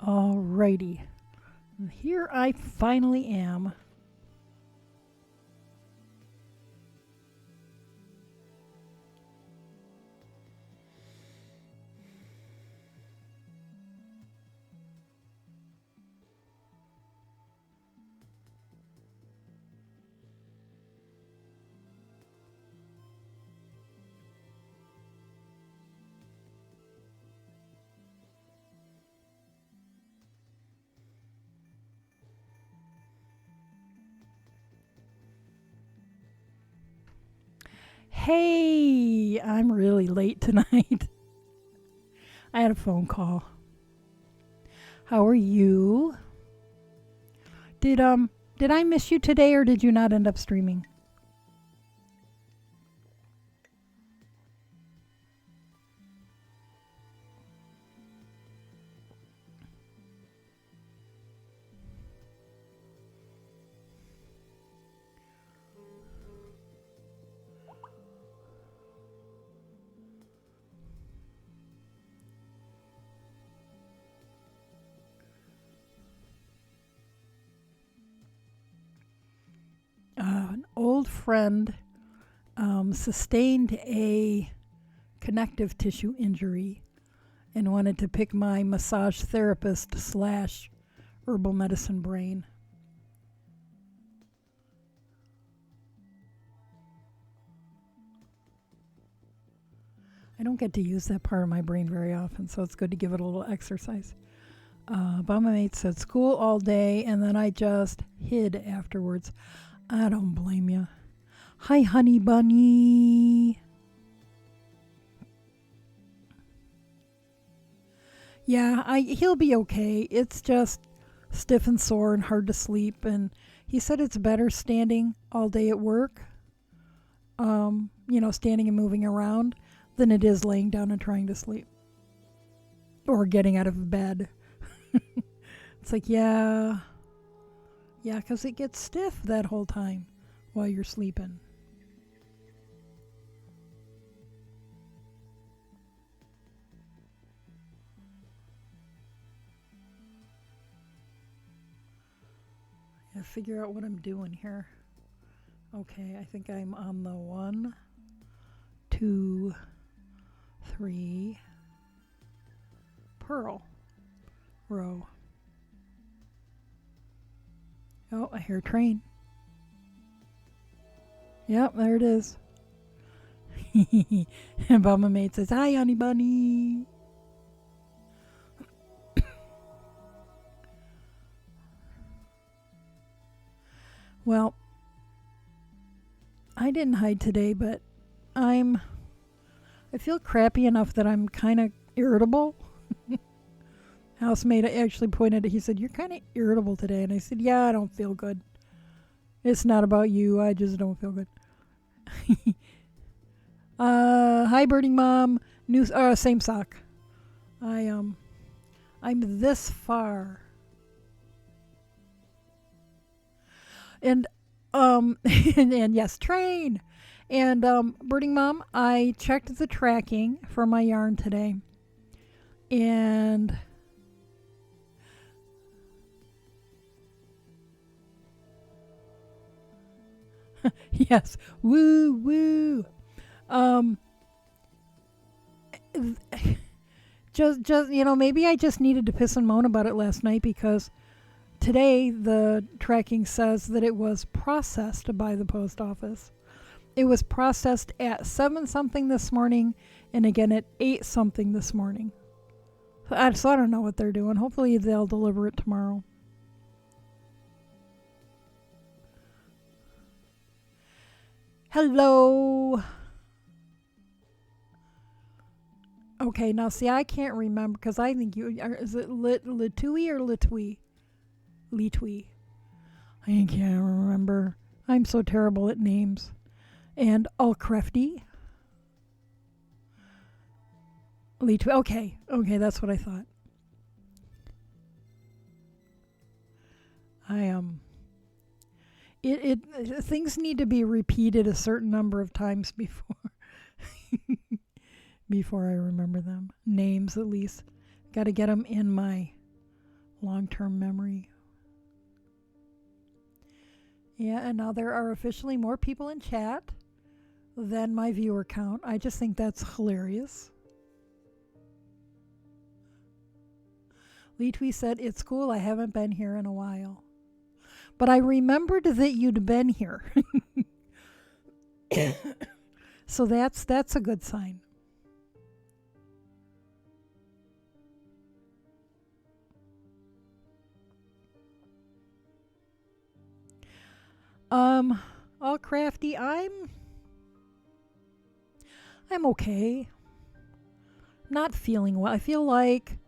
Alrighty. Here I finally am. Hey, I'm really late tonight. I had a phone call. How are you? Did I miss you today or did you not end up streaming? An old friend sustained a connective tissue injury and wanted to pick my massage therapist slash herbal medicine brain. I don't get to use that part of my brain very often, so it's good to give it a little exercise. Bama mate said school all day, and then I just hid afterwards. I don't blame you. Hi, honey bunny. Yeah, he'll be okay. It's just stiff and sore and hard to sleep, and he said it's better standing all day at work, standing and moving around, than it is laying down and trying to sleep or getting out of bed. It's like, yeah, because it gets stiff that whole time while you're sleeping. I figure out what I'm doing here. Okay, I think I'm on the 1, 2, 3 pearl row. Oh, I hear a train. Yep, there it is. And Bama mate says, hi, honey bunny. Well, I didn't hide today, but I feel crappy enough that I'm kind of irritable. Housemate actually pointed, he said, you're kind of irritable today. And I said, yeah, I don't feel good. It's not about you. I just don't feel good. Hi, birding mom. New, same sock. I'm this far. And, and yes, train. And, birding mom, I checked the tracking for my yarn today. And yes, woo, woo. Just maybe I just needed to piss and moan about it last night because today the tracking says that it was processed by the post office. It was processed at 7 something this morning and again at 8 something this morning. So I don't know what they're doing. Hopefully they'll deliver it tomorrow. Hello. Okay, now see, I can't remember because I think is it Litui or Litui? Litui. I can't remember. I'm so terrible at names. And Alcrefty. Litui. Okay, that's what I thought. It things need to be repeated a certain number of times before I remember them. Names, at least. Got to get them in my long-term memory. Yeah, and now there are officially more people in chat than my viewer count. I just think that's hilarious. Lee Twee said, "It's cool. I haven't been here in a while." But I remembered that you'd been here. So that's a good sign. All crafty, I'm okay. Not feeling well. I feel like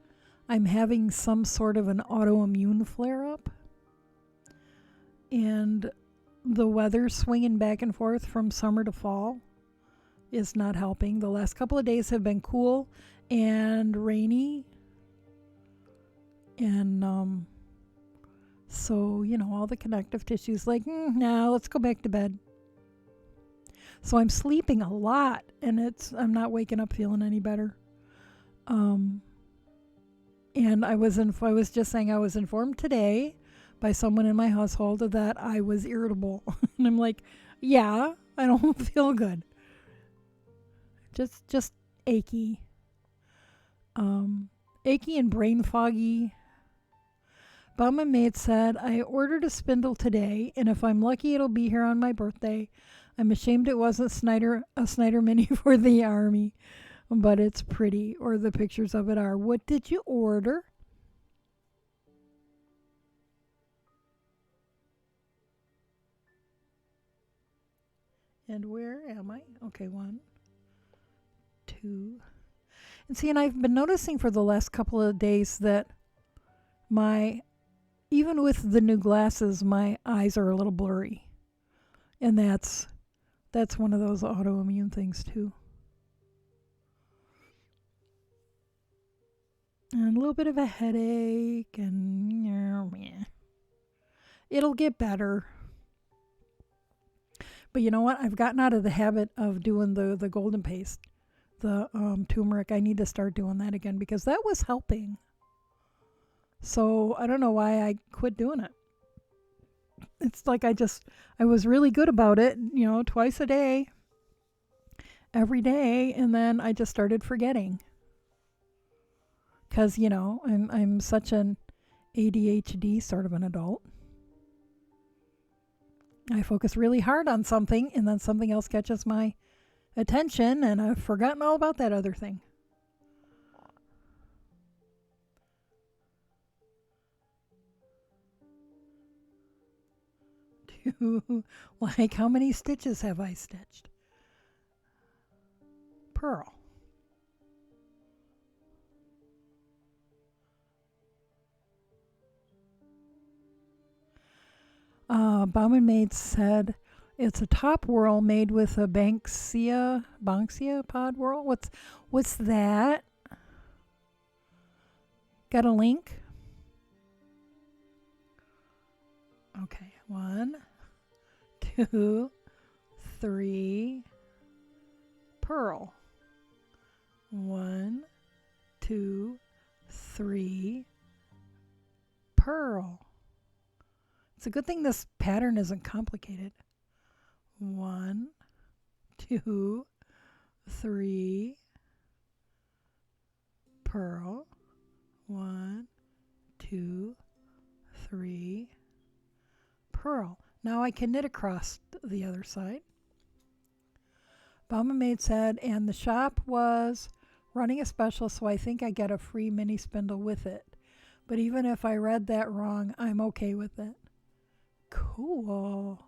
I'm having some sort of an autoimmune flare up. And the weather swinging back and forth from summer to fall is not helping. The last couple of days have been cool and rainy. And so, all the connective tissues like, now let's go back to bed. So I'm sleeping a lot and I'm not waking up feeling any better. And I was just saying I was informed today by someone in my household that I was irritable. And I'm like, yeah, I don't feel good. Just achy. Achy and brain foggy. Bum and Maid said, "I ordered a spindle today, and if I'm lucky it'll be here on my birthday. I'm ashamed it wasn't a Snyder Mini for the Army, but it's pretty," or the pictures of it are. What did you order? And where am I? Okay, 1, 2. And see, and I've been noticing for the last couple of days that even with the new glasses, my eyes are a little blurry. And that's one of those autoimmune things too. And a little bit of a headache, and it'll get better. But you know what? I've gotten out of the habit of doing the golden paste, the turmeric. I need to start doing that again because that was helping. So I don't know why I quit doing it. It's like I was really good about it, twice a day, every day, and then I just started forgetting. Because, I'm such an ADHD sort of an adult. I focus really hard on something, and then something else catches my attention, and I've forgotten all about that other thing. Like, how many stitches have I stitched? Purl. Bauman Maid said, "It's a top whorl made with a Banksia pod whorl." What's that? Got a link? Okay, 1, 2, 3, purl. 1, 2, 3, purl. It's a good thing this pattern isn't complicated. 1, 2, 3, purl. 1, 2, 3, purl. Now I can knit across the other side. Bauman Maid said, "And the shop was running a special, so I think I get a free mini spindle with it. But even if I read that wrong, I'm okay with it." Cool.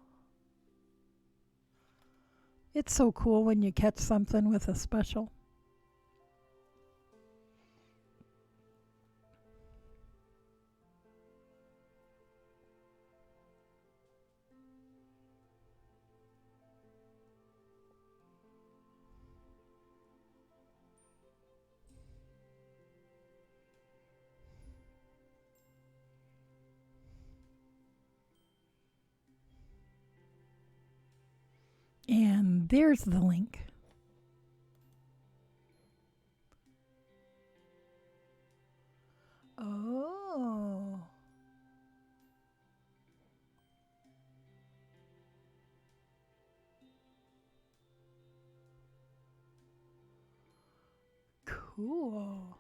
It's so cool when you catch something with a special. And there's the link. Oh. Cool.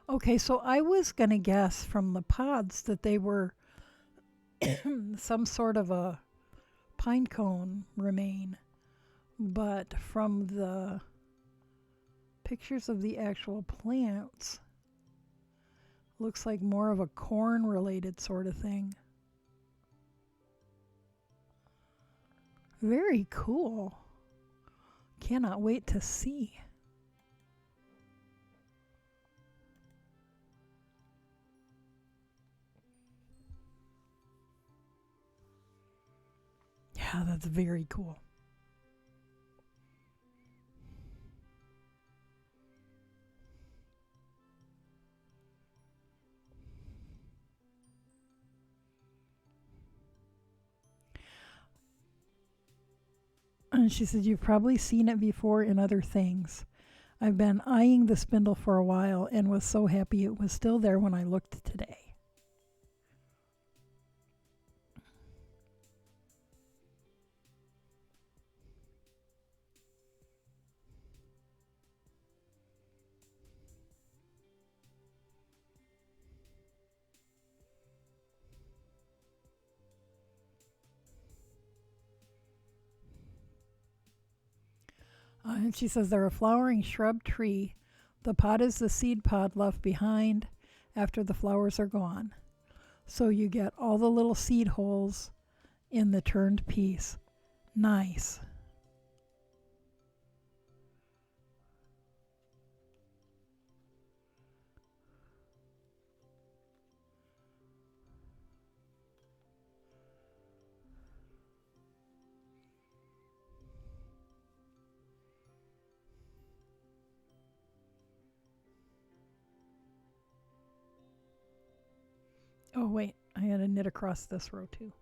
Okay, so I was going to guess from the pods that they were some sort of a pine cone remain, but from the pictures of the actual plants, looks like more of a corn related sort of thing. Very cool. Cannot wait to see. Yeah, that's very cool. And she said, you've probably seen it before in other things. I've been eyeing the spindle for a while and was so happy it was still there when I looked today. And she says they're a flowering shrub tree. The pod is the seed pod left behind after the flowers are gone. So you get all the little seed holes in the turned piece. Nice. Oh, wait, I had to knit across this row too.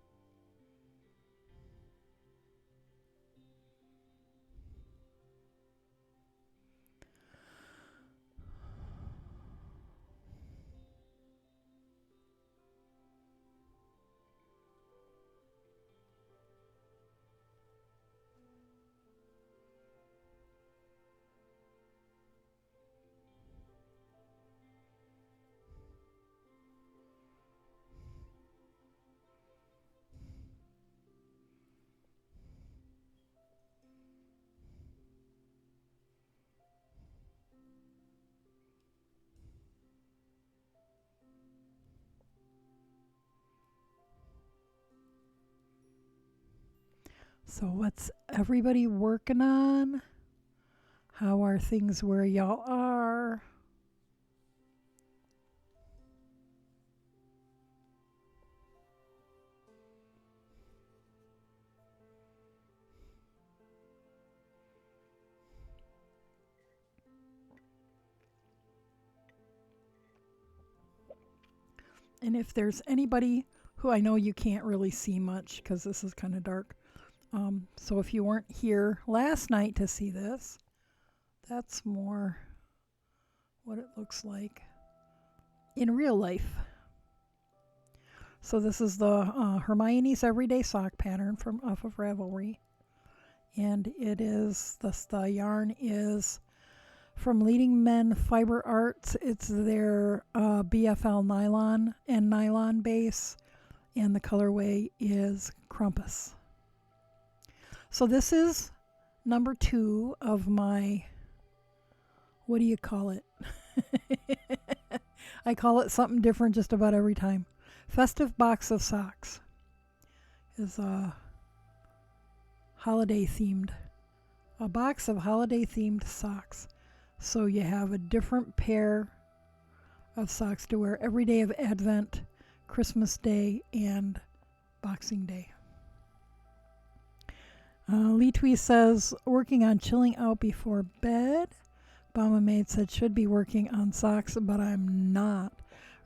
So, what's everybody working on? How are things where y'all are? And if there's anybody who I know you can't really see much because this is kind of dark. So if you weren't here last night to see this, that's more what it looks like in real life. So this is the Hermione's Everyday Sock pattern from off of Ravelry. And it is, the yarn is from Leading Men Fiber Arts. It's their BFL nylon and nylon base. And the colorway is Crumpus. So this is number 2 of my, what do you call it? I call it something different just about every time. Festive box of socks is holiday themed. A box of holiday themed socks. So you have a different pair of socks to wear every day of Advent, Christmas Day, and Boxing Day. Lee Twee says, working on chilling out before bed. Bama Maid said, should be working on socks, but I'm not.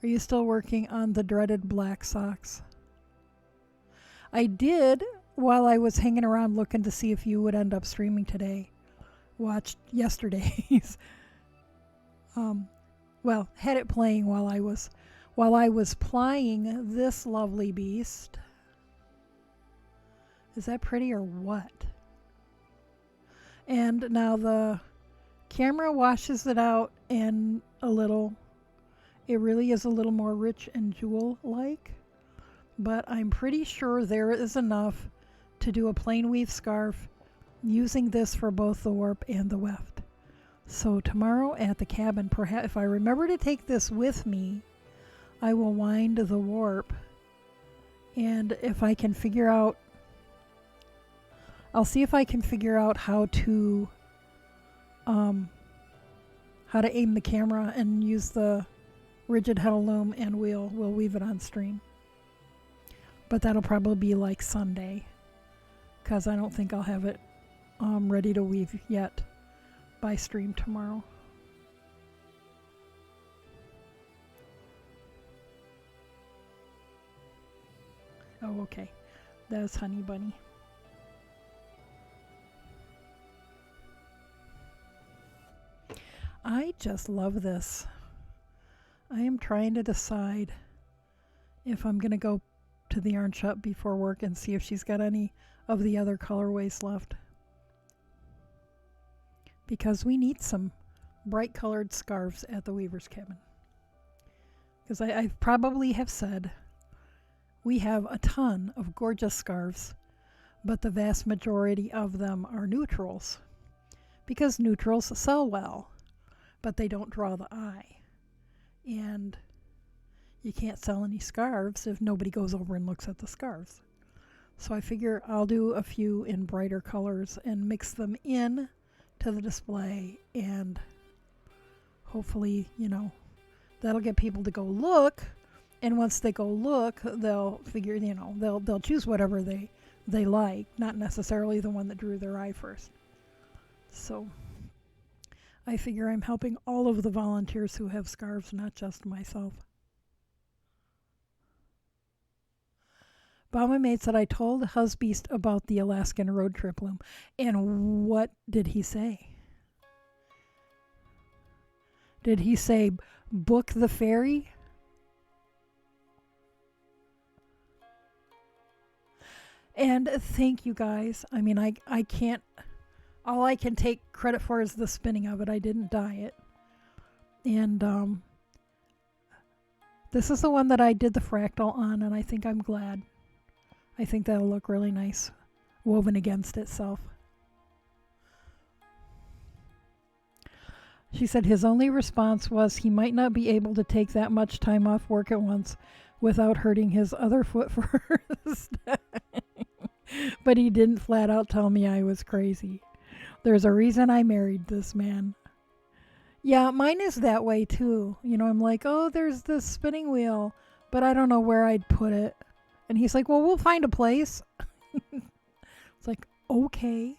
Are you still working on the dreaded black socks? I did, while I was hanging around looking to see if you would end up streaming today, watched yesterday's. Well, had it playing while I was while I was plying this lovely beast. Is that pretty or what? And now the camera washes it out and a little, it really is a little more rich and jewel-like, but I'm pretty sure there is enough to do a plain weave scarf using this for both the warp and the weft. So tomorrow at the cabin, perhaps if I remember to take this with me, I will wind the warp, and if I can figure out, I'll see if I can figure out how to aim the camera and use the rigid heddle loom, and we'll weave it on stream. But that'll probably be like Sunday, because I don't think I'll have it ready to weave yet by stream tomorrow. Oh, okay. That's Honey Bunny. I just love this. I am trying to decide if I'm going to go to the yarn shop before work and see if she's got any of the other colorways left. Because we need some bright colored scarves at the Weaver's Cabin. Because I probably have said we have a ton of gorgeous scarves, but the vast majority of them are neutrals. Because neutrals sell well, but they don't draw the eye. And you can't sell any scarves if nobody goes over and looks at the scarves. So I figure I'll do a few in brighter colors and mix them in to the display, and hopefully, you know, that'll get people to go look, and once they go look, they'll figure, you know, they'll choose whatever they like, not necessarily the one that drew their eye first. So I figure I'm helping all of the volunteers who have scarves, not just myself. Bama Mate said, I told Husbeast about the Alaskan road trip loom. And what did he say? Did he say, book the ferry? And thank you guys. I mean, I can't, all I can take credit for is the spinning of it. I didn't dye it. And this is the one that I did the fractal on, and I think I'm glad. I think that'll look really nice woven against itself. She said his only response was he might not be able to take that much time off work at once without hurting his other foot first. But he didn't flat out tell me I was crazy. There's a reason I married this man. Yeah, mine is that way too. You know, I'm like, oh, there's this spinning wheel, but I don't know where I'd put it. And he's like, well, we'll find a place. It's like, okay.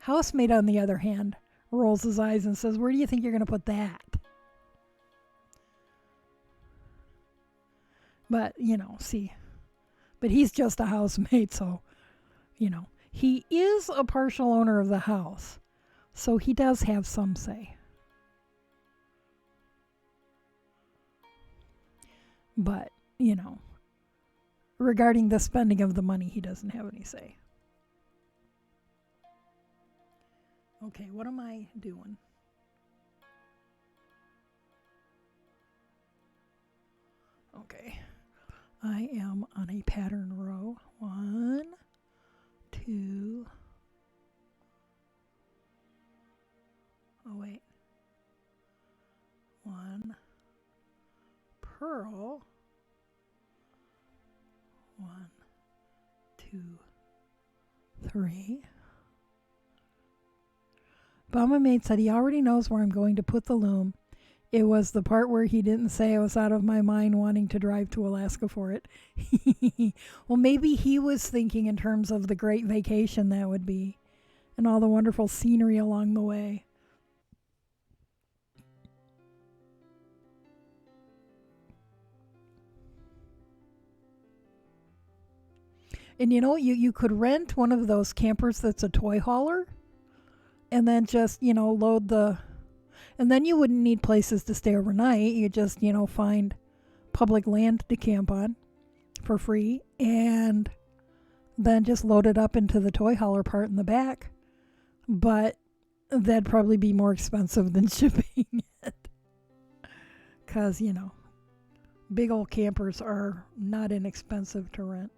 Housemate, on the other hand, rolls his eyes and says, where do you think you're going to put that? But, you know, see. But he's just a housemate, so, you know. He is a partial owner of the house, so he does have some say. But, you know, regarding the spending of the money, he doesn't have any say. Okay, what am I doing? Okay, I am on a pattern row. 1, 2. Oh, wait. 1 purl. 1, 2, 3. Bama Mate said he already knows where I'm going to put the loom. It was the part where he didn't say I was out of my mind wanting to drive to Alaska for it. Well, maybe he was thinking in terms of the great vacation that would be and all the wonderful scenery along the way. And you know, you could rent one of those campers that's a toy hauler and then just, you know, load the... And then you wouldn't need places to stay overnight. You just, you know, find public land to camp on for free, and then just load it up into the toy hauler part in the back. But that'd probably be more expensive than shipping it. Because, big old campers are not inexpensive to rent.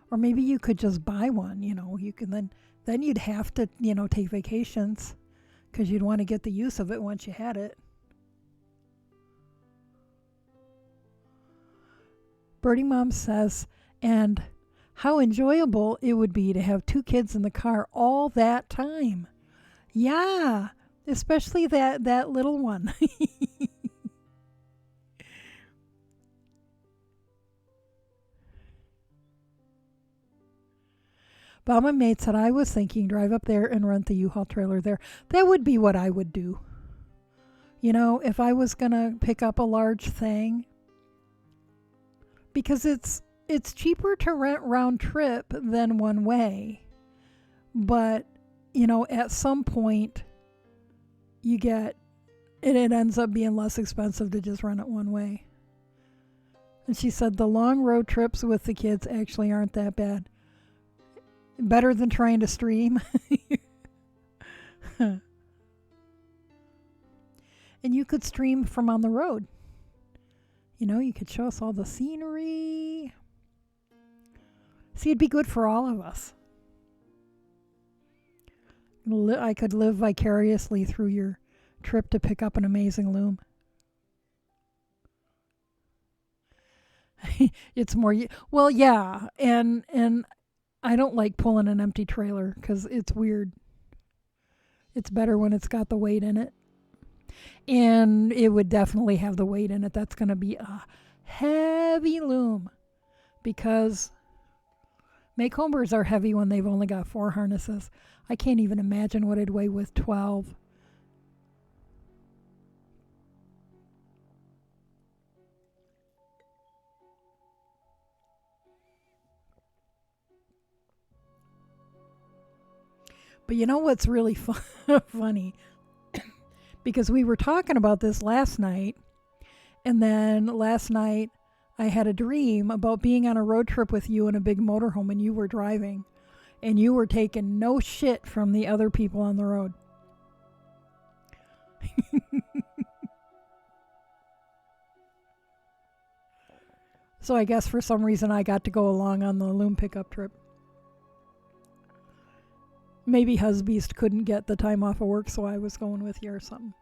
Or maybe you could just buy one, you can then you'd have to, take vacations because you'd want to get the use of it once you had it. Birdie Mom says, and how enjoyable it would be to have 2 kids in the car all that time. Yeah, especially that little one. Mama Mate said, I was thinking drive up there and rent the U-Haul trailer there. That would be what I would do. If I was going to pick up a large thing, because it's cheaper to rent round trip than one way. But, at some point it ends up being less expensive to just rent it one way. And she said the long road trips with the kids actually aren't that bad. Better than trying to stream. And you could stream from on the road. You could show us all the scenery. See, it'd be good for all of us. I could live vicariously through your trip to pick up an amazing loom. It's more, well, yeah, and I don't like pulling an empty trailer because it's weird. It's better when it's got the weight in it. And it would definitely have the weight in it. That's going to be a heavy loom because Macombers are heavy when they've only got 4 harnesses. I can't even imagine what it'd weigh with 12. But you know what's really funny? Because we were talking about this last night, and then last night I had a dream about being on a road trip with you in a big motorhome, and you were driving, and you were taking no shit from the other people on the road. So I guess for some reason I got to go along on the loom pickup trip. Maybe Husbeast couldn't get the time off of work, so I was going with you or something.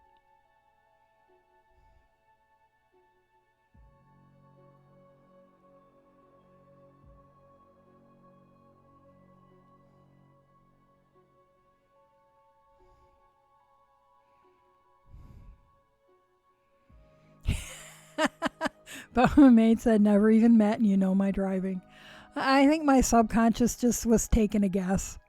But my maid said, never even met and you know my driving. I think my subconscious just was taking a guess.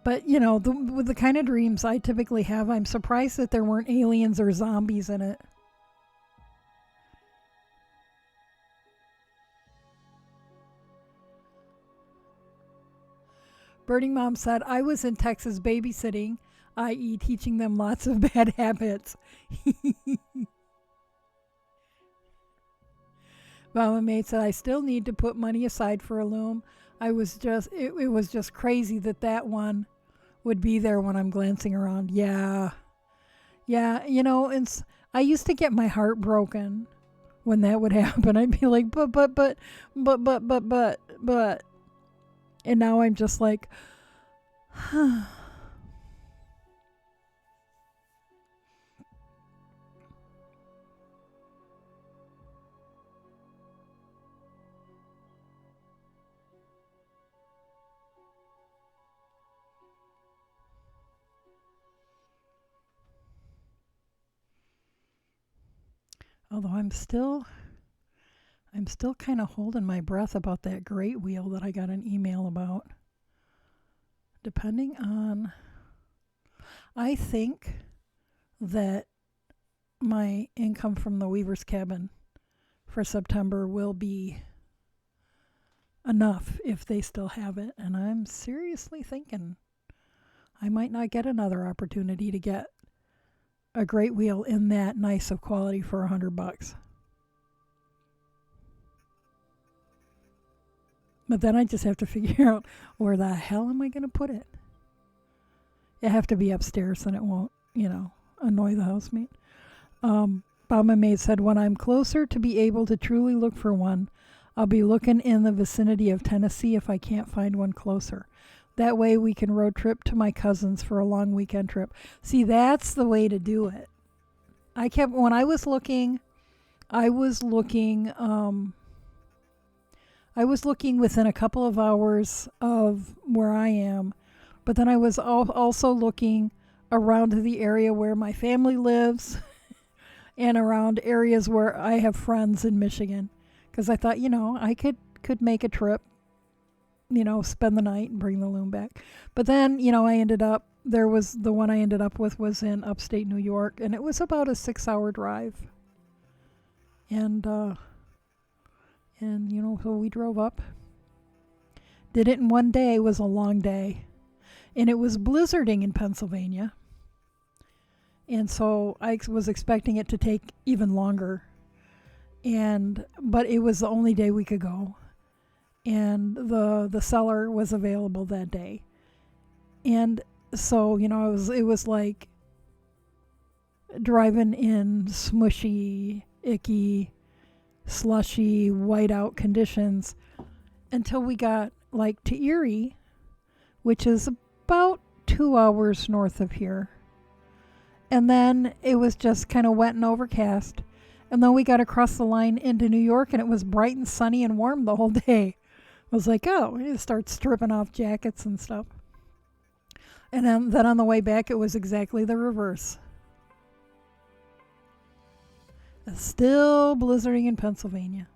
But, with the kind of dreams I typically have, I'm surprised that there weren't aliens or zombies in it. Birding Mom said, I was in Texas babysitting, i.e. teaching them lots of bad habits. Mama Maid said, I still need to put money aside for a loom. It was just crazy that one would be there when I'm glancing around. Yeah. Yeah, and I used to get my heart broken when that would happen. I'd be like, but. And now I'm just like, although I'm still kind of holding my breath about that great wheel that I got an email about. depending on, I think that my income from the Weaver's Cabin for September will be enough if they still have it. And I'm seriously thinking I might not get another opportunity to get a great wheel in that nice of quality for $100. But then I just have to figure out where the hell am I going to put it? It have to be upstairs and it won't, annoy the housemate. Bob my maid said, when I'm closer to be able to truly look for one, I'll be looking in the vicinity of Tennessee if I can't find one closer. That way we can road trip to my cousin's for a long weekend trip. See, that's the way to do it. When I was looking within a couple of hours of where I am, but then I was also looking around the area where my family lives and around areas where I have friends in Michigan. Because I thought, I could make a trip, spend the night and bring the loom back. But then, the one I ended up with was in upstate New York, and it was about a 6-hour drive. And so we drove up. Did it in one day. It was a long day. And it was blizzarding in Pennsylvania. And so I was expecting it to take even longer. But it was the only day we could go. And the seller was available that day. And so, it was like driving in smushy, icky, slushy, whiteout conditions until we got to Erie, which is about 2 hours north of here. And then it was just kind of wet and overcast. And then we got across the line into New York, and it was bright and sunny and warm the whole day. I was like, oh, we need to start stripping off jackets and stuff. And then on the way back, it was exactly the reverse. It's still blizzarding in Pennsylvania.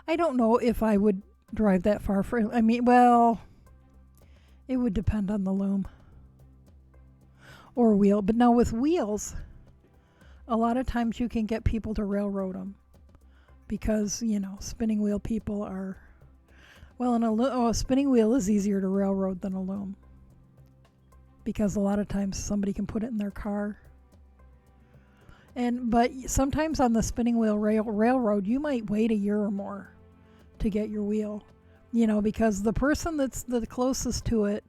I don't know if I would drive that far it would depend on the loom or wheel. But now with wheels, a lot of times you can get people to railroad them because, spinning wheel people are, a spinning wheel is easier to railroad than a loom because a lot of times somebody can put it in their car. But sometimes on the spinning wheel railroad, you might wait a year or more to get your wheel, because the person that's the closest to it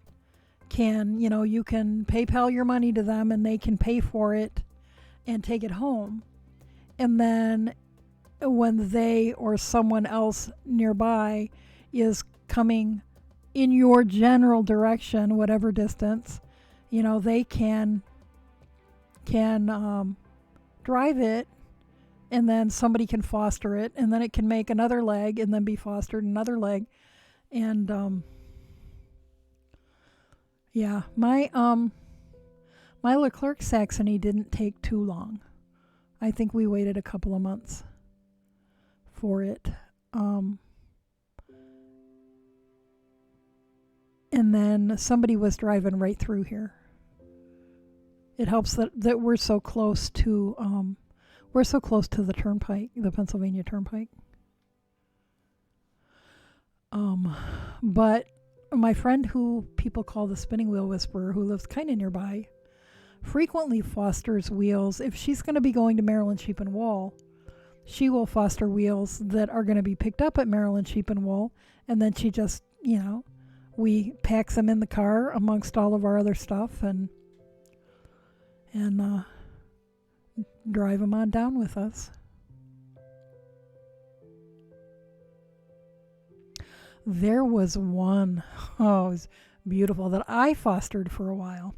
can, you can PayPal your money to them and they can pay for it and take it home. And then when they or someone else nearby is coming in your general direction, whatever distance, they can drive it, and then somebody can foster it, and then it can make another leg and then be fostered another leg. And my Leclerc Saxony didn't take too long. I think we waited a couple of months for it. And then somebody was driving right through here. It helps that we're so close to the turnpike, the Pennsylvania Turnpike. But my friend who people call the spinning wheel whisperer, who lives kind of nearby, frequently fosters wheels. If she's going to be going to Maryland Sheep and Wool, she will foster wheels that are going to be picked up at Maryland Sheep and Wool, and then she just, we packs them in the car amongst all of our other stuff and drive them on down with us. There was one, it was beautiful, that I fostered for a while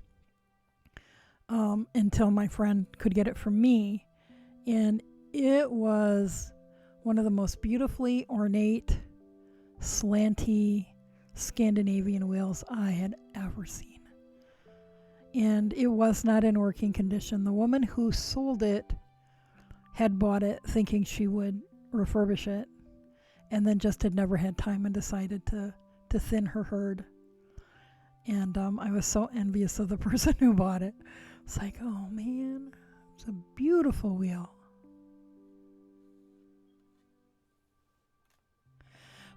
until my friend could get it from me. And it was one of the most beautifully ornate, slanty Scandinavian wheels I had ever seen. And it was not in working condition. The woman who sold it had bought it thinking she would refurbish it. and then just had never had time and decided to thin her herd. And I was so envious of the person who bought it. It's like, oh man, it's a beautiful wheel.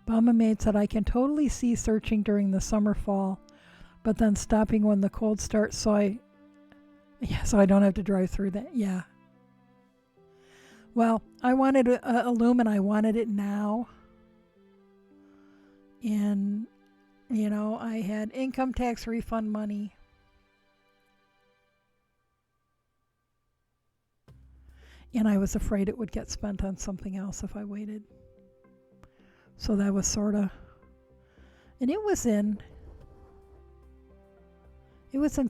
Mama Maid said, I can totally see searching during the summer fall, but then stopping when the cold starts so I don't have to drive through that. Yeah. Well, I wanted a loom and I wanted it now. And, I had income tax refund money. And I was afraid it would get spent on something else if I waited. So that was sort of, and it was in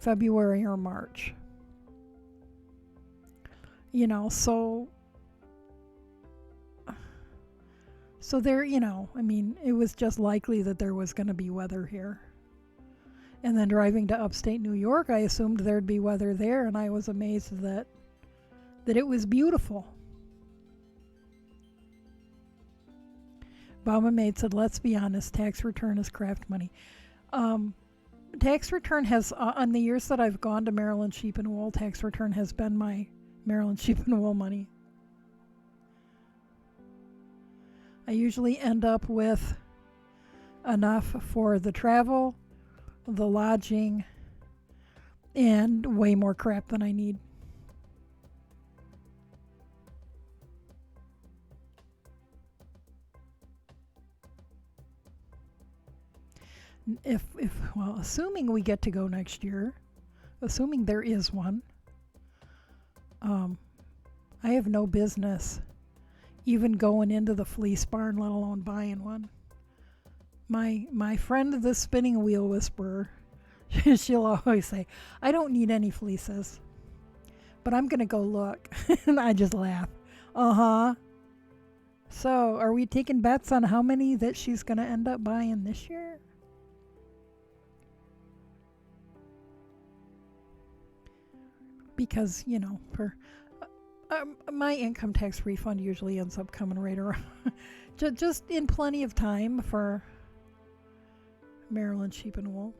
February or March. So there, it was just likely that there was going to be weather here. And then driving to upstate New York, I assumed there'd be weather there, and I was amazed that it was beautiful. Mama Maid said, let's be honest, tax return is craft money. Tax return has, on the years that I've gone to Maryland Sheep and Wool, tax return has been my Maryland Sheep and Wool money. I usually end up with enough for the travel, the lodging, and way more crap than I need. Assuming we get to go next year, assuming there is one, I have no business even going into the fleece barn, let alone buying one. My friend, the spinning wheel whisperer, she'll always say, I don't need any fleeces, but I'm going to go look. And I just laugh. Uh-huh. So are we taking bets on how many that she's going to end up buying this year? Because, for my income tax refund usually ends up coming right around, just in plenty of time for Maryland Sheep and Wool.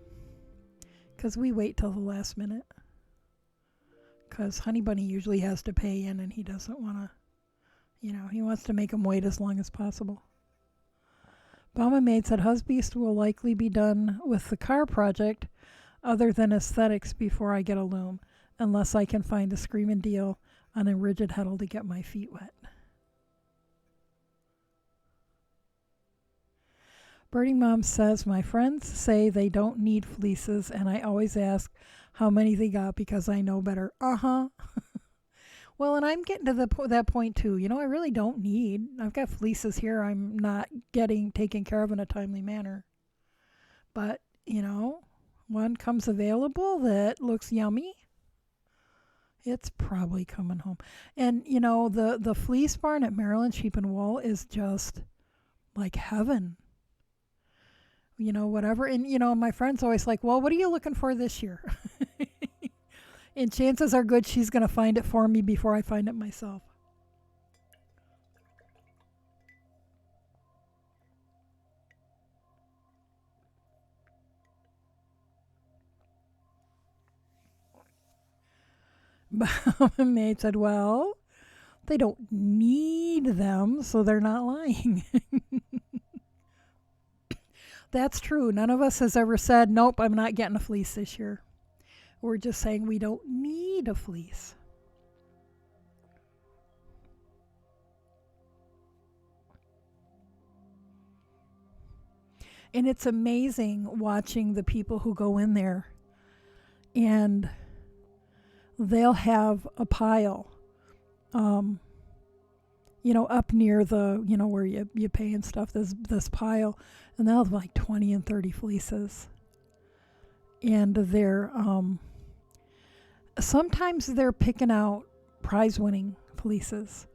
Because we wait till the last minute. Because Honey Bunny usually has to pay in and he doesn't want to, he wants to make them wait as long as possible. Mama Maid said Husbeast will likely be done with the car project other than aesthetics before I get a loom, unless I can find a screaming deal on a rigid heddle to get my feet wet. Birdie Mom says, my friends say they don't need fleeces, and I always ask how many they got because I know better. Uh-huh. Well, and I'm getting to that point too. I really don't need. I've got fleeces here I'm not getting taken care of in a timely manner. But, one comes available that looks yummy, it's probably coming home. And, the fleece barn at Maryland Sheep and Wool is just like heaven. Whatever. And, my friend's always like, well, what are you looking for this year? And chances are good she's going to find it for me before I find it myself. Maid said, well, they don't need them, so they're not lying. That's true. None of us has ever said, nope, I'm not getting a fleece this year. We're just saying we don't need a fleece. And it's amazing watching the people who go in there and they'll have a pile, up near the, where you pay and stuff, this pile, and they'll have like 20 and 30 fleeces. And they're, sometimes they're picking out prize-winning fleeces.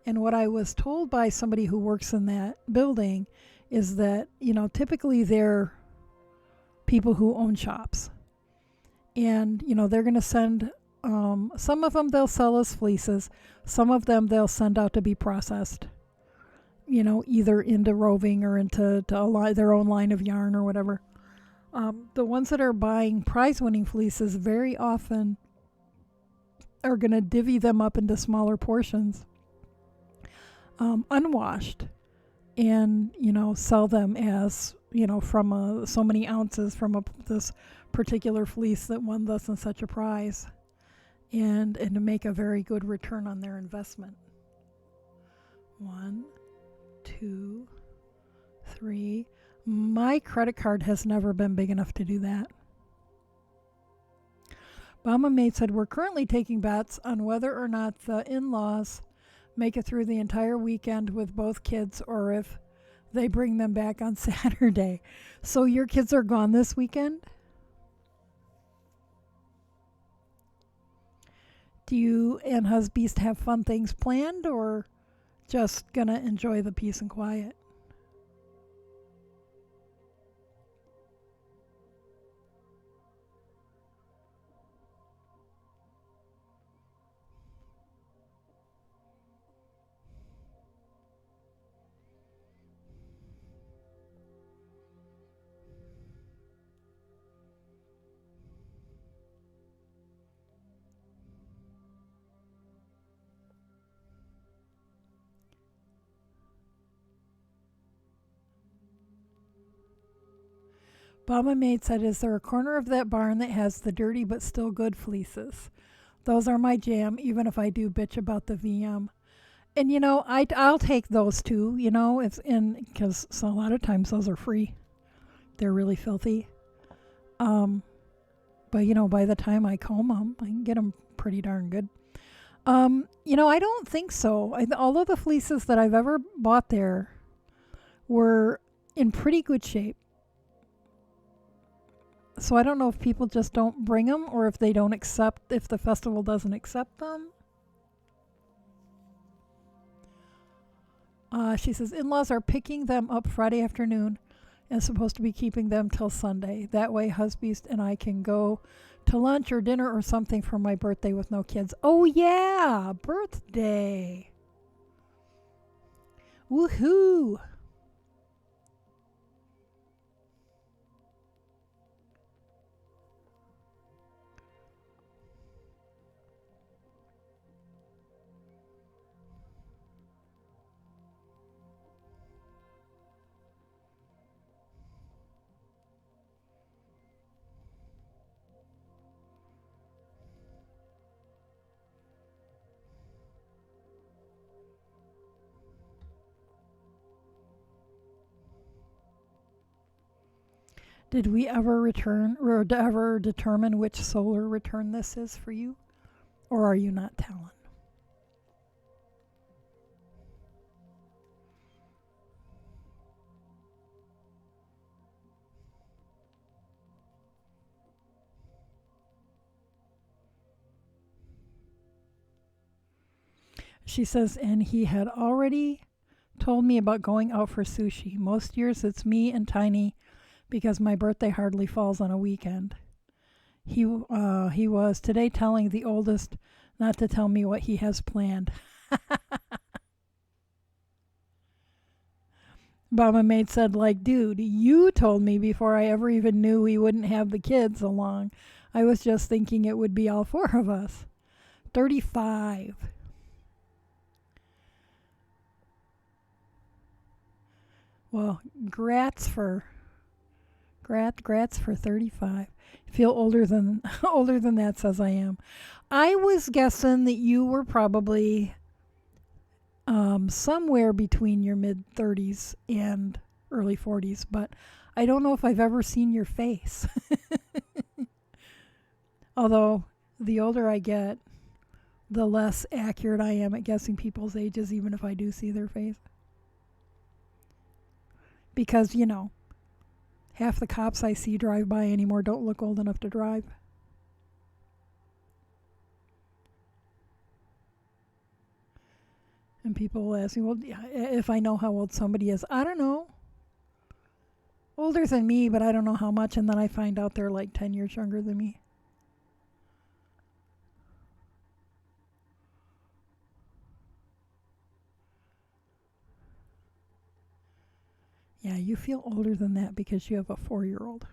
And what I was told by somebody who works in that building is that, typically they're people who own shops. And, they're going to send, some of them they'll sell as fleeces. Some of them they'll send out to be processed. either into roving or into their own line of yarn or whatever. The ones that are buying prize-winning fleeces very often are going to divvy them up into smaller portions, unwashed, and sell them as from so many ounces from this particular fleece that won thus and such a prize, and to make a very good return on their investment. 1, 2, 3. My credit card has never been big enough to do that. Mama Maid said, we're currently taking bets on whether or not the in-laws make it through the entire weekend with both kids or if they bring them back on Saturday. So your kids are gone this weekend? Do you and husbeast have fun things planned, or just gonna enjoy the peace and quiet? Mama Maid said, is there a corner of that barn that has the dirty but still good fleeces? Those are my jam, even if I do bitch about the VM. And I'll take those too. It's because a lot of times those are free. They're really filthy. But by the time I comb them, I can get them pretty darn good. I don't think so. All of the fleeces that I've ever bought there were in pretty good shape. So I don't know if people just don't bring them or if if the festival doesn't accept them. She says, in-laws are picking them up Friday afternoon and supposed to be keeping them till Sunday. That way husbeast and I can go to lunch or dinner or something for my birthday with no kids. Oh yeah, birthday. Woohoo. Did we ever determine which solar return this is for you? Or are you not telling? She says, and he had already told me about going out for sushi. Most years it's me and Tiny because my birthday hardly falls on a weekend. He was today telling the oldest not to tell me what he has planned. Mama Maid said, like, dude, you told me before I ever even knew we wouldn't have the kids along. I was just thinking it would be all 4 of us. 35. Well, grats for 35. Feel older than that, says I am. I was guessing that you were probably somewhere between your mid 30s and early 40s, but I don't know if I've ever seen your face. Although the older I get, the less accurate I am at guessing people's ages, even if I do see their face. Because, half the cops I see drive by anymore don't look old enough to drive. And people will ask me, well, if I know how old somebody is. I don't know. Older than me, but I don't know how much. And then I find out they're like 10 years younger than me. Yeah, you feel older than that because you have a 4-year-old.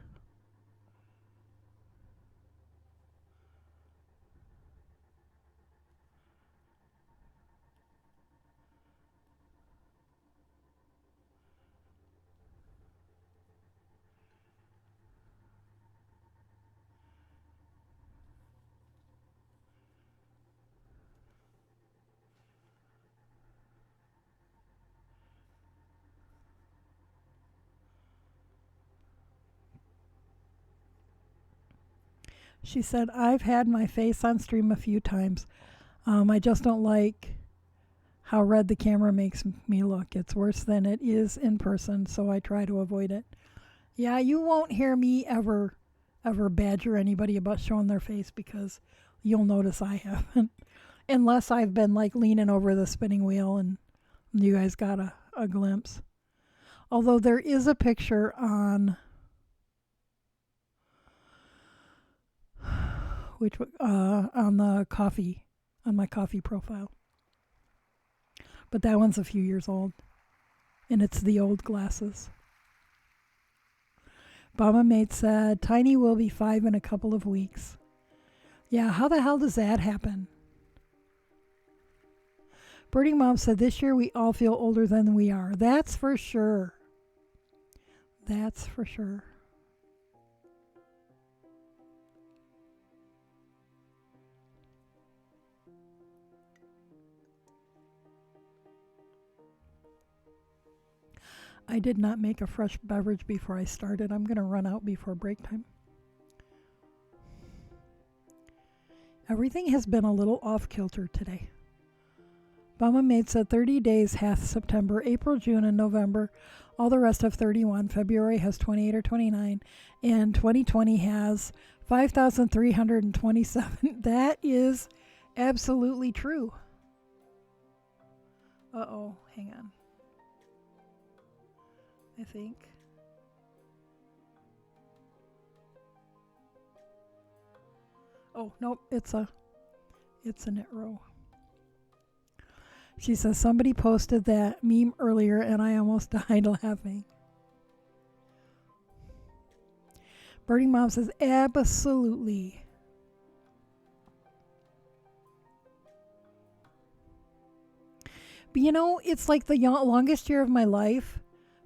She said, I've had my face on stream a few times. I just don't like how red the camera makes me look. It's worse than it is in person, so I try to avoid it. Yeah, you won't hear me ever badger anybody about showing their face because you'll notice I haven't. Unless I've been like leaning over the spinning wheel and you guys got a glimpse. Although there is a picture on on the coffee, on my coffee profile. But that one's a few years old. And it's the old glasses. Mama Mate said, Tiny will be 5 in a couple of weeks. Yeah, how the hell does that happen? Birding Mom said, this year we all feel older than we are. That's for sure. That's for sure. I did not make a fresh beverage before I started. I'm going to run out before break time. Everything has been a little off kilter today. Mama Maid said 30 days hath September, April, June, and November. All the rest have 31. February has 28 or 29. And 2020 has 5,327. That is absolutely true. Uh-oh, hang on. I think. Oh, nope, it's a knit row. She says somebody posted that meme earlier and I almost died laughing. Birding Mom says absolutely. But you know, it's like the longest year of my life.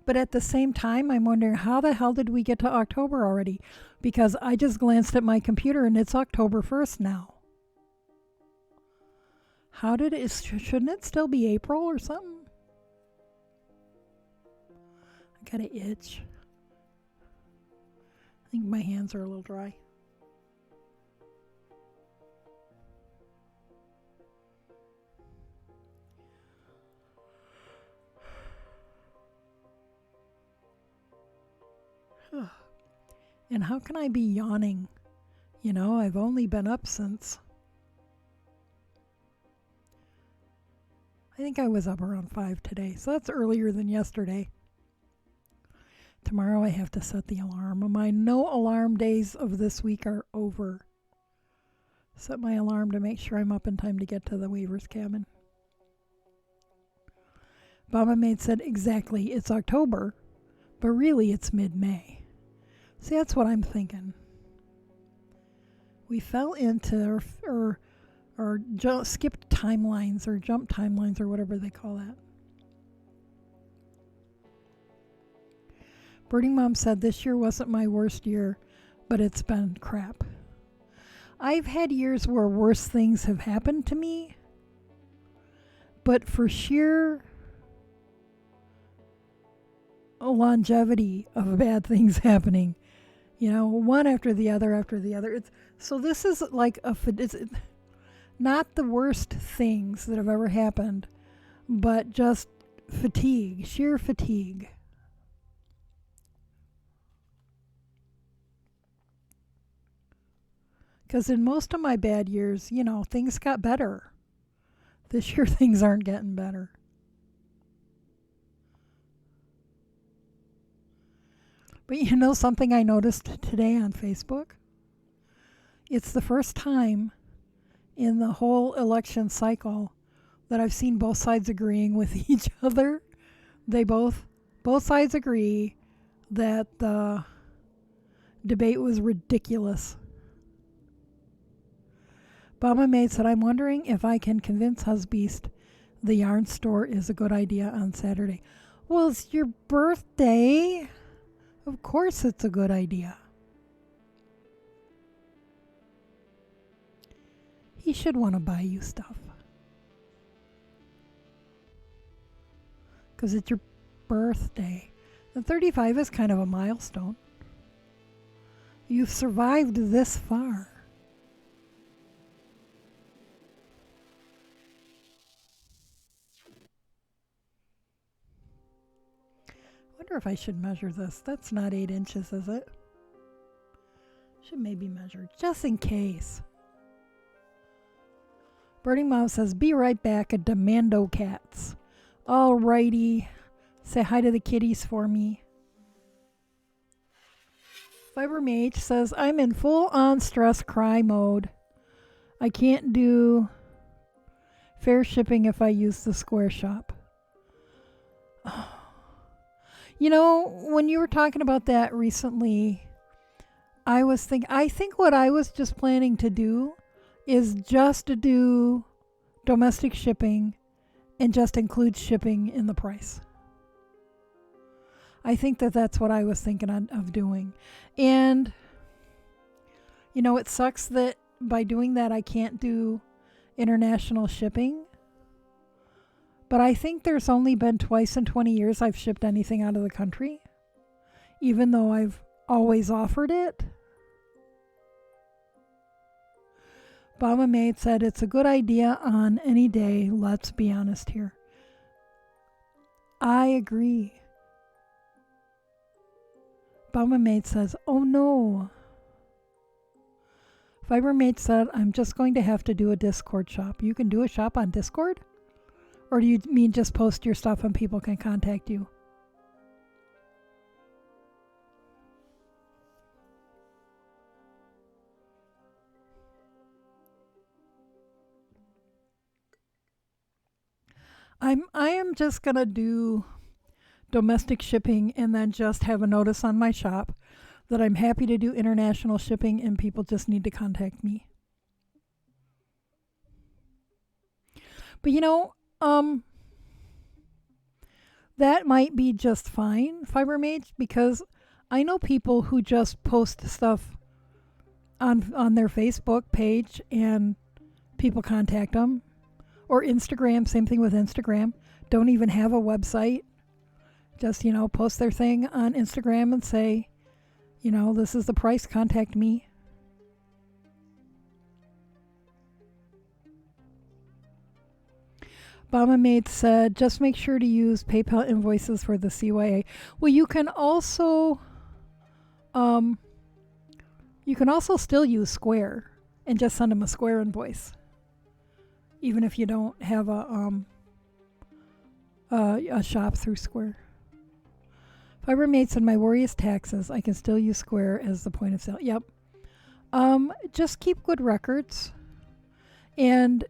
But at the same time, I'm wondering how the hell did we get to October already? Because I just glanced at my computer and it's October 1st now. How did it, shouldn't it still be April or something? I got an itch. I think my hands are a little dry. And how can I be yawning? You know, I've only been up since... I think I was up around 5 today, so that's earlier than yesterday. Tomorrow I have to set the alarm. My no alarm days of this week are over. Set my alarm to make sure I'm up in time to get to the Weaver's cabin. Mama Maid said, exactly, it's October, but really it's mid-May. See, that's what I'm thinking. We fell into or skipped timelines or jumped timelines or whatever they call that. Birding Mom said this year wasn't my worst year, but it's been crap. I've had years where worse things have happened to me, but for sheer longevity of bad things happening, you know, one after the other after the other. So this is like it's not the worst things that have ever happened, but just fatigue, sheer fatigue. Because in most of my bad years, you know, things got better. This year, things aren't getting better. But you know something I noticed today on Facebook? It's the first time in the whole election cycle that I've seen both sides agreeing with each other. They both Both sides agree that the debate was ridiculous. Bama Maid said, I'm wondering if I can convince Husbeast the yarn store is a good idea on Saturday. Well, it's your birthday. Of course it's a good idea. He should want to buy you stuff. Because it's your birthday. And 35 is kind of a milestone. You've survived this far. I wonder if I should measure this. That's not 8 inches, is it? Should maybe measure, just in case. Burning Mom says, be right back at Demando Cats. Alrighty. Say hi to the kitties for me. Fiber Mage says, I'm in full-on stress cry mode. I can't do fair shipping if I use the Square Shop. You know, when you were talking about that recently, I think what I was just planning to do is just to do domestic shipping and just include shipping in the price. I think that's what I was thinking of doing. And, you know, it sucks that by doing that I can't do international shipping. But I think there's only been twice in 20 years I've shipped anything out of the country, even though I've always offered it. Bama Maid said, it's a good idea on any day, let's be honest here. I agree. Bama Maid says, oh no. Fiber Maid said, I'm just going to have to do a Discord shop. You can do a shop on Discord? Or do you mean just post your stuff and people can contact you? I am just going to do domestic shipping and then just have a notice on my shop that I'm happy to do international shipping and people just need to contact me. But you know, that might be just fine, Fiber Mage, because I know people who just post stuff on their Facebook page and people contact them. Or Instagram, same thing with Instagram. Don't even have a website. Just, you know, post their thing on Instagram and say, you know, this is the price, contact me. Bama Maid said, just make sure to use PayPal invoices for the CYA. Well, you can also still use Square and just send them a Square invoice, even if you don't have a shop through Square. Fiber Maid said, my worry is taxes. I can still use Square as the point of sale. Yep. Just keep good records. And,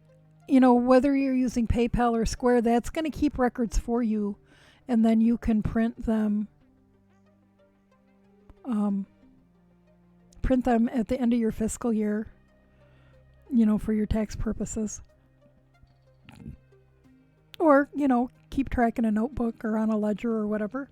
you know, whether you're using PayPal or Square, that's going to keep records for you. And then you can print them. Print them at the end of your fiscal year, you know, for your tax purposes. Or, you know, keep track in a notebook or on a ledger or whatever.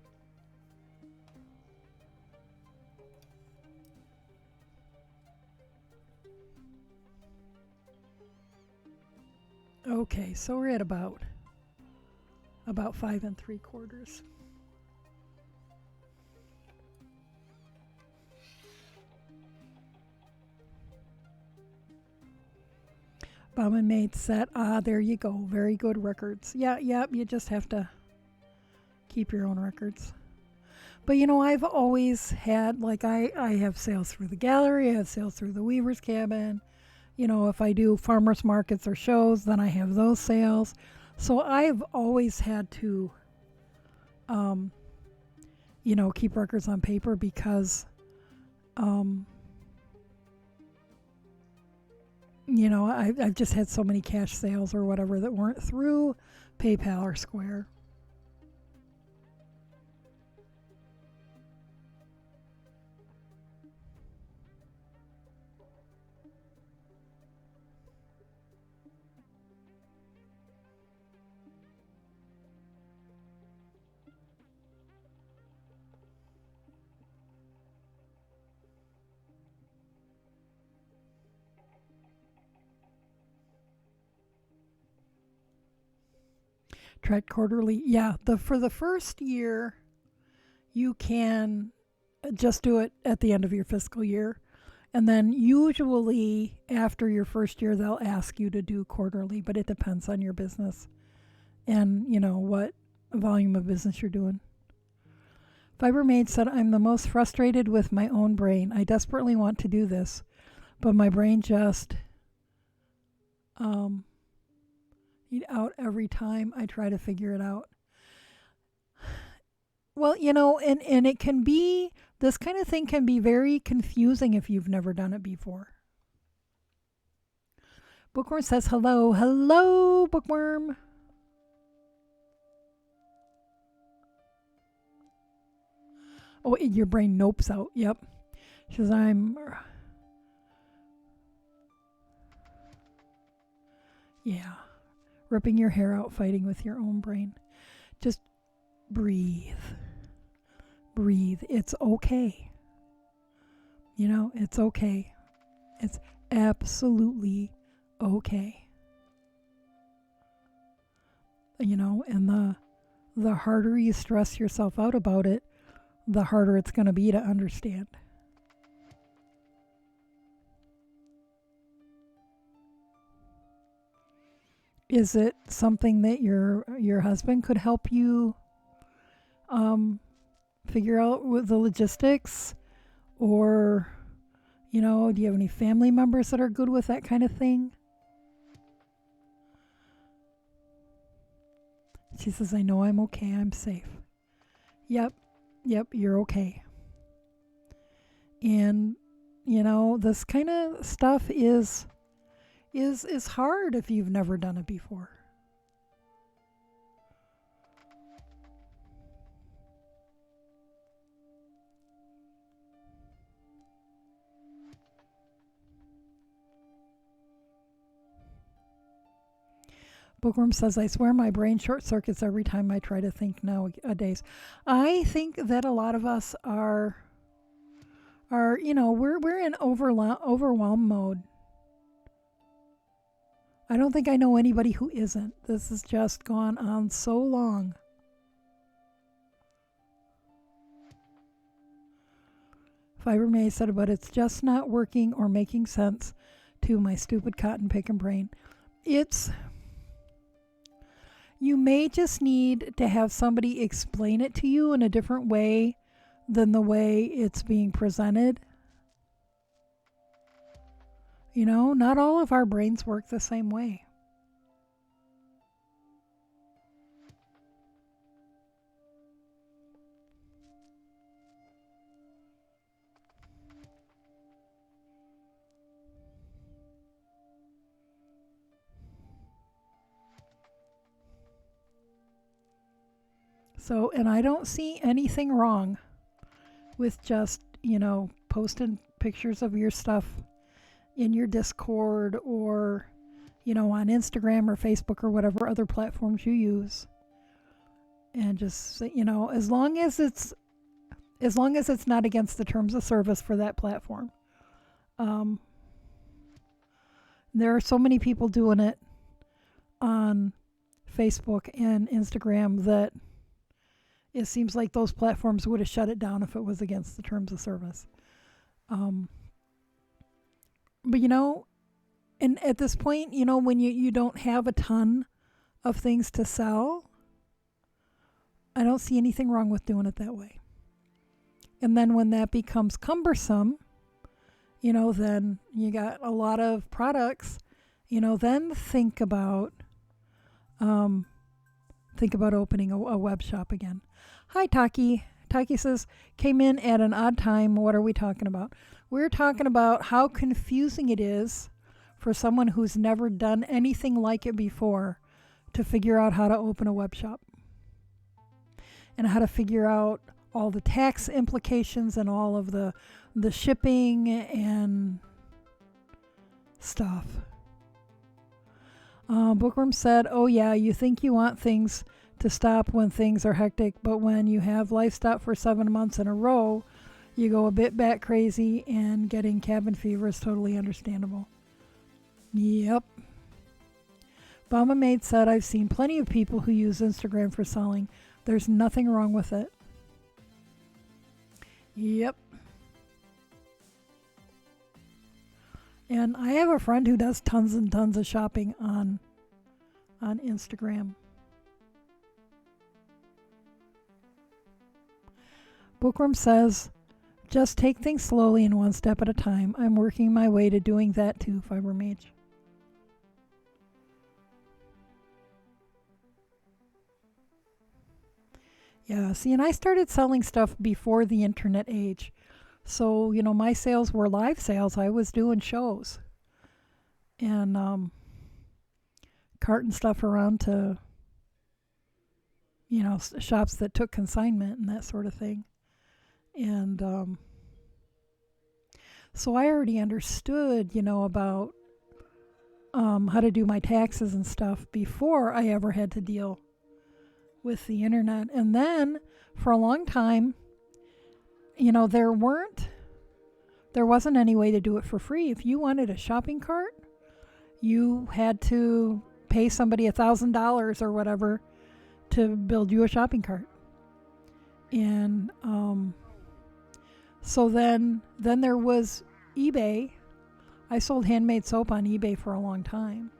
Okay, so we're at about 5 3/4. Bama Maid said, there you go. Very good records. Yeah, you just have to keep your own records. But, you know, I've always had, like, I have sales through the gallery. I have sales through the Weaver's Cabin. You know, if I do farmers markets or shows, then I have those sales. So I've always had to, you know, keep records on paper because, you know, I've just had so many cash sales or whatever that weren't through PayPal or Square. Track quarterly. Yeah, for the first year, you can just do it at the end of your fiscal year. And then usually after your first year, they'll ask you to do quarterly, but it depends on your business and, what volume of business you're doing. Fibermaid said, I'm the most frustrated with my own brain. I desperately want to do this, but my brain just eat out every time I try to figure it out. Well, and it can be, this kind of thing can be very confusing if you've never done it before. Bookworm says, hello. Hello, Bookworm. Oh, your brain nopes out. Yep. She says, yeah. Ripping your hair out, fighting with your own brain. Just breathe. Breathe. It's okay. It's okay. It's absolutely okay. And the harder you stress yourself out about it, the harder it's going to be to understand. Is it something that your husband could help you figure out with the logistics? Or, do you have any family members that are good with that kind of thing? She says, I know I'm okay. I'm safe. Yep, you're okay. And, this kind of stuff is hard if you've never done it before. Bookworm says, I swear my brain short circuits every time I try to think nowadays. I think that a lot of us are we're in overwhelm mode. I don't think I know anybody who isn't. This has just gone on so long. Fibermaid said, but it's just not working or making sense to my stupid cotton picking brain. You may just need to have somebody explain it to you in a different way than the way it's being presented. Not all of our brains work the same way. So, and I don't see anything wrong with just, posting pictures of your stuff in your Discord or, on Instagram or Facebook or whatever other platforms you use. And just, as long as it's not against the terms of service for that platform. There are so many people doing it on Facebook and Instagram that it seems like those platforms would have shut it down if it was against the terms of service. But and at this point, when you don't have a ton of things to sell, I don't see anything wrong with doing it that way. And then when that becomes cumbersome, then you got a lot of products, then think about opening a web shop again. Hi, Taki. Taki says, came in at an odd time. What are we talking about? We're talking about how confusing it is for someone who's never done anything like it before to figure out how to open a web shop and how to figure out all the tax implications and all of the shipping and stuff. Bookworm said, oh yeah, you think you want things to stop when things are hectic, but when you have life stop for 7 months in a row, you go a bit bat crazy, and getting cabin fever is totally understandable. Yep. Bama Maid said, I've seen plenty of people who use Instagram for selling. There's nothing wrong with it. Yep. And I have a friend who does tons and tons of shopping on Instagram. Bookworm says, just take things slowly and one step at a time. I'm working my way to doing that too, Fiber Mage. Yeah, see, and I started selling stuff before the internet age. So, my sales were live sales. I was doing shows and carting stuff around to, shops that took consignment and that sort of thing. And so I already understood, about how to do my taxes and stuff before I ever had to deal with the internet. And then for a long time, there wasn't any way to do it for free. If you wanted a shopping cart, you had to pay somebody $1,000 or whatever to build you a shopping cart. And so then there was eBay. I sold handmade soap on eBay for a long time.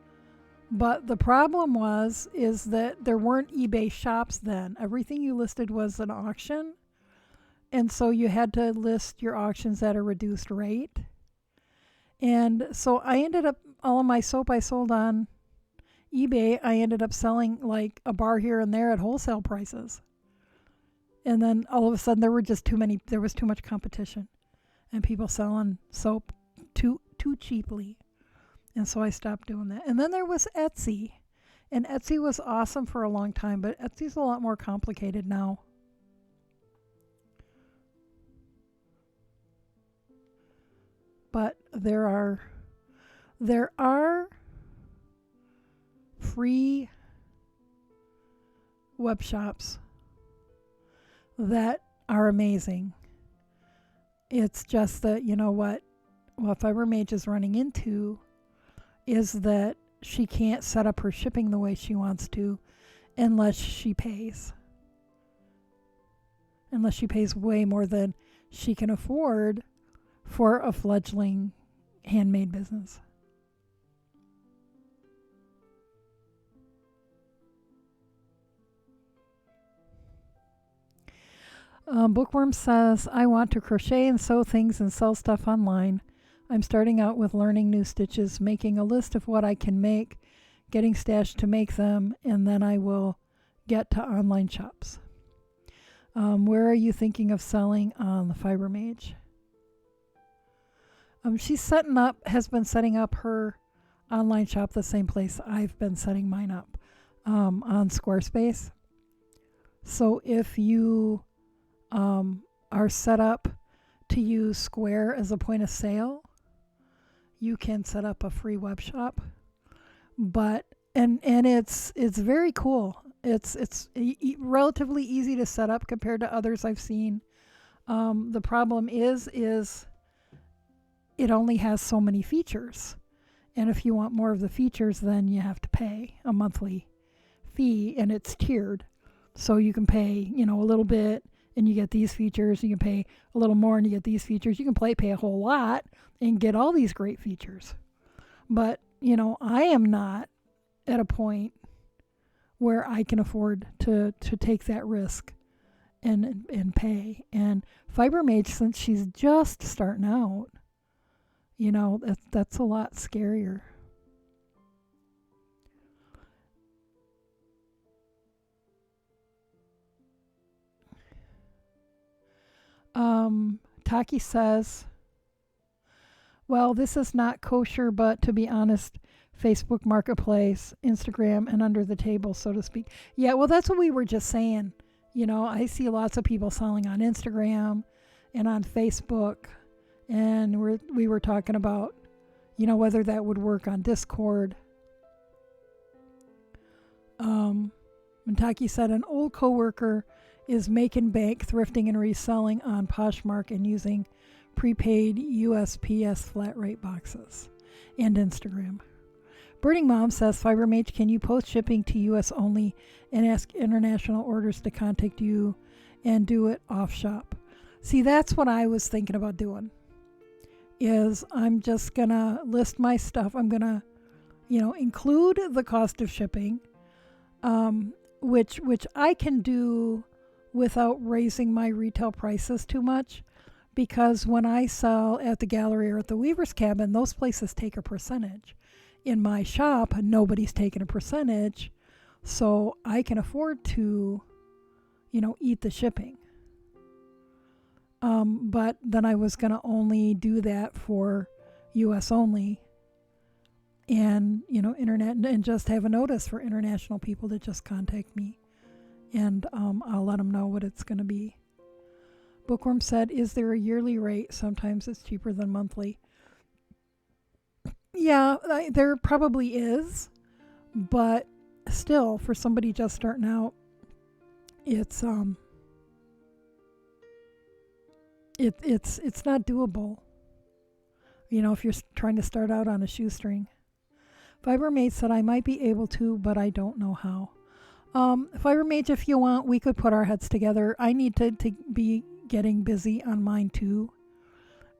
But the problem is that there weren't eBay shops then. Everything you listed was an auction. And so you had to list your auctions at a reduced rate. And so I ended up, all of my soap I sold on eBay, I ended up selling like a bar here and there at wholesale prices. And then all of a sudden there was too much competition and people selling soap too cheaply. And so I stopped doing that. And then there was Etsy. And Etsy was awesome for a long time, but Etsy's a lot more complicated now. But there are free web shops that are amazing. It's just that, what Fiber Mage is running into is that she can't set up her shipping the way she wants to unless she pays. Unless she pays way more than she can afford for a fledgling handmade business. Bookworm says, I want to crochet and sew things and sell stuff online. I'm starting out with learning new stitches, making a list of what I can make, getting stashed to make them, and then I will get to online shops. Where are you thinking of selling on the Fiber Mage? Has been setting up her online shop the same place I've been setting mine up, on Squarespace. So if you are set up to use Square as a point of sale, you can set up a free web shop. But and it's very cool. It's relatively easy to set up compared to others I've seen. The problem is it only has so many features. And if you want more of the features, then you have to pay a monthly fee, and it's tiered. So you can pay, a little bit and you get these features. You can pay a little more and you get these features. You can pay a whole lot and get all these great features. But, I am not at a point where I can afford to take that risk and pay. And Fiber Mage, since she's just starting out, that's a lot scarier. Taki says, well, this is not kosher, but to be honest, Facebook Marketplace, Instagram, and under the table, so to speak. Yeah, well, that's what we were just saying. I see lots of people selling on Instagram and on Facebook, and we were talking about, whether that would work on Discord. And Taki said, an old coworker is making bank thrifting and reselling on Poshmark and using prepaid USPS flat rate boxes and Instagram. Birding Mom says, FiberMage, can you post shipping to U.S. only and ask international orders to contact you and do it off shop? See, that's what I was thinking about doing. Is I'm just gonna list my stuff. I'm gonna, include the cost of shipping, which I can do without raising my retail prices too much, because when I sell at the gallery or at the Weaver's Cabin, those places take a percentage. In my shop, nobody's taking a percentage, so I can afford to, eat the shipping. But then I was going to only do that for U.S. only, and, internet, and just have a notice for international people to just contact me, and I'll let them know what it's going to be. Bookworm said, is there a yearly rate? Sometimes it's cheaper than monthly. Yeah, there probably is, but still, for somebody just starting out, it's it's not doable. If you're trying to start out on a shoestring. FiberMate said, I might be able to, but I don't know how. FiberMate, if you want, we could put our heads together. I need to be getting busy on mine too.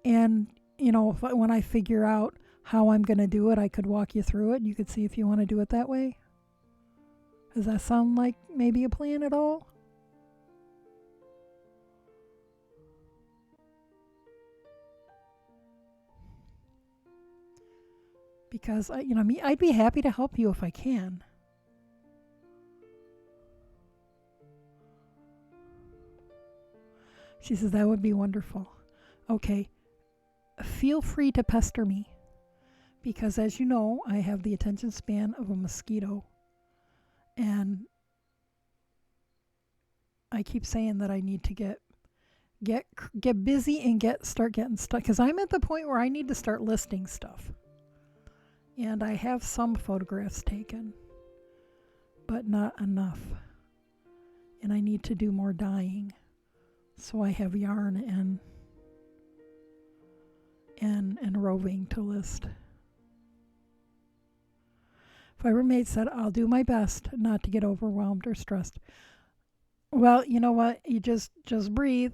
And, when I figure out how I'm going to do it, I could walk you through it. You could see if you want to do it that way. Does that sound like maybe a plan at all? Because, I'd be happy to help you if I can. She says, that would be wonderful. Okay. Feel free to pester me. Because as you know, I have the attention span of a mosquito. And I keep saying that I need to get busy and start getting stuff. Because I'm at the point where I need to start listing stuff. And I have some photographs taken, but not enough. And I need to do more dyeing. So I have yarn and roving to list. FiberMate said, I'll do my best not to get overwhelmed or stressed. Well, you know what? You just breathe.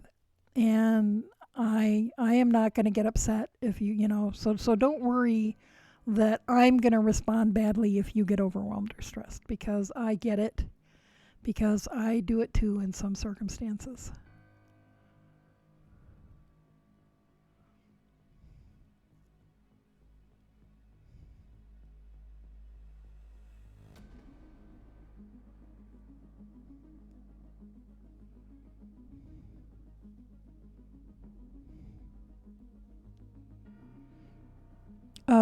And I am not going to get upset if so don't worry that I'm going to respond badly if you get overwhelmed or stressed, because I get it, because I do it too in some circumstances.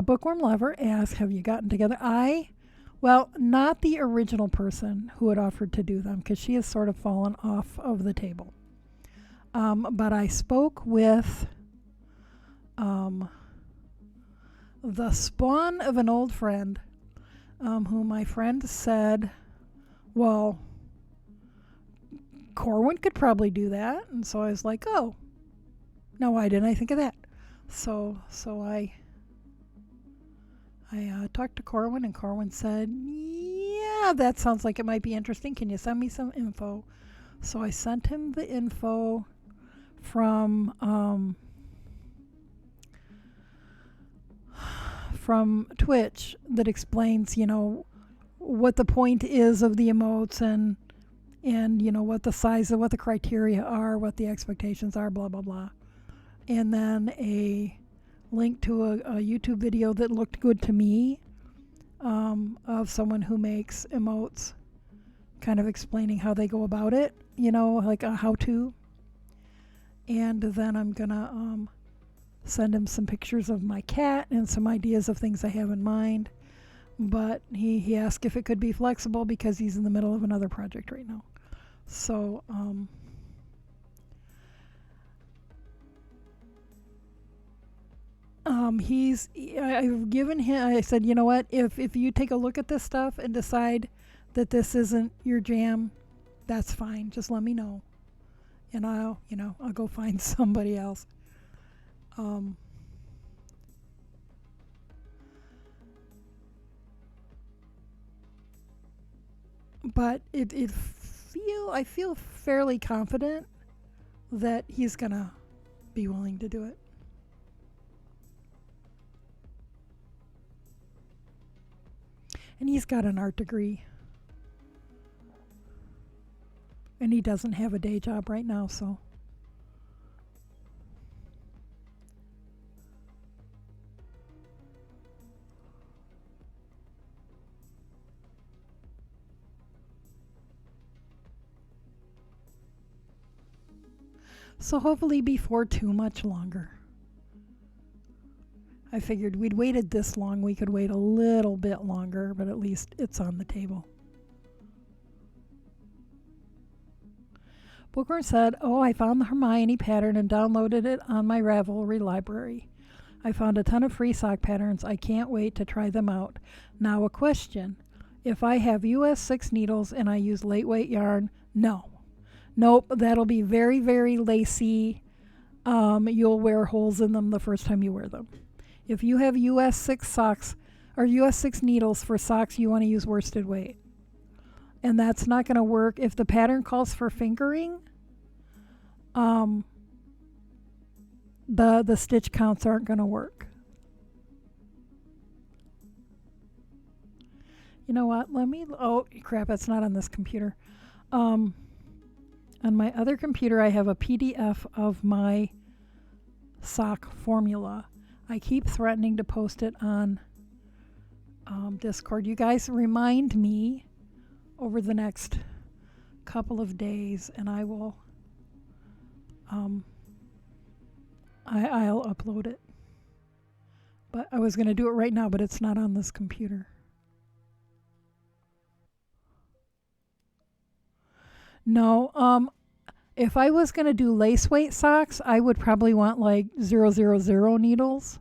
Bookworm Lover asks, have you gotten together? Well, not the original person who had offered to do them, because she has sort of fallen off of the table. But I spoke with the spawn of an old friend, who my friend said, well, Corwin could probably do that. And so I was like, oh, now why didn't I think of that? So I talked to Corwin, and Corwin said, yeah, that sounds like it might be interesting. Can you send me some info? So I sent him the info from Twitch that explains, what the point is of the emotes, and what the size of, what the criteria are, what the expectations are, blah, blah, blah. And then a link to a YouTube video that looked good to me, of someone who makes emotes, kind of explaining how they go about it, like a how-to. And then I'm gonna send him some pictures of my cat and some ideas of things I have in mind. But he asked if it could be flexible because he's in the middle of another project right now. So I've given him, I said, you know what, if you take a look at this stuff and decide that this isn't your jam, that's fine. Just let me know. And I'll go find somebody else. but I feel fairly confident that he's gonna be willing to do it. And he's got an art degree. And he doesn't have a day job right now, so. So hopefully before too much longer. I figured we'd waited this long, we could wait a little bit longer, but at least it's on the table. Bookworm said, "Oh, I found the Hermione pattern and downloaded it on my Ravelry library. I found a ton of free sock patterns. I can't wait to try them out. Now a question. If I have US 6 needles and I use late weight yarn, no. Nope, that'll be very, very lacy. You'll wear holes in them the first time you wear them. If you have US 6 socks or US 6 needles for socks, you want to use worsted weight. And that's not going to work. If the pattern calls for fingering, the stitch counts aren't going to work. You know what? Oh crap, it's not on this computer. On my other computer, I have a PDF of my sock formula. I keep threatening to post it on Discord. You guys remind me over the next couple of days, and I will I'll upload it. But I was going to do it right now, but it's not on this computer. No, if I was going to do lace weight socks, I would probably want like 000 needles.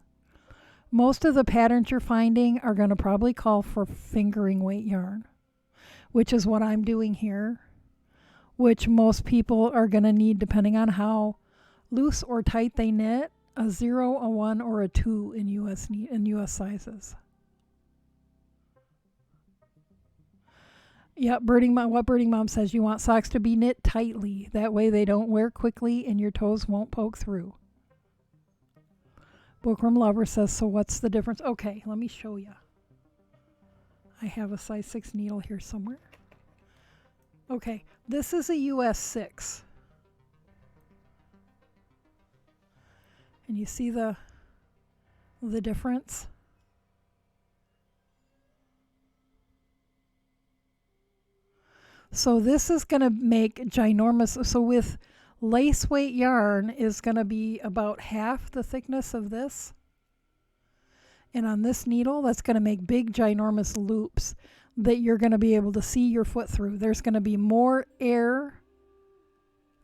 Most of the patterns you're finding are going to probably call for fingering weight yarn, which is what I'm doing here, which most people are going to need depending on how loose or tight they knit, a 0, a 1, or a 2 in US sizes. Yeah, what Birding Mom says, you want socks to be knit tightly. That way they don't wear quickly and your toes won't poke through. Bookworm Lover says, so what's the difference? Okay, let me show you. I have a size 6 needle here somewhere. Okay, this is a US 6. And you see the difference? So this is going to make ginormous. So with lace weight yarn is going to be about half the thickness of this. And on this needle, that's going to make big ginormous loops that you're going to be able to see your foot through. There's going to be more air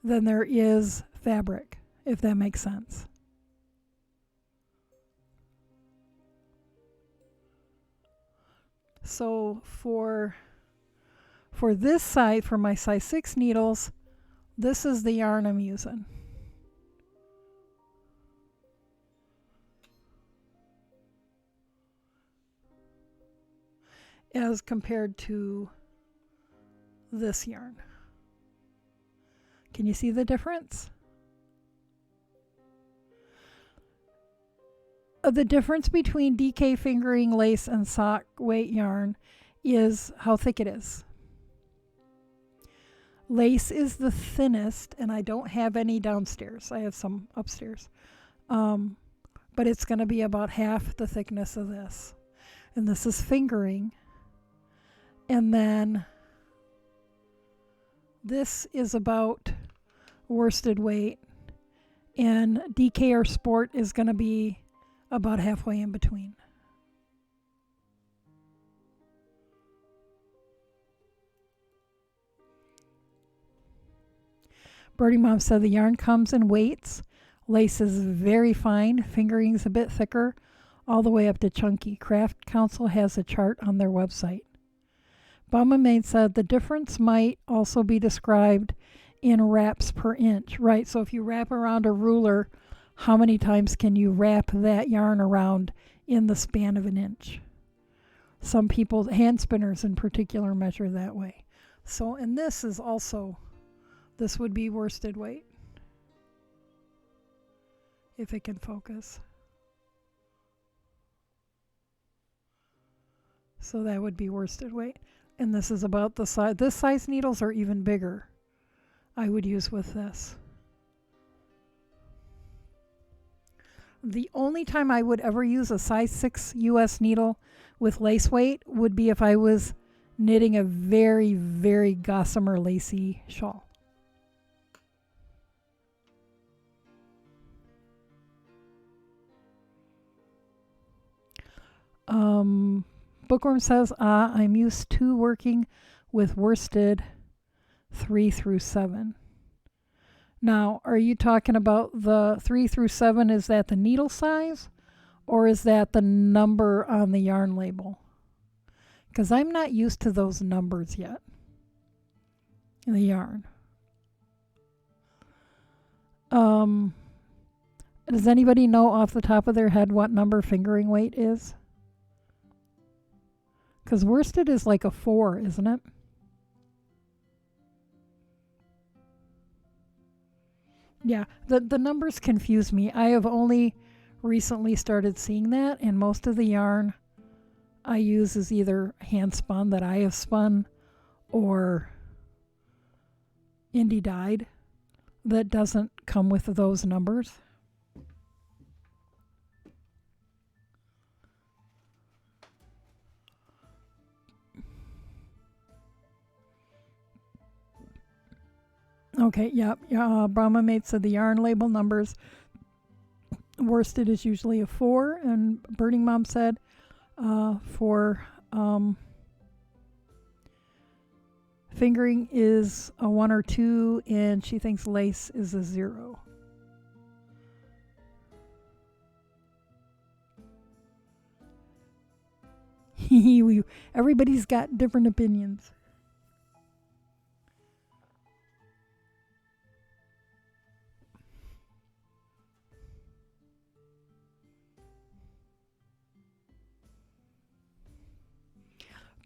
than there is fabric, if that makes sense. So for this side, for my size 6 needles, this is the yarn I'm using. As compared to this yarn. Can you see the difference? The difference between DK fingering lace and sock weight yarn is how thick it is. Lace is the thinnest, and I don't have any downstairs. I have some upstairs. But it's going to be about half the thickness of this. And this is fingering. And then this is about worsted weight. And DK or Sport is going to be about halfway in between. Birdie Mom said the yarn comes in weights. Lace is very fine. Fingering is a bit thicker, all the way up to chunky. Craft Council has a chart on their website. Bum Maid said the difference might also be described in wraps per inch. Right, so if you wrap around a ruler, how many times can you wrap that yarn around in the span of an inch? Some people, hand spinners in particular, measure that way. So, and this is also, this would be worsted weight. If it can focus. So that would be worsted weight. And this is about the size. This size needles are even bigger. I would use with this. The only time I would ever use a size 6 US needle with lace weight would be if I was knitting a very, very gossamer lacy shawl. Bookworm says, I'm used to working with worsted 3 through 7. Now, are you talking about the 3 through 7? Is that the needle size? Or is that the number on the yarn label? Because I'm not used to those numbers yet in the yarn. Does anybody know off the top of their head what number fingering weight is? Because worsted is like a 4, isn't it? Yeah, the numbers confuse me. I have only recently started seeing that, and most of the yarn I use is either hand spun that I have spun or indie dyed that doesn't come with those numbers. Okay, yeah. Brahma Mate said the yarn label numbers. Worsted is usually a 4, and Burning Mom said for fingering is a 1 or 2, and she thinks lace is a 0. Everybody's got different opinions.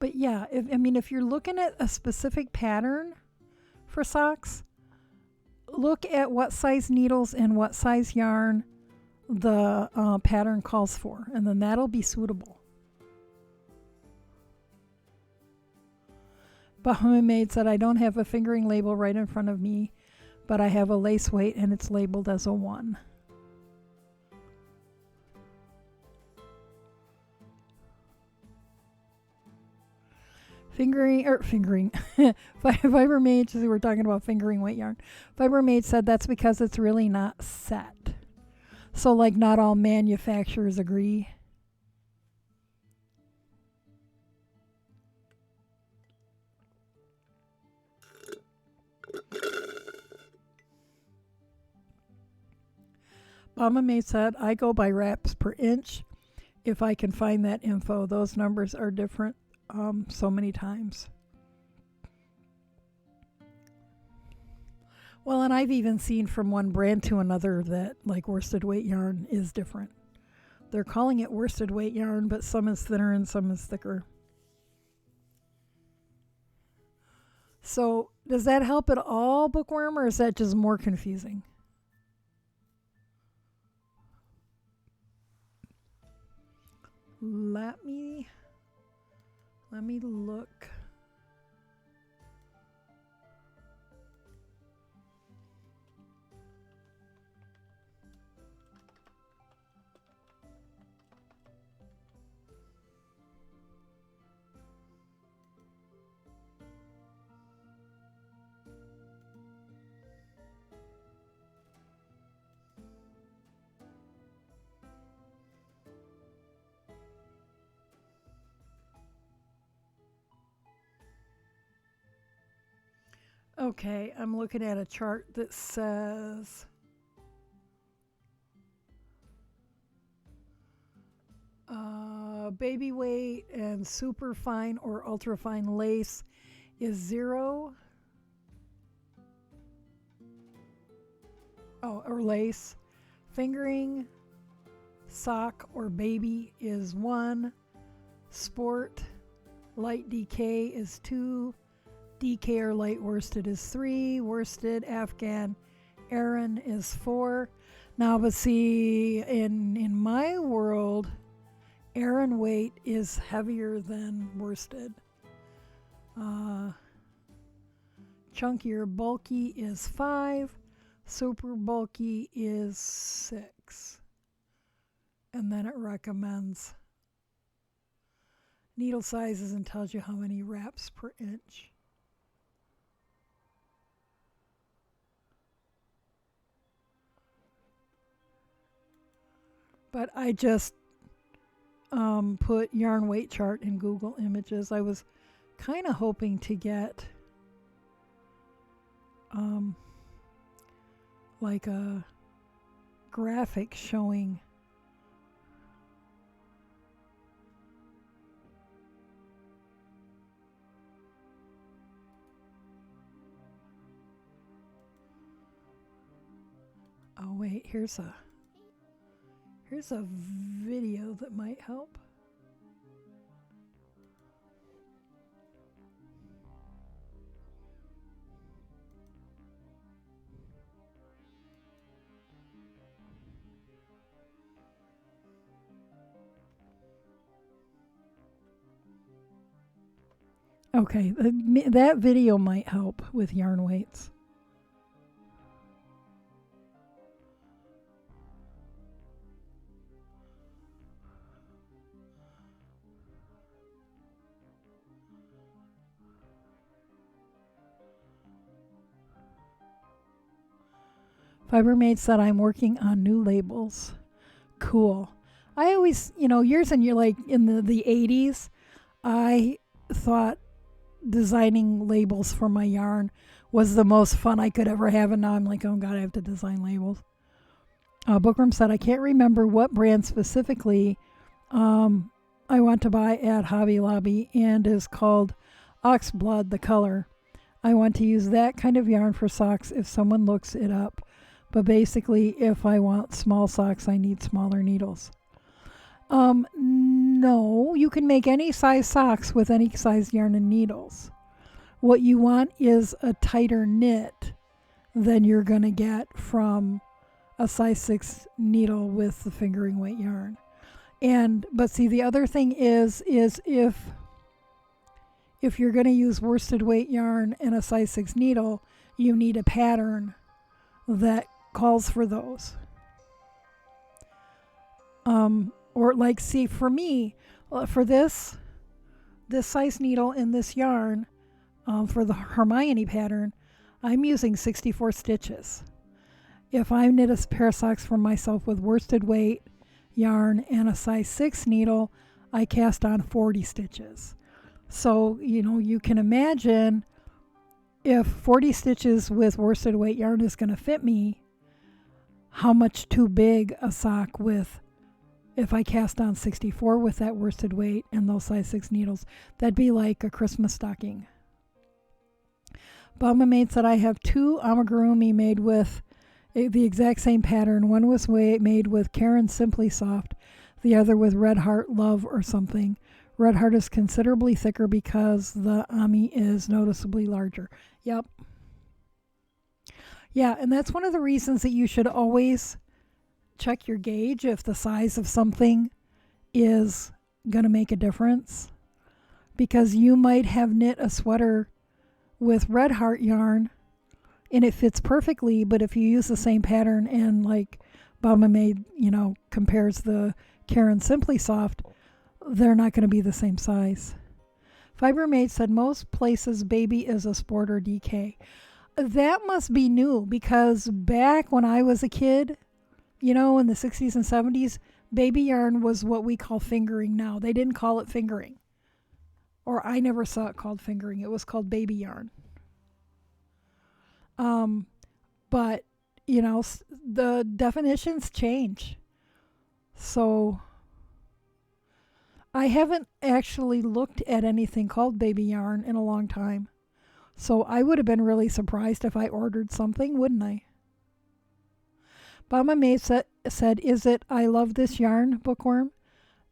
But yeah, if you're looking at a specific pattern for socks, look at what size needles and what size yarn the pattern calls for, and then that'll be suitable. Bahama Maid said, I don't have a fingering label right in front of me, but I have a lace weight and it's labeled as a 1. Fingering. Fiber Mage, we're talking about fingering weight yarn. Fiber Mage said that's because it's really not set. So, like, not all manufacturers agree. Mama May said, I go by wraps per inch if I can find that info. Those numbers are different so many times. Well, and I've even seen from one brand to another that like worsted weight yarn is different. They're calling it worsted weight yarn, but some is thinner and some is thicker. So does that help at all, Bookworm, or is that just more confusing? Let me look. Okay, I'm looking at a chart that says baby weight and super fine or ultra fine lace is 0. Oh, or lace. Fingering, sock, or baby is 1. Sport, light DK is 2. DK or light worsted is 3. Worsted Afghan Aran is 4. Now, but see, in my world, Aran weight is heavier than worsted. Chunkier bulky is 5. Super bulky is 6. And then it recommends needle sizes and tells you how many wraps per inch. But I just put yarn weight chart in Google Images. I was kind of hoping to get like a graphic showing oh wait, here's a video that might help. Okay, that video might help with yarn weights. Fibermate said, I'm working on new labels. Cool. I always, years and years, like in the 80s, I thought designing labels for my yarn was the most fun I could ever have. And now I'm like, oh God, I have to design labels. Bookworm said, I can't remember what brand specifically I want to buy at Hobby Lobby and is called Oxblood, the color. I want to use that kind of yarn for socks if someone looks it up. But basically, if I want small socks, I need smaller needles. No, you can make any size socks with any size yarn and needles. What you want is a tighter knit than you're going to get from a size 6 needle with the fingering weight yarn. But see, the other thing is if you're going to use worsted weight yarn and a size 6 needle, you need a pattern that calls for those. Or like, see, for me, for this size needle in this yarn, for the Hermione pattern, I'm using 64 stitches. If I knit a pair of socks for myself with worsted weight yarn and a size 6 needle, I cast on 40 stitches. So, you can imagine if 40 stitches with worsted weight yarn is going to fit me, how much too big a sock if I cast on 64 with that worsted weight and those size 6 needles, that'd be like a Christmas stocking. Balma Maid said, I have 2 amigurumi made with the exact same pattern. One was made with Caron Simply Soft, the other with Red Heart Love or something. Red Heart is considerably thicker because the ami is noticeably larger. Yep. Yeah, and that's one of the reasons that you should always check your gauge if the size of something is going to make a difference. Because you might have knit a sweater with Red Heart yarn and it fits perfectly, but if you use the same pattern and like Balma Maid, compares the Caron Simply Soft, they're not going to be the same size. Fibermate said, most places baby is a sport or DK. That must be new, because back when I was a kid, in the 60s and 70s, baby yarn was what we call fingering now. They didn't call it fingering. Or I never saw it called fingering. It was called baby yarn. But, the definitions change. So I haven't actually looked at anything called baby yarn in a long time. So I would have been really surprised if I ordered something, wouldn't I? Balma May said, is it I Love This Yarn, Bookworm?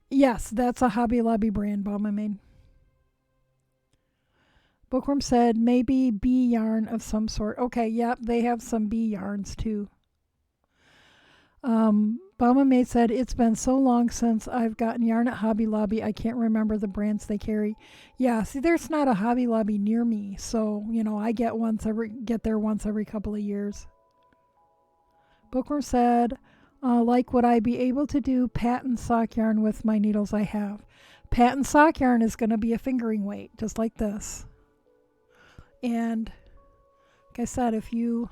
Yes, that's a Hobby Lobby brand, Balma May. Bookworm said maybe bee yarn of some sort. Okay, yep, they have some bee yarns too. Bama Maid said, it's been so long since I've gotten yarn at Hobby Lobby, I can't remember the brands they carry. Yeah, see, there's not a Hobby Lobby near me, so, I get there once every couple of years. Bookworm said, would I be able to do patent sock yarn with my needles I have? Patent sock yarn is going to be a fingering weight, just like this. And, like I said, if you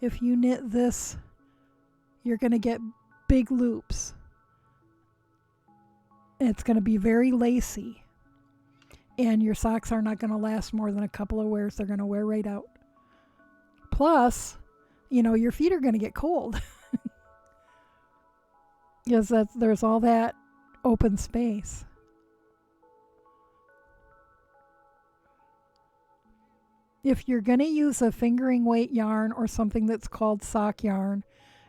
knit this, you're going to get big loops. It's going to be very lacy. And your socks are not going to last more than a couple of wears. They're going to wear right out. Plus, your feet are going to get cold. Because there's all that open space. If you're going to use a fingering weight yarn or something that's called sock yarn,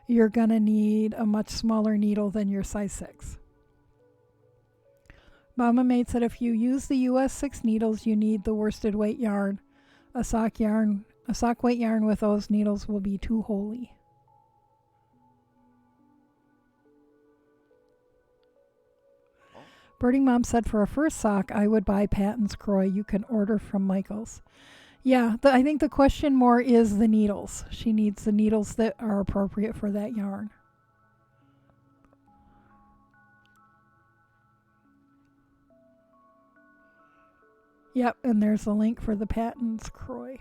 you're going to need a much smaller needle than your size 6. Mama Maid said if you use the US 6 needles, you need the worsted weight yarn. A sock weight yarn with those needles will be too holey. Birding Mom said for a first sock, I would buy Patton's Croy. You can order from Michaels. Yeah, I think the question more is the needles. She needs the needles that are appropriate for that yarn. Yep, and there's the link for the Patton's Croy.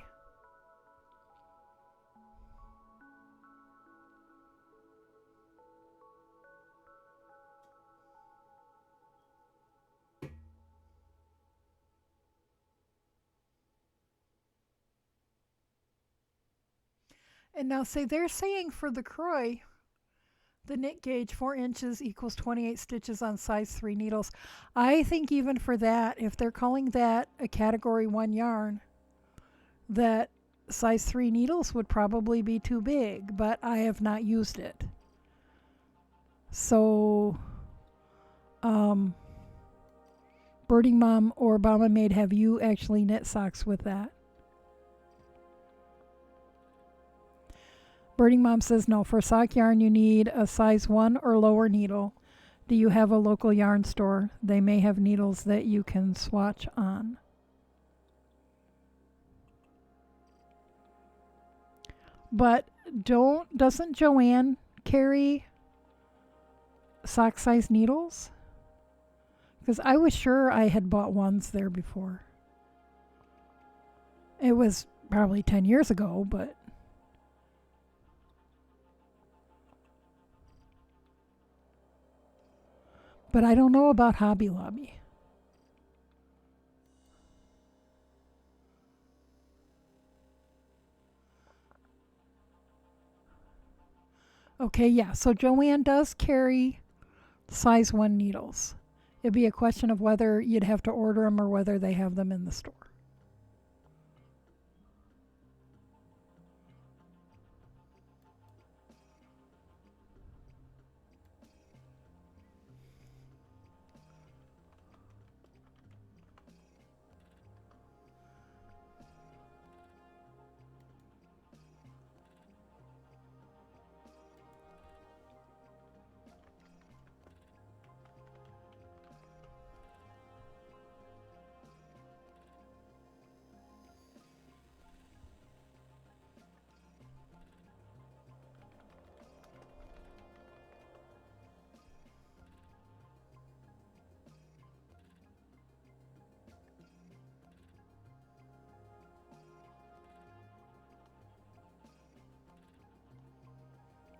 And now they're saying for the Croy, the knit gauge 4 inches equals 28 stitches on size 3 needles. I think even for that, if they're calling that a category 1 yarn, that size 3 needles would probably be too big, but I have not used it. So, Birding Mom or Bama Maid, have you actually knit socks with that? Birding Mom says no. For sock yarn, you need a size 1 or lower needle. Do you have a local yarn store? They may have needles that you can swatch on. But doesn't Joanne carry sock size needles? Because I was sure I had bought ones there before. It was probably 10 years ago, but I don't know about Hobby Lobby. Okay, yeah, so Joanne does carry size 1 needles. It'd be a question of whether you'd have to order them or whether they have them in the store.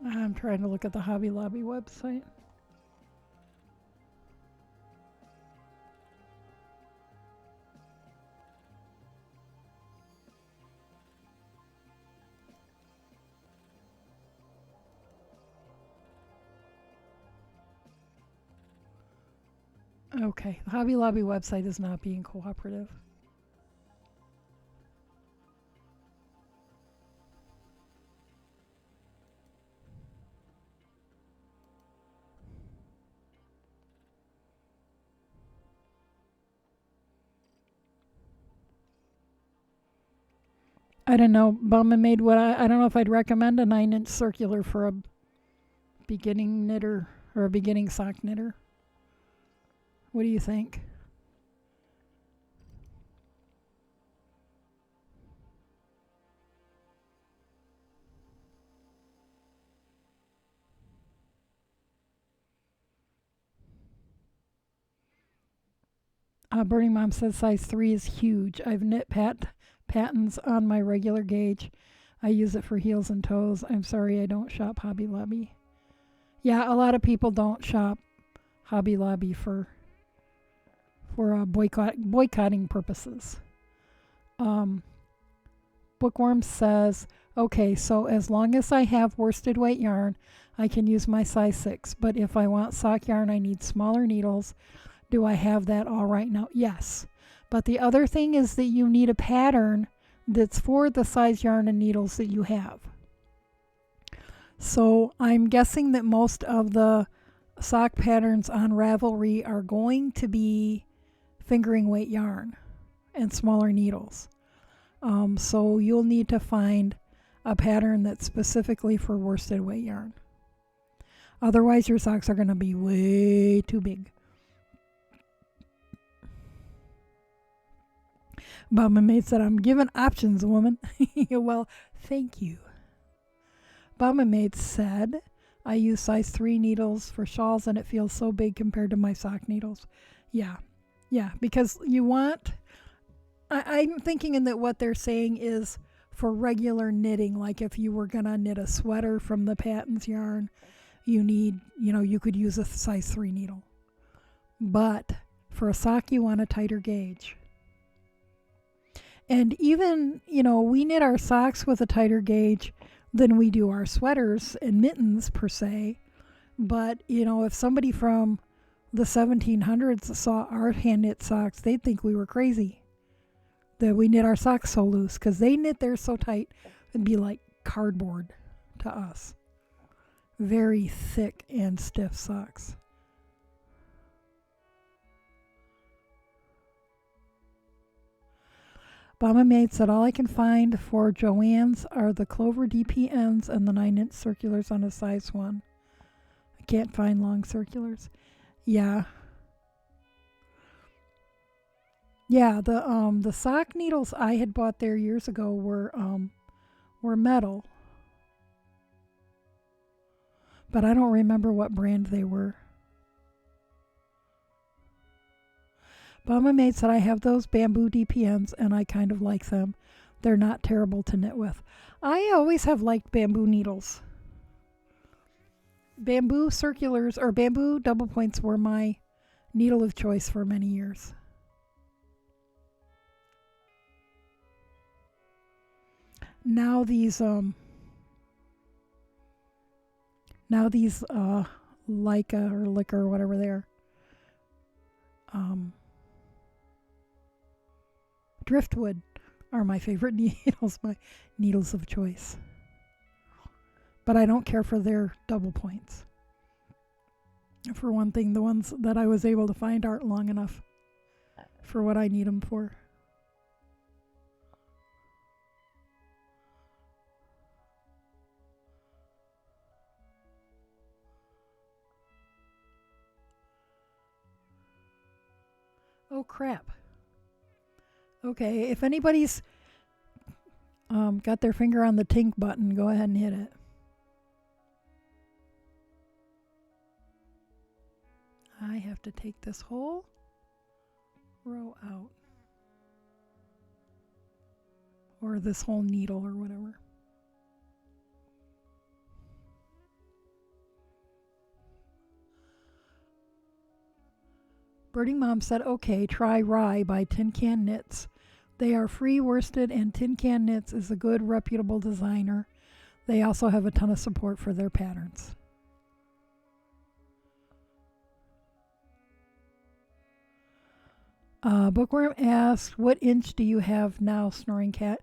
I'm trying to look at the Hobby Lobby website. Okay, the Hobby Lobby website is not being cooperative. I don't know. Bauman made what I don't know if I'd recommend a 9-inch circular for a beginning knitter or a beginning sock knitter. What do you think? Burning Mom says size 3 is huge. I've knit patterns on my regular gauge. I use it for heels and toes. I'm sorry I don't shop Hobby Lobby. Yeah, a lot of people don't shop Hobby Lobby for boycotting purposes. Um, Bookworm says, okay, so as long as I have worsted weight yarn, I can use my size 6. But if I want sock yarn, I need smaller needles. Do I have that all right now? Yes. But the other thing is that you need a pattern that's for the size yarn and needles that you have. So I'm guessing that most of the sock patterns on Ravelry are going to be fingering weight yarn and smaller needles. So you'll need to find a pattern that's specifically for worsted weight yarn. Otherwise, your socks are going to be way too big. Bauman Maid said, I'm giving options, woman. Well, thank you. Bauman Maid said, I use size 3 needles for shawls and it feels so big compared to my sock needles. Yeah, because you want... I'm thinking that what they're saying is for regular knitting, like if you were going to knit a sweater from the Patons yarn, you could use a size 3 needle. But for a sock, you want a tighter gauge. And even, we knit our socks with a tighter gauge than we do our sweaters and mittens per se. But, if somebody from the 1700s saw our hand knit socks, they'd think we were crazy that we knit our socks so loose, because they knit theirs so tight it'd be like cardboard to us. Very thick and stiff socks. Bauman Maid said, all I can find for Joann's are the Clover DPNs and the 9-inch circulars on a size 1. I can't find long circulars. Yeah. Yeah, the sock needles I had bought there years ago were metal. But I don't remember what brand they were. Bauman Maid said, I have those bamboo DPNs and I kind of like them. They're not terrible to knit with. I always have liked bamboo needles. Bamboo circulars or bamboo double points were my needle of choice for many years. Now these Leica or Licker or whatever they are, driftwood are my favorite needles, my needles of choice. But I don't care for their double points. For one thing, the ones that I was able to find aren't long enough for what I need them for. Oh crap. Okay, if anybody's got their finger on the tink button, go ahead and hit it. I have to take this whole row out. Or this whole needle or whatever. Birding Mom said, okay, try Rye by Tin Can Knits. They are free worsted, and Tin Can Knits is a good, reputable designer. They also have a ton of support for their patterns. Bookworm asked, what inch do you have now, Snoring Cat?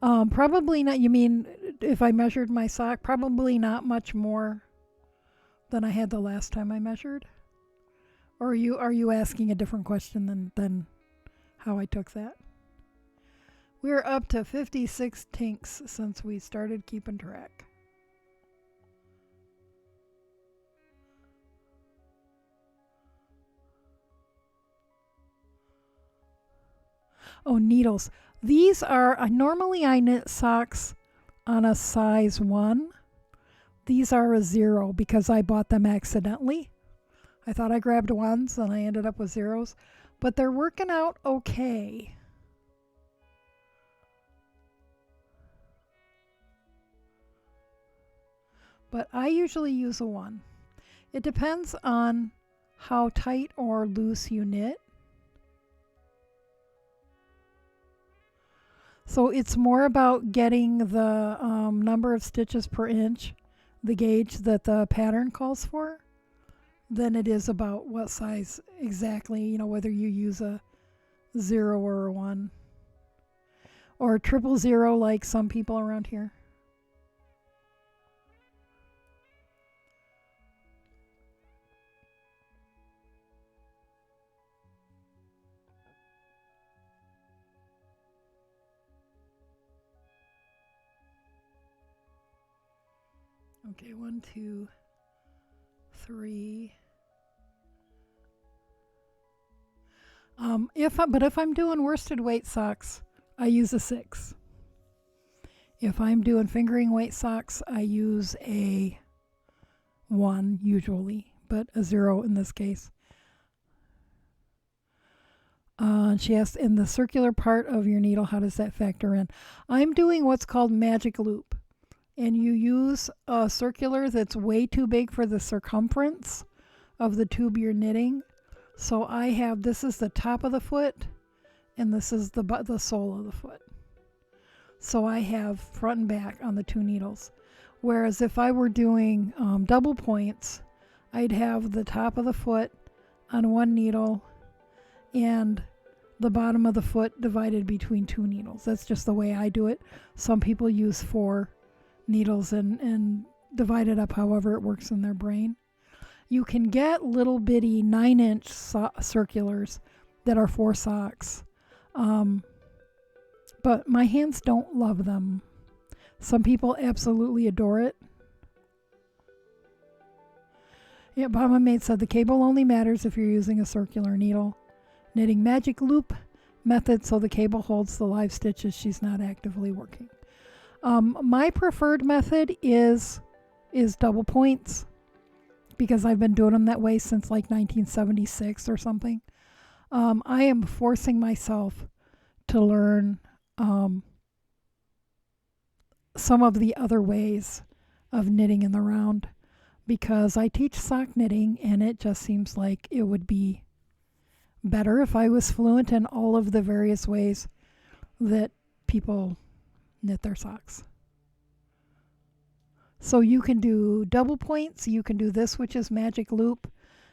Probably not, you mean if I measured my sock, probably not much more than I had the last time I measured? Or are you asking a different question than how I took that? We're up to 56 tinks since we started keeping track. Oh, needles. These are, normally I knit socks on a size 1. These are a 0 because I bought them accidentally. I thought I grabbed 1s and I ended up with 0s. But they're working out okay. But I usually use a 1. It depends on how tight or loose you knit. So it's more about getting the number of stitches per inch, the gauge that the pattern calls for, than it is about what size exactly, you know, whether you use a 0 or a 1. Or 000 like some people around here. Okay, 1, 2, 3. If I'm doing worsted weight socks, I use a 6. If I'm doing fingering weight socks, I use a 1 usually, but a 0 in this case. She asked, in the circular part of your needle, how does that factor in? I'm doing what's called magic loop. And you use a circular that's way too big for the circumference of the tube you're knitting. So I have, this is the top of the foot, and this is the sole of the foot. So I have front and back on the 2 needles. Whereas if I were doing double points, I'd have the top of the foot on 1 needle and the bottom of the foot divided between 2 needles. That's just the way I do it. Some people use 4 needles and divide it up however it works in their brain. You can get little bitty 9-inch circulars that are for socks, but my hands don't love them. Some people absolutely adore it. Yeah, Mama Maid said the cable only matters if you're using a circular needle. Knitting magic loop method so the cable holds the live stitches she's not actively working. My preferred method is double points because I've been doing them that way since like 1976 or something. I am forcing myself to learn some of the other ways of knitting in the round because I teach sock knitting and it just seems like it would be better if I was fluent in all of the various ways that people knit their socks. So you can do double points, you can do this, which is magic loop.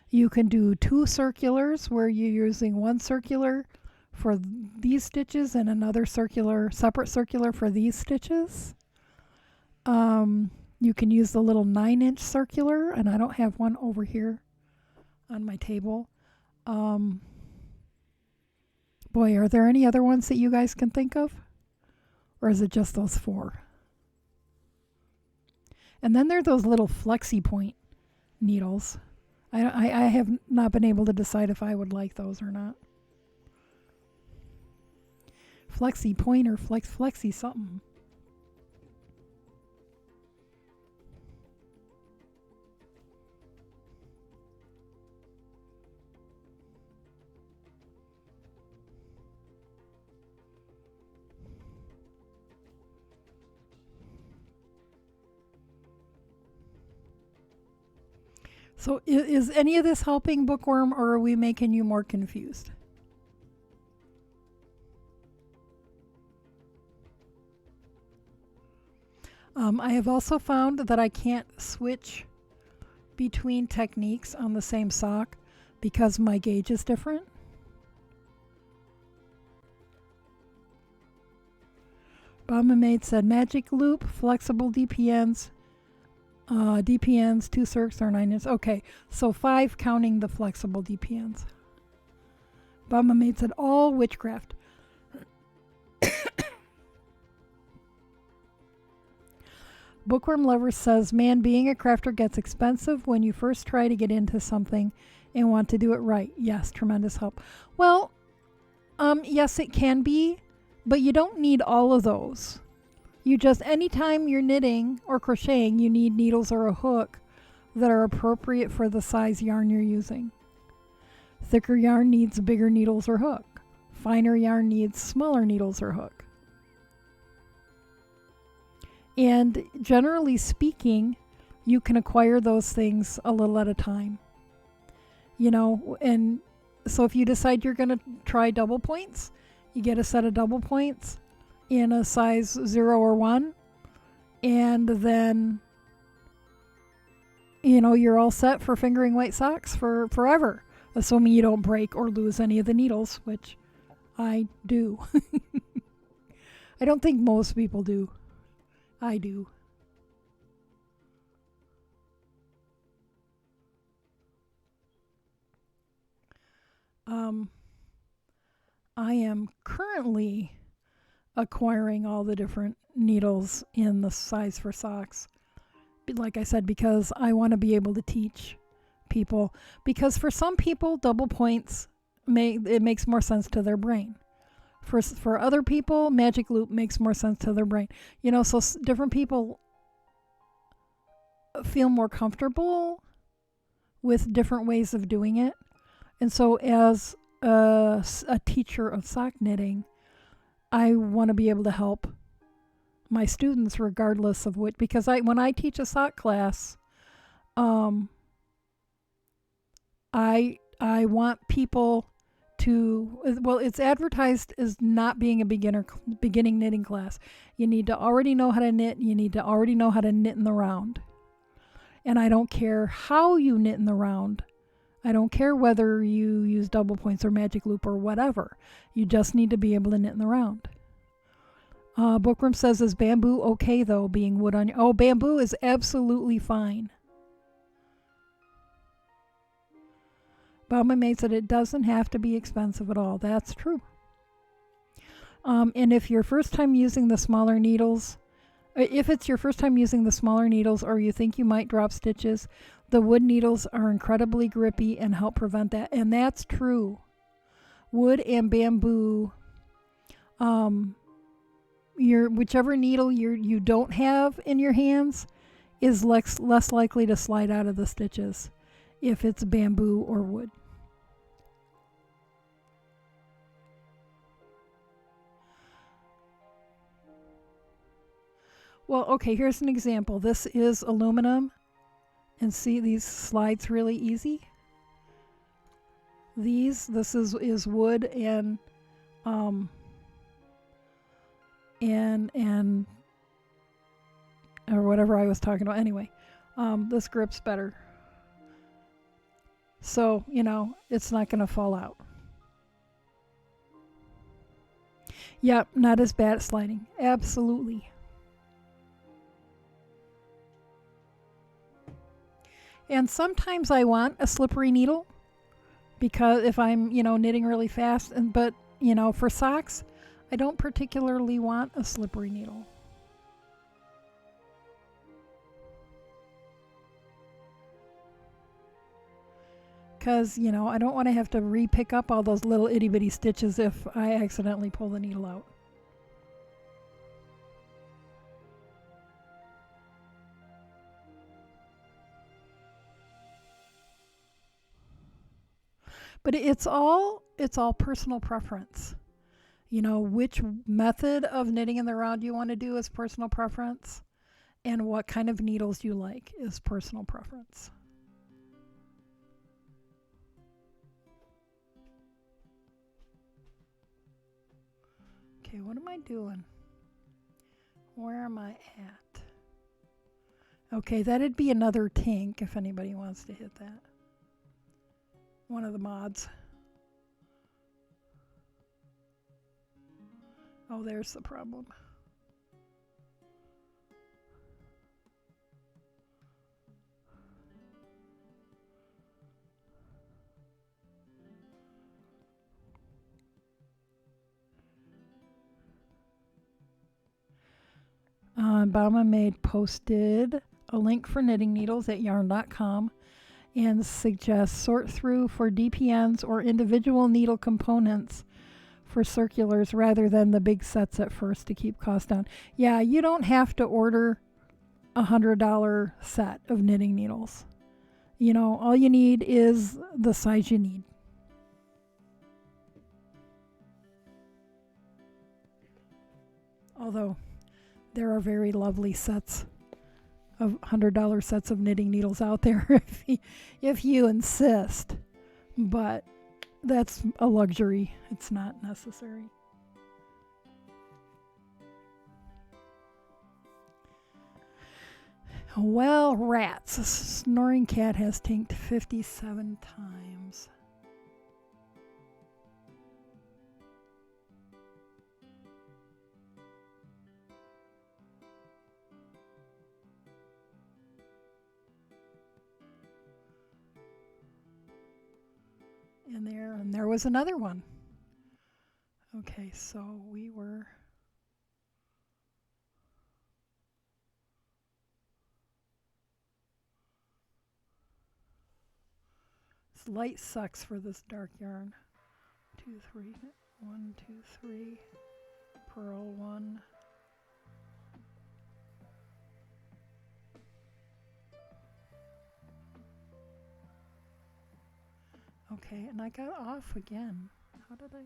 You can do 2 circulars where you're using 1 circular for these stitches and another separate circular for these stitches. You can use the little 9-inch circular, and I don't have one over here on my table. Boy, are there any other ones that you guys can think of? Or is it just those 4? And then there are those little flexi point needles. I have not been able to decide if I would like those or not. Flexi point or flexi something. So is any of this helping, Bookworm, or are we making you more confused? I have also found that I can't switch between techniques on the same sock because my gauge is different. Mama Maid said magic loop, flexible DPNs, 2 circs or 9 inches. Okay, so 5 counting the flexible DPNs. Mama Maid said all witchcraft. Bookworm Lover says, man, being a crafter gets expensive when you first try to get into something and want to do it right. Yes, tremendous help. Well, yes, it can be, but you don't need all of those. You just, anytime you're knitting or crocheting, you need needles or a hook that are appropriate for the size yarn you're using. Thicker yarn needs bigger needles or hook. Finer yarn needs smaller needles or hook. And generally speaking, you can acquire those things a little at a time. You know, and so if you decide you're going to try double points, you get a set of double points in a size 0 or 1, and then, you know, you're all set for fingering white socks for forever, assuming you don't break or lose any of the needles, which I do. I don't think most people do. I do. I am currently acquiring all the different needles in the size for socks. Like I said, because I want to be able to teach people. Because for some people, double points, it makes more sense to their brain. For other people, magic loop makes more sense to their brain. You know, so different people feel more comfortable with different ways of doing it. And so as a teacher of sock knitting, I want to be able to help my students regardless of which, because when I teach a sock class, I want people to, well, it's advertised as not being a beginning knitting class. You need to already know how to knit. You need to already know how to knit in the round. And I don't care how you knit in the round. I don't care whether you use double points or magic loop or whatever. You just need to be able to knit in the round. Bookworm says, is bamboo okay though, being wood on? Oh, bamboo is absolutely fine. Bauman made said it doesn't have to be expensive at all. That's true. And if your first time using the smaller needles, if it's your first time using the smaller needles or you think you might drop stitches, the wood needles are incredibly grippy and help prevent that. And that's true. Wood and bamboo, whichever needle you don't have in your hands is less likely to slide out of the stitches if it's bamboo or wood. Well, okay, here's an example. This is aluminum. And see, these slides really easy. This is wood and or whatever I was talking about. Anyway, this grips better. So, you know, it's not going to fall out. Yep, not as bad at sliding. Absolutely. And sometimes I want a slippery needle because if I'm, you know, knitting really fast, but, you know, for socks, I don't particularly want a slippery needle. Because, you know, I don't want to have to re-pick up all those little itty bitty stitches if I accidentally pull the needle out. But it's all personal preference. You know, which method of knitting in the round you want to do is personal preference, and what kind of needles you like is personal preference. Okay, what am I doing? Where am I at? Okay, that'd be another tink if anybody wants to hit that. One of the mods. Oh, there's the problem. Bama Maid posted a link for knitting needles at yarn.com and suggests sort through for DPNs or individual needle components for circulars rather than the big sets at first to keep costs down. Yeah, you don't have to order $100 set of knitting needles. You know, all you need is the size you need. Although there are very lovely sets of $100 sets of knitting needles out there if you insist. But that's a luxury. It's not necessary. Well, rats. A snoring cat has tinked 57 times. And there was another one. Okay, so we were... This light sucks for this dark yarn. 2, 3, 1, 2, 3, purl 1. Okay, and I got off again. How did I?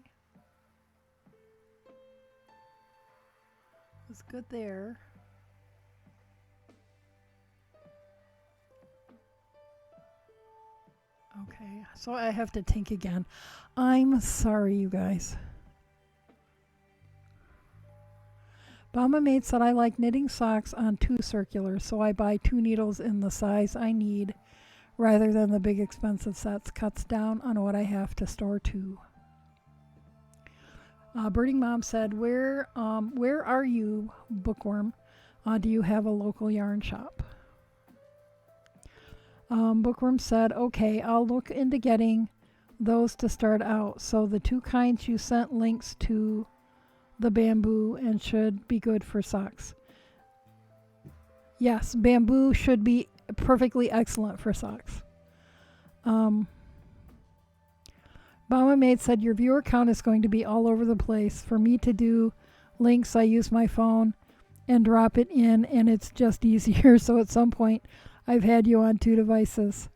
Was good there. Okay, so I have to tink again. I'm sorry, you guys. Bama Maid said I like knitting socks on 2 circulars, so I buy 2 needles in the size I need rather than the big expensive sets. Cuts down on what I have to store too. Birding Mom said, where are you, Bookworm? Do you have a local yarn shop? Bookworm said, okay, I'll look into getting those to start out. So the 2 kinds you sent links to the bamboo and should be good for socks. Yes, bamboo should be perfectly excellent for socks. Bama Maid said, your viewer count is going to be all over the place. For me to do links, I use my phone and drop it in, and it's just easier. So at some point, I've had you on 2 devices.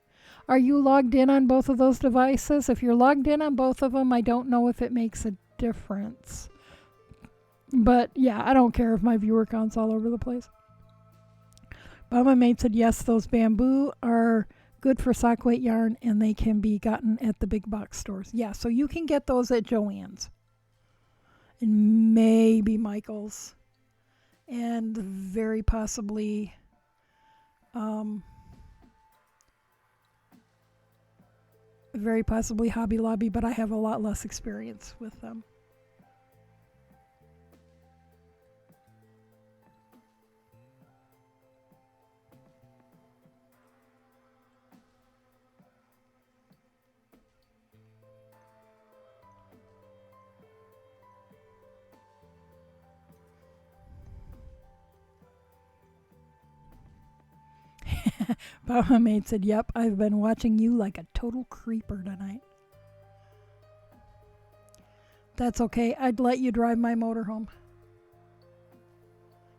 Are you logged in on both of those devices? If you're logged in on both of them, I don't know if it makes a difference. But yeah, I don't care if my viewer count's all over the place. Bama Maid said, yes, those bamboo are good for sock weight yarn, and they can be gotten at the big box stores. Yeah, so you can get those at Joann's. And maybe Michael's. And very possibly... very possibly Hobby Lobby, but I have a lot less experience with them. Bama Maid said, yep, I've been watching you like a total creeper tonight. That's okay. I'd let you drive my motorhome.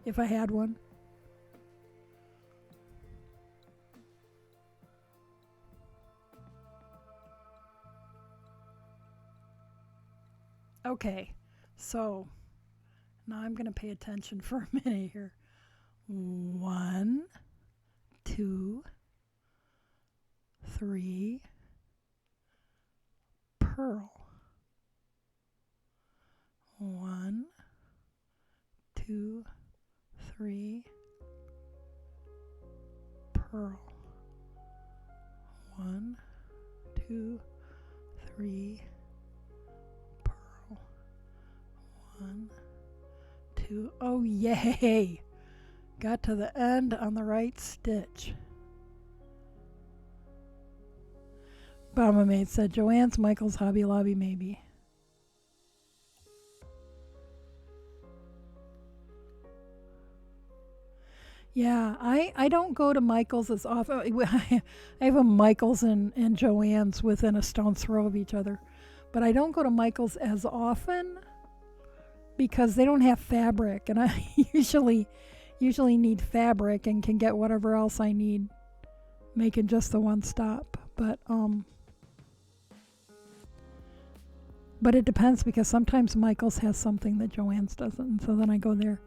If I had one. Okay, so now I'm going to pay attention for a minute here. 1, 2, 3, purl. 1, 2, 3, purl. 1, 2, 3, purl. 1, 2. Oh, yay! Got to the end on the right stitch. Bama Maid said, Joann's, Michael's, Hobby Lobby, maybe. Yeah, I don't go to Michael's as often. I have a Michael's and Joann's within a stone's throw of each other, but I don't go to Michael's as often because they don't have fabric, and I usually need fabric and can get whatever else I need, making just the one stop. But it depends because sometimes Michael's has something that Joann's doesn't, and so then I go there.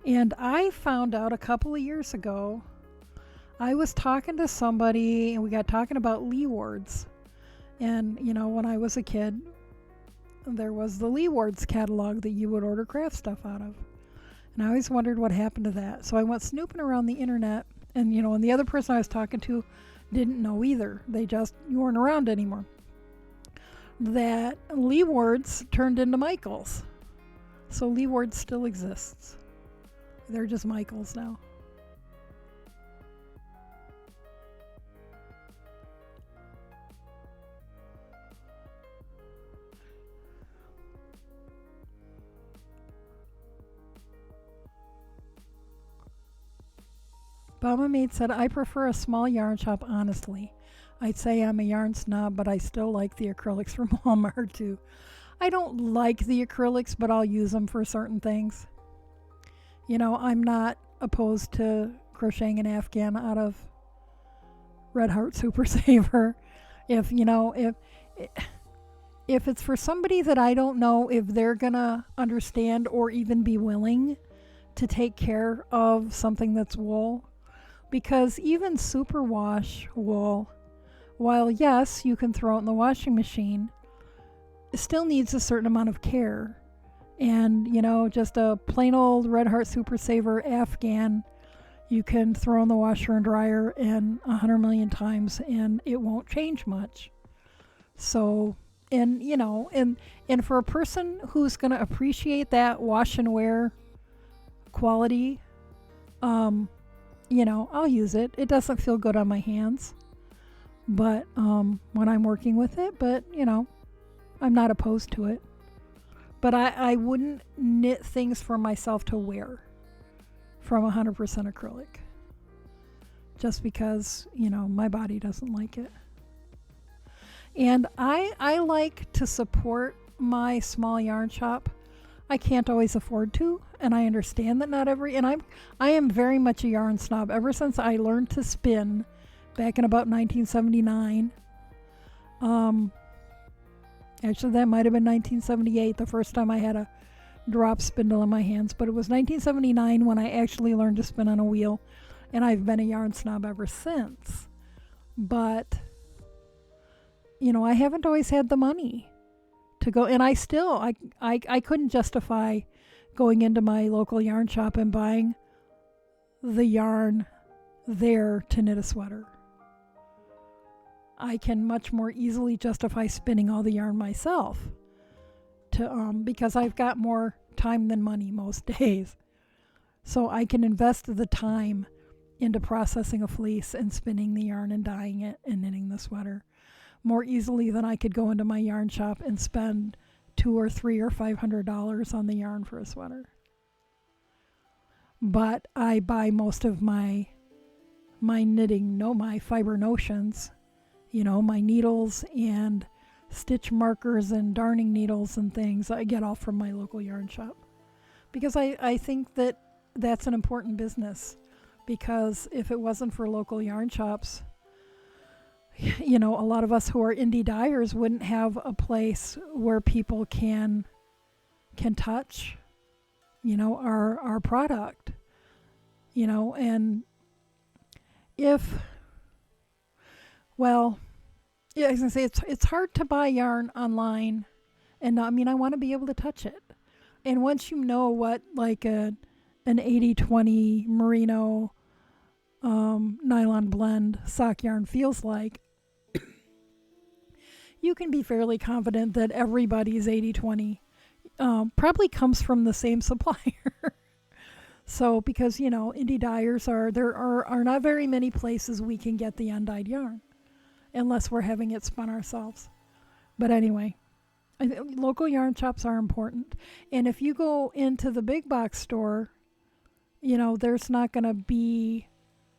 And I found out a couple of years ago, I was talking to somebody and we got talking about Leewards. And, when I was a kid, there was the Leewards catalog that you would order craft stuff out of. And I always wondered what happened to that. So I went snooping around the internet, and, and the other person I was talking to didn't know either. They just weren't around anymore. That Leewards turned into Michael's. So Leewards still exists. They're just Michael's now. Bama Maid said, I prefer a small yarn shop, honestly. I'd say I'm a yarn snob, but I still like the acrylics from Walmart too. I don't like the acrylics, but I'll use them for certain things. I'm not opposed to crocheting an Afghan out of Red Heart Super Saver. If it's for somebody that I don't know if they're gonna understand or even be willing to take care of something that's wool, because even superwash wool, while yes, you can throw it in the washing machine, it still needs a certain amount of care. And, just a plain old Red Heart Super Saver Afghan, you can throw in the washer and dryer and 100 million times and it won't change much. So, and for a person who's going to appreciate that wash and wear quality, I'll use it. It doesn't feel good on my hands, but when I'm working with it, but I'm not opposed to it. But I wouldn't knit things for myself to wear from 100% acrylic, just because, my body doesn't like it. And I like to support my small yarn shop. I can't always afford to, and I understand that not every, and I am very much a yarn snob. Ever since I learned to spin back in about 1979, actually, that might have been 1978, the first time I had a drop spindle in my hands. But it was 1979 when I actually learned to spin on a wheel, and I've been a yarn snob ever since. But, I haven't always had the money to go, and I couldn't justify going into my local yarn shop and buying the yarn there to knit a sweater. I can much more easily justify spinning all the yarn myself because I've got more time than money most days. So I can invest the time into processing a fleece and spinning the yarn and dyeing it and knitting the sweater more easily than I could go into my yarn shop and spend $200 or $300 or $500 on the yarn for a sweater. But I buy most of my knitting, my fiber notions, my needles and stitch markers and darning needles and things, I get all from my local yarn shop. Because I think that that's an important business. Because if it wasn't for local yarn shops, a lot of us who are indie dyers wouldn't have a place where people can touch, our product, and yeah, I was gonna say it's hard to buy yarn online, and I want to be able to touch it. And once you know what like an 80-20 merino nylon blend sock yarn feels like, you can be fairly confident that everybody's 80-20 probably comes from the same supplier. So because indie dyers there are not very many places we can get the undyed yarn, unless we're having it spun ourselves. But anyway, Local yarn shops are important. And if you go into the big box store, there's not going to be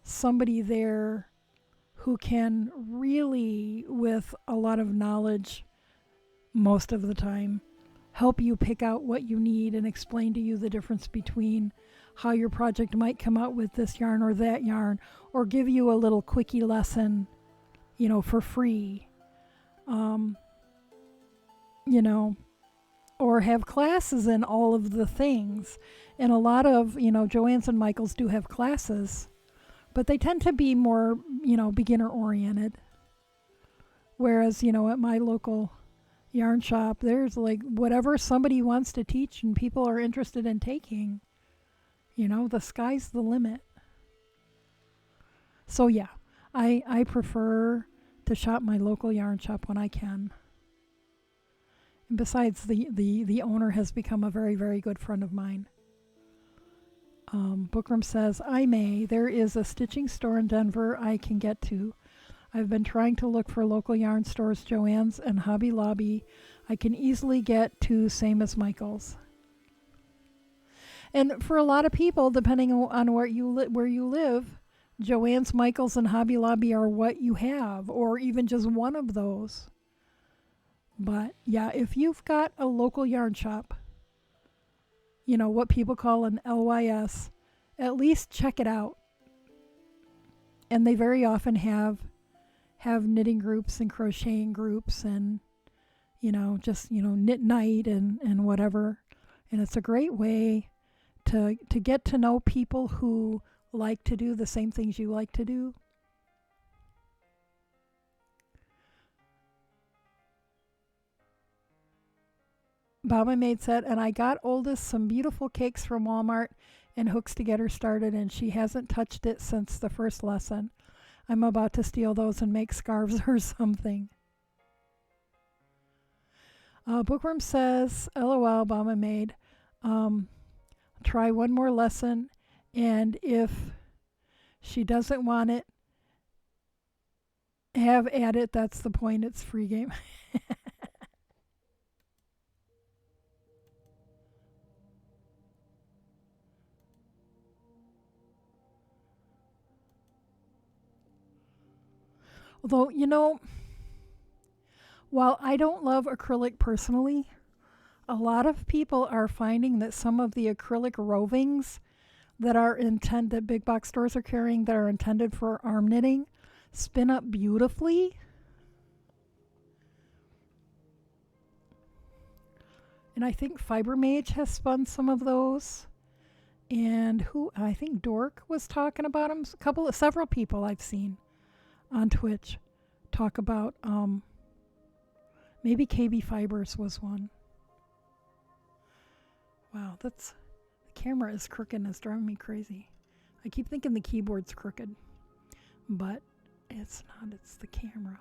somebody there who can really, with a lot of knowledge most of the time, help you pick out what you need and explain to you the difference between how your project might come out with this yarn or that yarn, or give you a little quickie lesson, for free. Or have classes in all of the things. And a lot of, Joann's and Michaels do have classes, but they tend to be more, beginner oriented. Whereas, at my local yarn shop, there's like whatever somebody wants to teach and people are interested in taking, the sky's the limit. So yeah, I prefer to shop my local yarn shop when I can. And besides, the owner has become a very, very good friend of mine. Bookworm says, there is a stitching store in Denver I can get to. I've been trying to look for local yarn stores, Joann's and Hobby Lobby. I can easily get to, same as Michael's. And for a lot of people, depending on where you live, Joann's, Michael's, and Hobby Lobby are what you have, or even just one of those. But yeah, if you've got a local yarn shop, what people call an LYS, at least check it out. And they very often have knitting groups and crocheting groups and, just, knit night and whatever. And it's a great way to get to know people who like to do the same things you like to do. Baba Maid said, and I got Oldest some beautiful cakes from Walmart and hooks to get her started, and she hasn't touched it since the first lesson. I'm about to steal those and make scarves or something. Bookworm says, LOL, Baba Maid. Try one more lesson, and if she doesn't want it, have at it. That's the point. It's free game. Although, while I don't love acrylic personally, a lot of people are finding that some of the acrylic rovings that big box stores are carrying that are intended for arm knitting spin up beautifully. And I think Fiber Mage has spun some of those. And I think Dork was talking about them. Several people I've seen on Twitch talk about, maybe KB Fibers was one. Wow, the camera is crooked and it's driving me crazy. I keep thinking the keyboard's crooked, but it's not, it's the camera.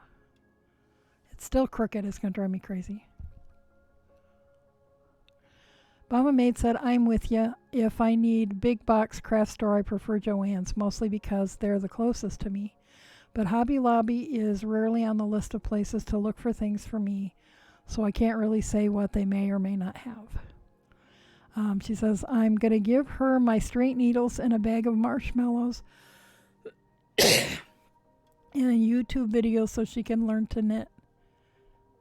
It's still crooked, it's gonna drive me crazy. Bama Maid said, I'm with you. If I need big box craft store, I prefer Joann's, mostly because they're the closest to me. But Hobby Lobby is rarely on the list of places to look for things for me, so I can't really say what they may or may not have. She says, I'm going to give her my straight needles and a bag of marshmallows and a YouTube video so she can learn to knit.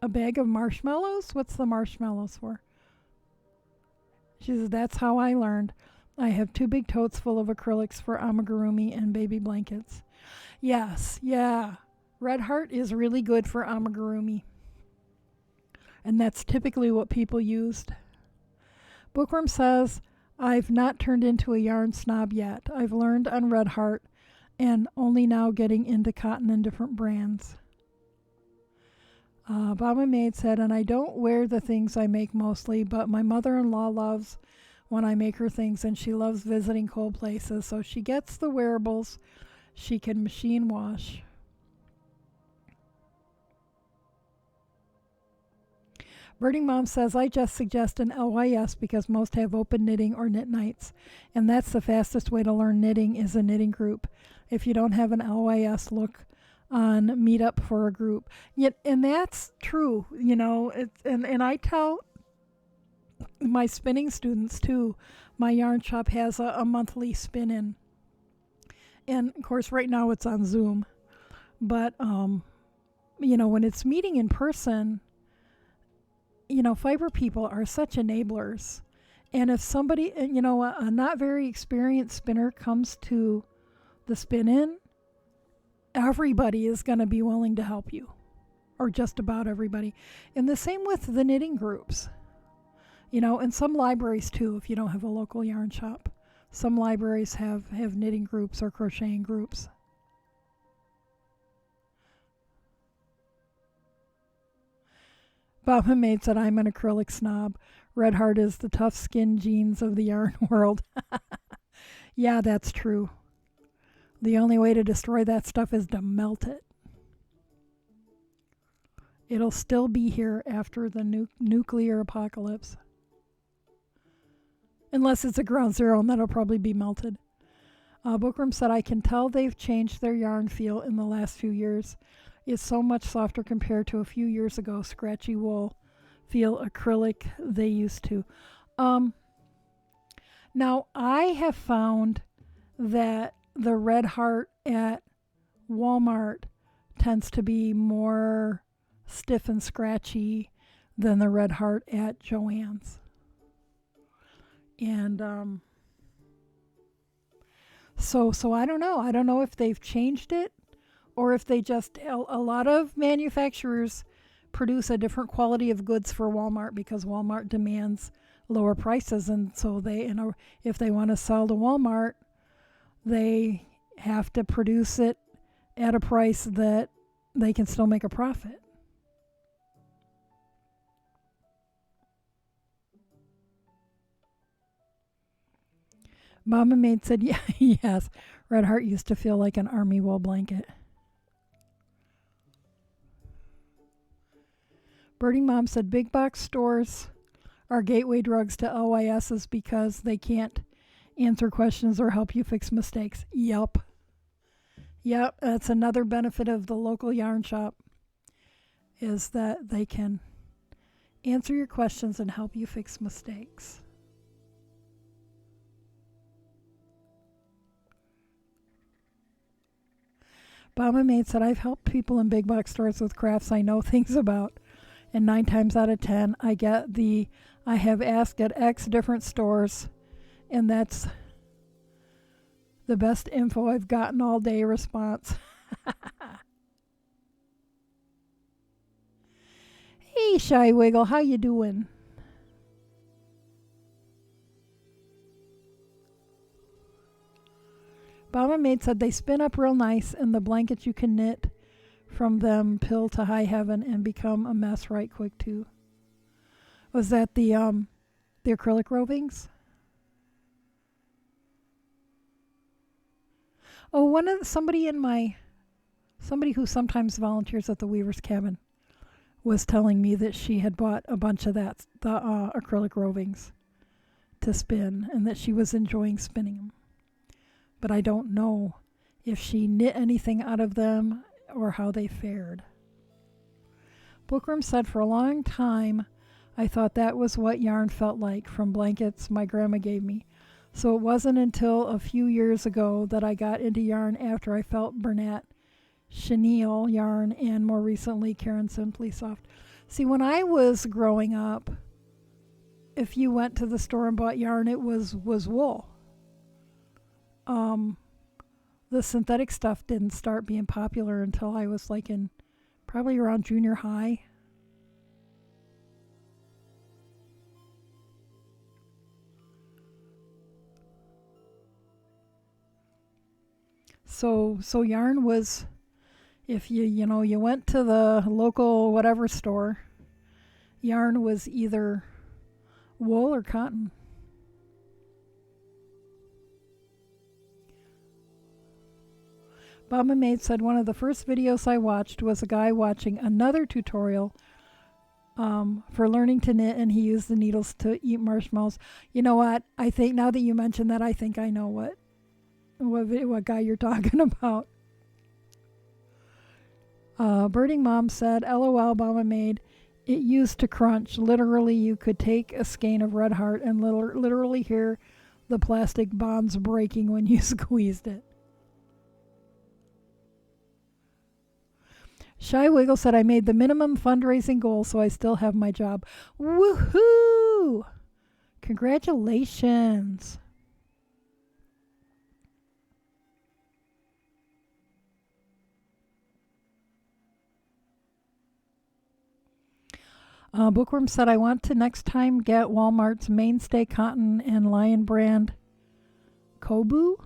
A bag of marshmallows? What's the marshmallows for? She says, that's how I learned. I have 2 big totes full of acrylics for amigurumi and baby blankets. Yes, yeah. Red Heart is really good for amigurumi. And that's typically what people used. Bookworm says, I've not turned into a yarn snob yet. I've learned on Red Heart and only now getting into cotton and different brands. Baba Maid said, and I don't wear the things I make mostly, but my mother-in-law loves when I make her things, and she loves visiting cold places, so she gets the wearables she can machine wash. Birding Mom says, I just suggest an LYS because most have open knitting or knit nights, and that's the fastest way to learn knitting is a knitting group. If you don't have an LYS, look on Meetup for a group. Yet, and that's true, and I tell my spinning students too. My yarn shop has a monthly spin in, and of course right now it's on Zoom, but when it's meeting in person, fiber people are such enablers. And if somebody, a not very experienced spinner comes to the spin in, everybody is going to be willing to help you, or just about everybody. And the same with the knitting groups, and some libraries too, if you don't have a local yarn shop. Some libraries have knitting groups or crocheting groups. Bob and Maid said, I'm an acrylic snob. Red Heart is the tough skin jeans of the yarn world. Yeah, that's true. The only way to destroy that stuff is to melt it. It'll still be here after the nuclear apocalypse. Unless it's a ground zero, and that'll probably be melted. Bookworm said, I can tell they've changed their yarn feel in the last few years. It's so much softer compared to a few years ago. Scratchy wool feel acrylic they used to. Now, I have found that the Red Heart at Walmart tends to be more stiff and scratchy than the Red Heart at Joann's. And so I don't know. I don't know if they've changed it, or if they just, a lot of manufacturers produce a different quality of goods for Walmart because Walmart demands lower prices. And so if they want to sell to Walmart, they have to produce it at a price that they can still make a profit. Mama Maid said, yeah, yes, Red Heart used to feel like an army wool blanket. Birding Mom said, big box stores are gateway drugs to LYSs because they can't answer questions or help you fix mistakes. Yep, that's another benefit of the local yarn shop, is that they can answer your questions and help you fix mistakes. Mama Maid said, I've helped people in big box stores with crafts I know things about. And 9 times out of 10, I get I have asked at X different stores, and that's the best info I've gotten all day response. Hey, Shy Wiggle, how you doing? Mama Maid said they spin up real nice, and the blankets you can knit from them pill to high heaven and become a mess right quick too. Was that the acrylic rovings? Oh, somebody who sometimes volunteers at the Weaver's Cabin was telling me that she had bought a bunch of the acrylic rovings to spin, and that she was enjoying spinning them. But I don't know if she knit anything out of them or how they fared. Bookworm said, for a long time, I thought that was what yarn felt like from blankets my grandma gave me. So it wasn't until a few years ago that I got into yarn after I felt Bernat chenille yarn, and more recently Caron Simply Soft. See, when I was growing up, if you went to the store and bought yarn, it was wool. The synthetic stuff didn't start being popular until I was probably around junior high. So yarn was, if you went to the local whatever store, yarn was either wool or cotton. Mama Maid said, one of the first videos I watched was a guy watching another tutorial for learning to knit, and he used the needles to eat marshmallows. You know what? I think now that you mention that, I think I know what guy you're talking about. Birding Mom said, LOL, Mama made. It used to crunch. Literally, you could take a skein of Red Heart and literally hear the plastic bonds breaking when you squeezed it. Shy Wiggle said, I made the minimum fundraising goal, so I still have my job. Woohoo! Congratulations. Bookworm said, I want to next time get Walmart's Mainstay Cotton and Lion brand Kobu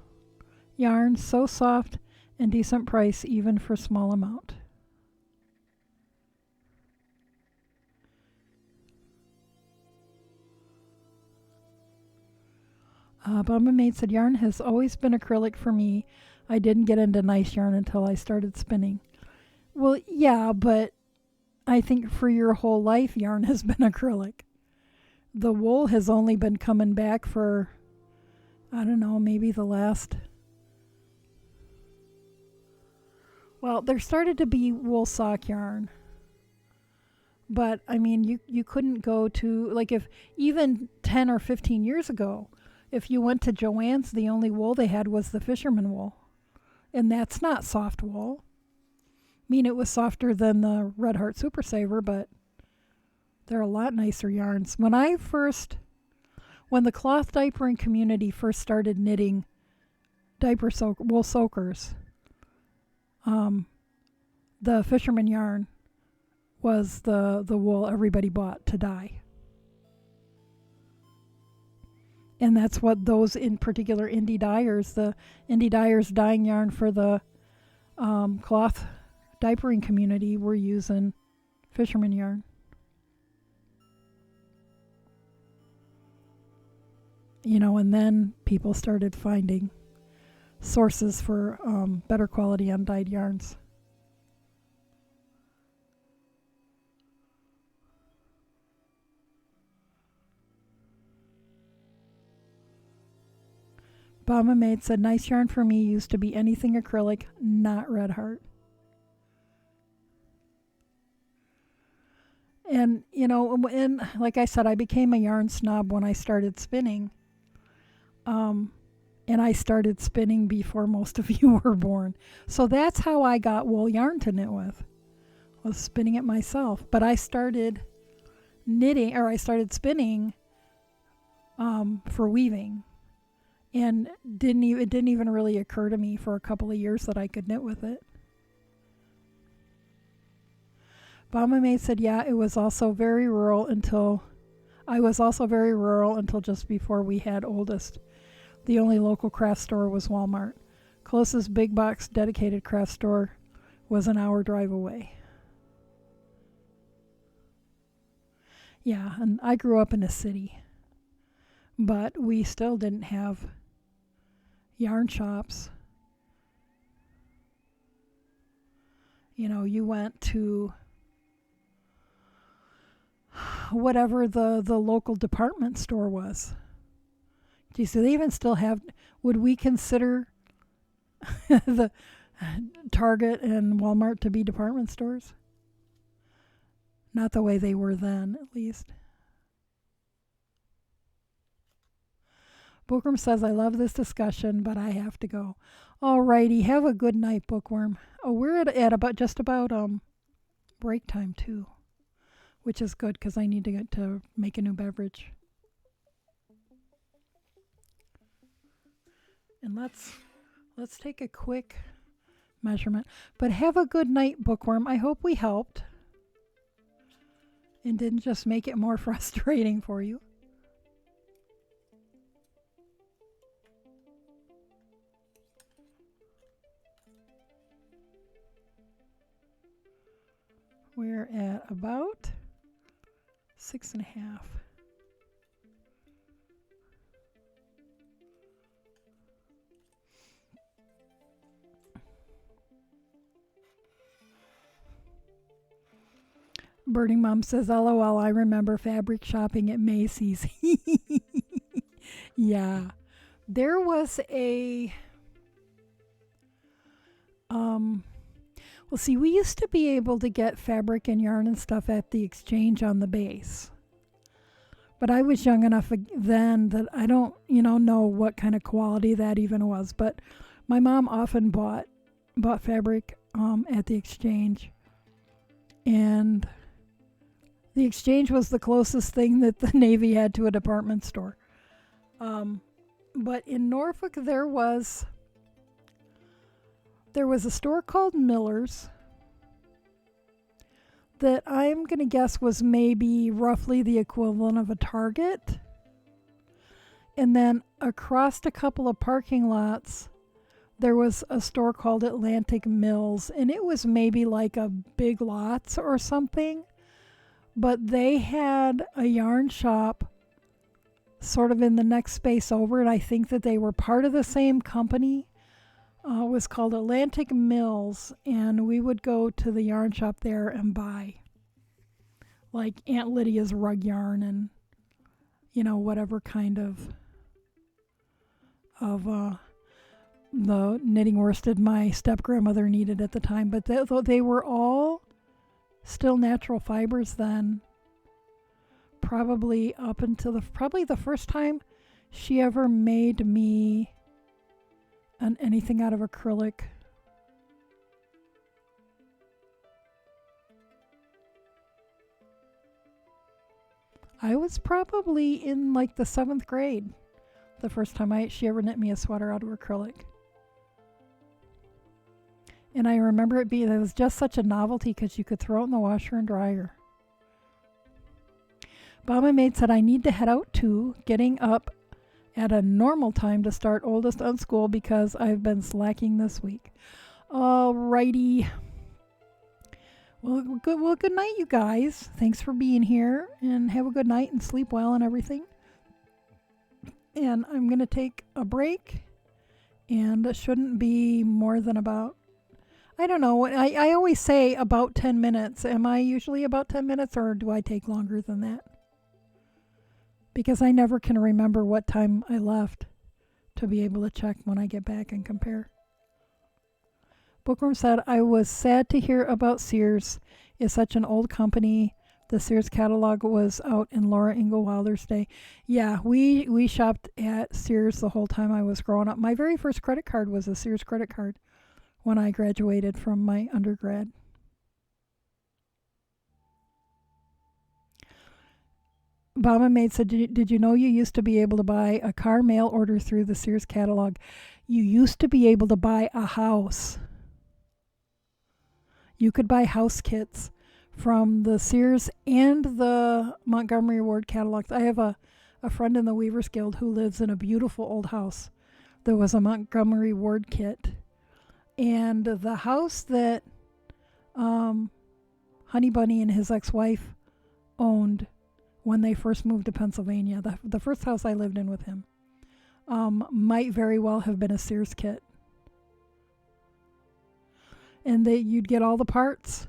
yarn. So soft and decent price even for small amount. Bumba Mate said, yarn has always been acrylic for me. I didn't get into nice yarn until I started spinning. Well, yeah, but I think for your whole life, yarn has been acrylic. The wool has only been coming back for, I don't know, maybe the last... Well, there started to be wool sock yarn. But, I mean, you couldn't go to, like, if even 10 or 15 years ago, if you went to Joann's, the only wool they had was the fisherman wool. And that's not soft wool. I mean, it was softer than the Red Heart Super Saver, but they're a lot nicer yarns. When the cloth diapering community first started knitting wool soakers, the fisherman yarn was the wool everybody bought to dye. And that's what those in particular indie dyers, the indie dyers dyeing yarn for the cloth diapering community, were using fisherman yarn. You know, and then people started finding sources for better quality undyed yarns. Bama Maid said, nice yarn for me used to be anything acrylic, not Red Heart. And, you know, and like I said, I became a yarn snob when I started spinning. And I started spinning before most of you were born. So that's how I got wool yarn to knit with, was spinning it myself. But I started spinning for weaving. And it didn't even really occur to me for a couple of years that I could knit with it. Bama May said, yeah, I was also very rural until just before we had Oldest. The only local craft store was Walmart. Closest big box dedicated craft store was an hour drive away. Yeah, and I grew up in a city, but we still didn't have yarn shops. You know, you went to whatever the local department store was. Geez, do they even still have, would we consider the Target and Walmart to be department stores? Not the way they were then, at least. Bookworm says, I love this discussion, but I have to go. Alrighty, have a good night, Bookworm. Oh, we're at about break time too, which is good because I need to get to make a new beverage. And let's take a quick measurement. But have a good night, Bookworm. I hope we helped and didn't just make it more frustrating for you. We're at about 6.5. Birding Mom says, LOL, I remember fabric shopping at Macy's. Yeah. There was a Well, see, we used to be able to get fabric and yarn and stuff at the exchange on the base. But I was young enough then that I don't, know what kind of quality that even was. But my mom often bought fabric at the exchange. And the exchange was the closest thing that the Navy had to a department store. But in Norfolk, there was a store called Miller's that I'm going to guess was maybe roughly the equivalent of a Target. And then across a couple of parking lots, there was a store called Atlantic Mills, and it was maybe like a Big Lots or something. But they had a yarn shop sort of in the next space over, and I think that they were part of the same company. It was called Atlantic Mills, and we would go to the yarn shop there and buy like Aunt Lydia's rug yarn and whatever kind of the knitting worsted my step grandmother needed at the time. But they were all still natural fibers then, probably up until the first time she ever made me anything out of acrylic. I was probably in like the 7th grade the first time she ever knit me a sweater out of acrylic. And I remember it was just such a novelty because you could throw it in the washer and dryer. Mama Maid said, I need to head out too, getting up at a normal time to start oldest on school because I've been slacking this week. Alrighty. Well, good night, you guys. Thanks for being here, and have a good night and sleep well and everything. And I'm going to take a break, and it shouldn't be more than about, I don't know. I always say about 10 minutes. Am I usually about 10 minutes, or do I take longer than that? Because I never can remember what time I left to be able to check when I get back and compare. Bookworm said, I was sad to hear about Sears. It's such an old company. The Sears catalog was out in Laura Ingalls Wilder's day. Yeah, we shopped at Sears the whole time I was growing up. My very first credit card was a Sears credit card when I graduated from my undergrad. Mama Maid said, did you know you used to be able to buy a car mail order through the Sears catalog? You used to be able to buy a house. You could buy house kits from the Sears and the Montgomery Ward catalogs. I have a friend in the Weavers Guild who lives in a beautiful old house. There was a Montgomery Ward kit. And the house that Honey Bunny and his ex-wife owned when they first moved to Pennsylvania, the first house I lived in with him, might very well have been a Sears kit. And you'd get all the parts.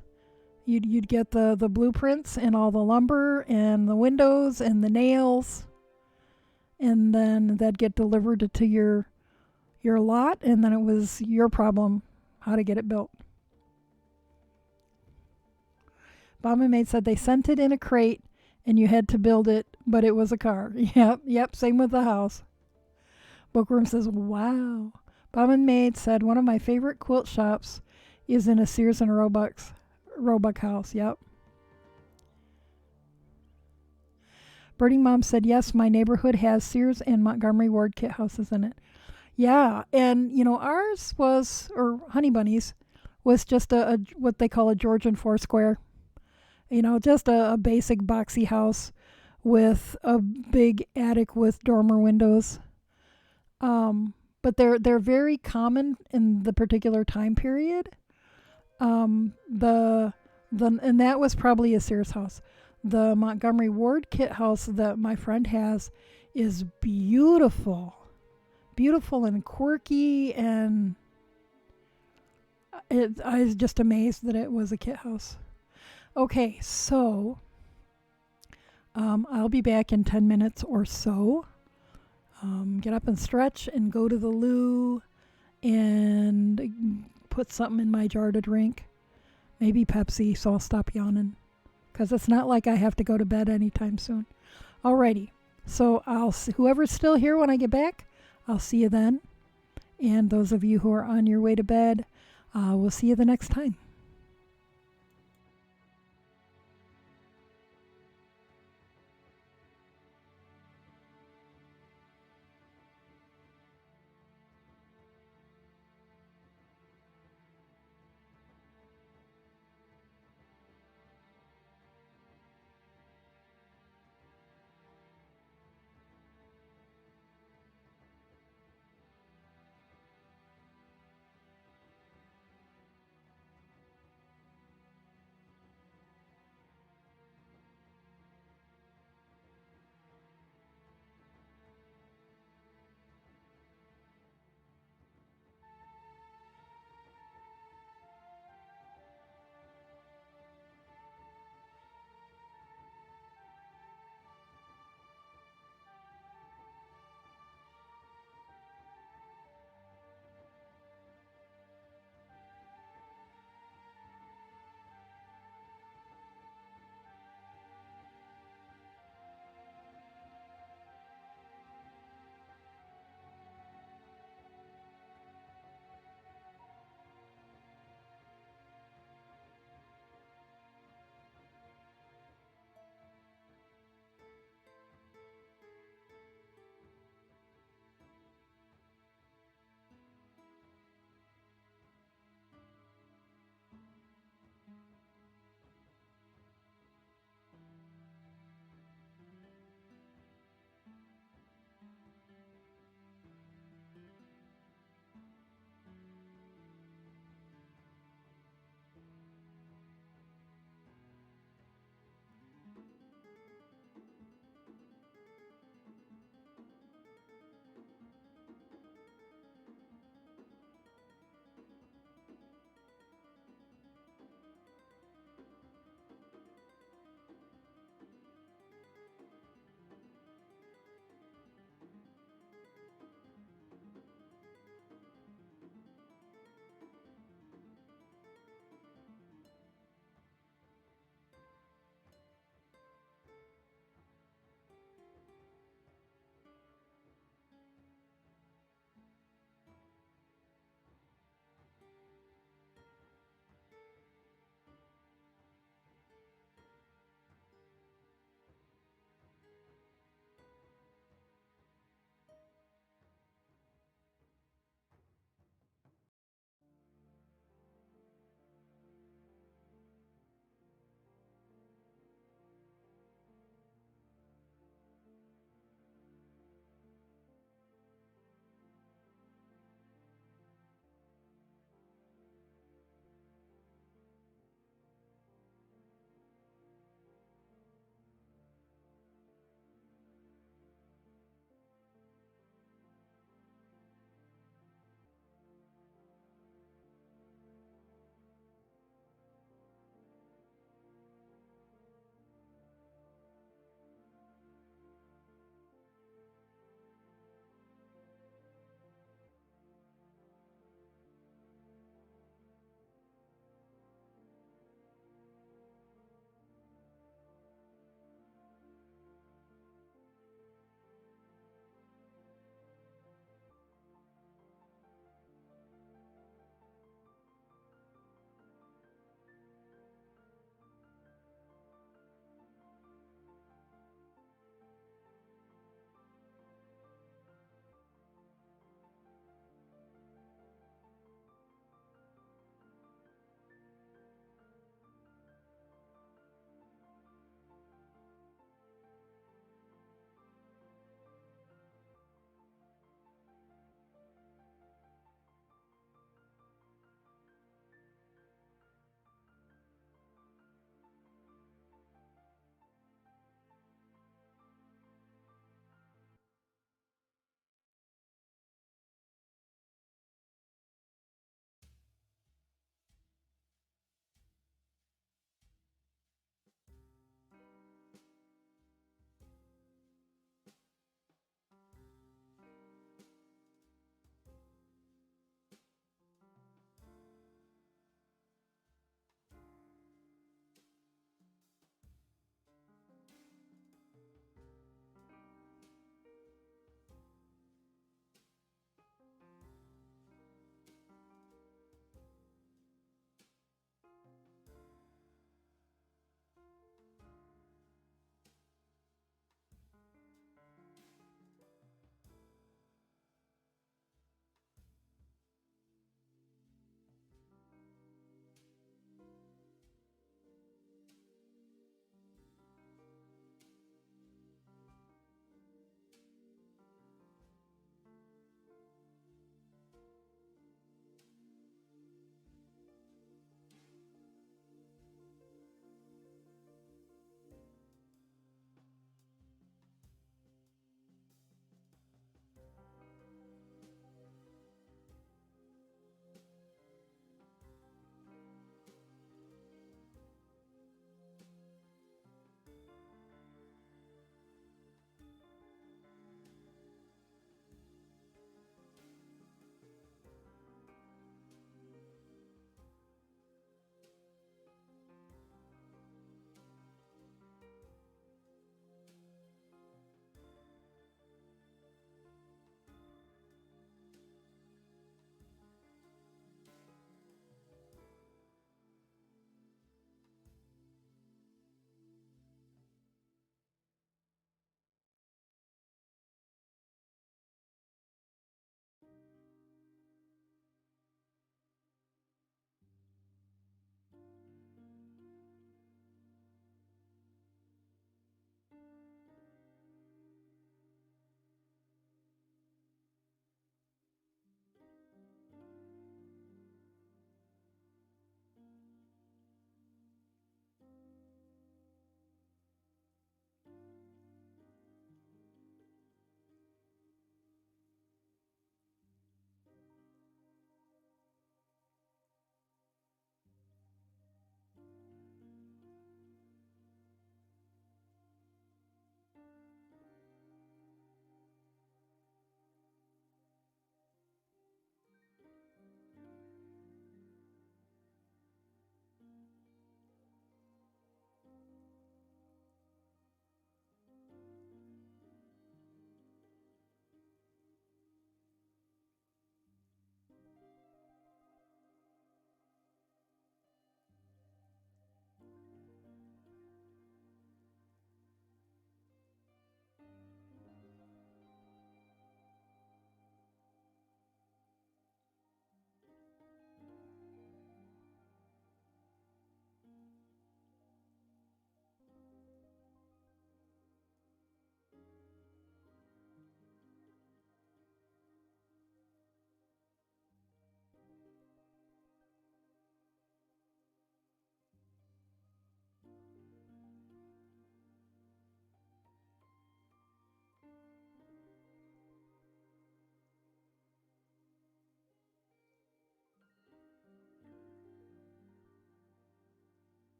You'd get the blueprints and all the lumber and the windows and the nails. And then that'd get delivered to your lot, and then it was your problem how to get it built. Mama Maid said they sent it in a crate and you had to build it, but it was a car. Yep, same with the house. Bookworm says, wow. Mama Maid said one of my favorite quilt shops is in a Sears and Roebuck house. Yep. Birding Mom said, yes, my neighborhood has Sears and Montgomery Ward kit houses in it. Yeah, and ours was, or Honey Bunny's, was just a what they call a Georgian Foursquare. Just a basic boxy house with a big attic with dormer windows. But they're very common in the particular time period. And that was probably a Sears house. The Montgomery Ward kit house that my friend has is beautiful and quirky, and I was just amazed that it was a kit house. Okay, so I'll be back in 10 minutes or so. Get up and stretch and go to the loo and put something in my jar to drink. Maybe Pepsi, so I'll stop yawning. Because it's not like I have to go to bed anytime soon. Alrighty. So whoever's still here when I get back, I'll see you then. And those of you who are on your way to bed, we'll see you the next time.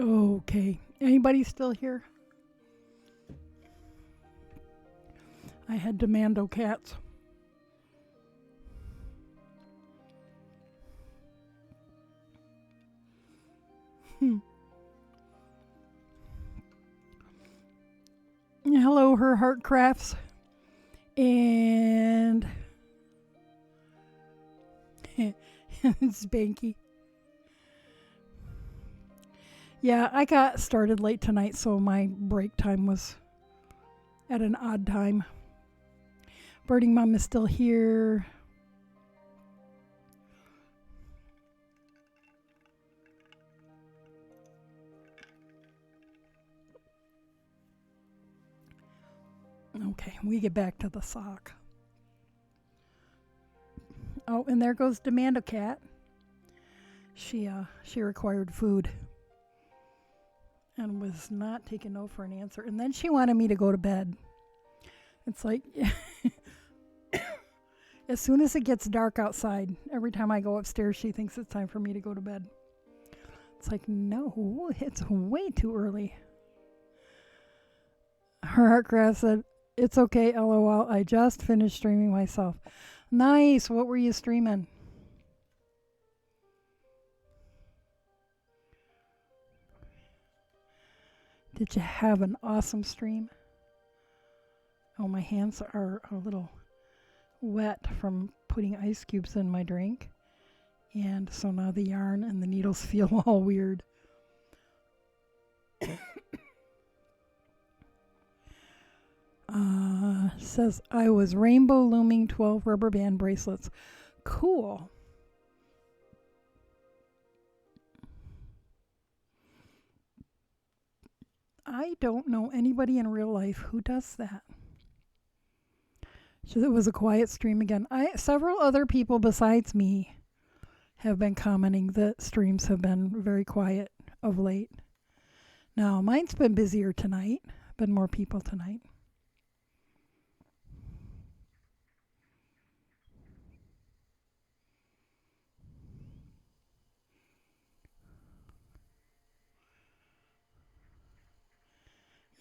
Okay. Anybody still here? I had Demando cats. Hello, Her Heart Crafts. And Spanky. Yeah, I got started late tonight, so my break time was at an odd time. Birding Mom is still here. Okay, we get back to the sock. Oh, and there goes Demando Cat. She required food and was not taking no for an answer. And then she wanted me to go to bed. It's like, as soon as it gets dark outside, every time I go upstairs, she thinks it's time for me to go to bed. It's like, no, it's way too early. Her Heartcraft said, it's okay, LOL. I just finished streaming myself. Nice. What were you streaming? Did you have an awesome stream? Oh, my hands are a little wet from putting ice cubes in my drink. And so now the yarn and the needles feel all weird. Says, I was rainbow looming 12 rubber band bracelets. Cool. I don't know anybody in real life who does that. So it was a quiet stream again. Several other people besides me have been commenting that streams have been very quiet of late. Now, mine's been busier tonight, been more people tonight.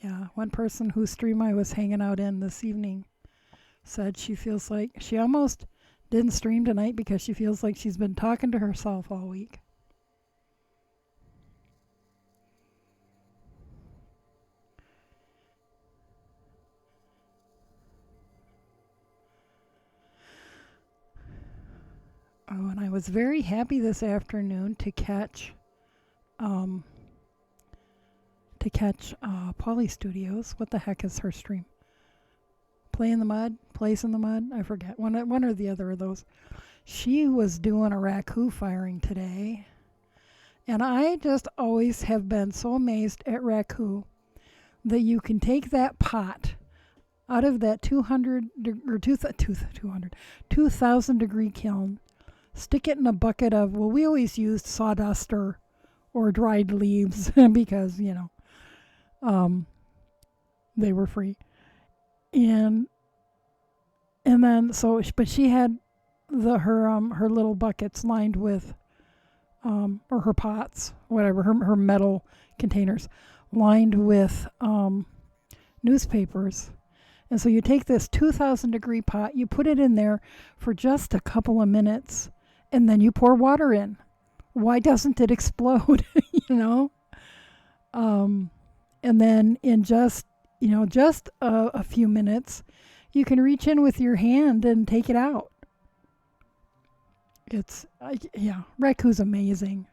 Yeah, one person whose stream I was hanging out in this evening said she feels like she almost didn't stream tonight because she feels like she's been talking to herself all week. Oh, and I was very happy this afternoon to catch Polly Studios. What the heck is her stream? Play in the Mud? Place in the Mud? I forget. One or the other of those. She was doing a raku firing today. And I just always have been so amazed at raku that you can take that pot out of that 2,000 degree kiln, stick it in a bucket of, well, we always used sawdust or dried leaves because, they were free. And then but she had her little buckets lined with or her pots, whatever, her metal containers lined with newspapers. And so you take this 2,000 degree pot, you put it in there for just a couple of minutes, and then you pour water in. Why doesn't it explode? And then in just a few minutes, you can reach in with your hand and take it out. Raku's amazing.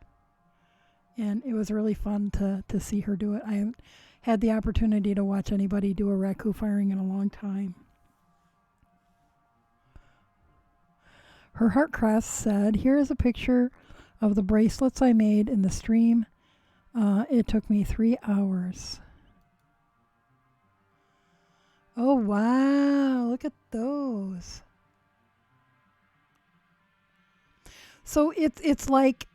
And it was really fun to see her do it. I haven't had the opportunity to watch anybody do a raku firing in a long time. Her Heartcraft said, here is a picture of the bracelets I made in the stream. It took me 3 hours. Oh, wow. Look at those. So it's like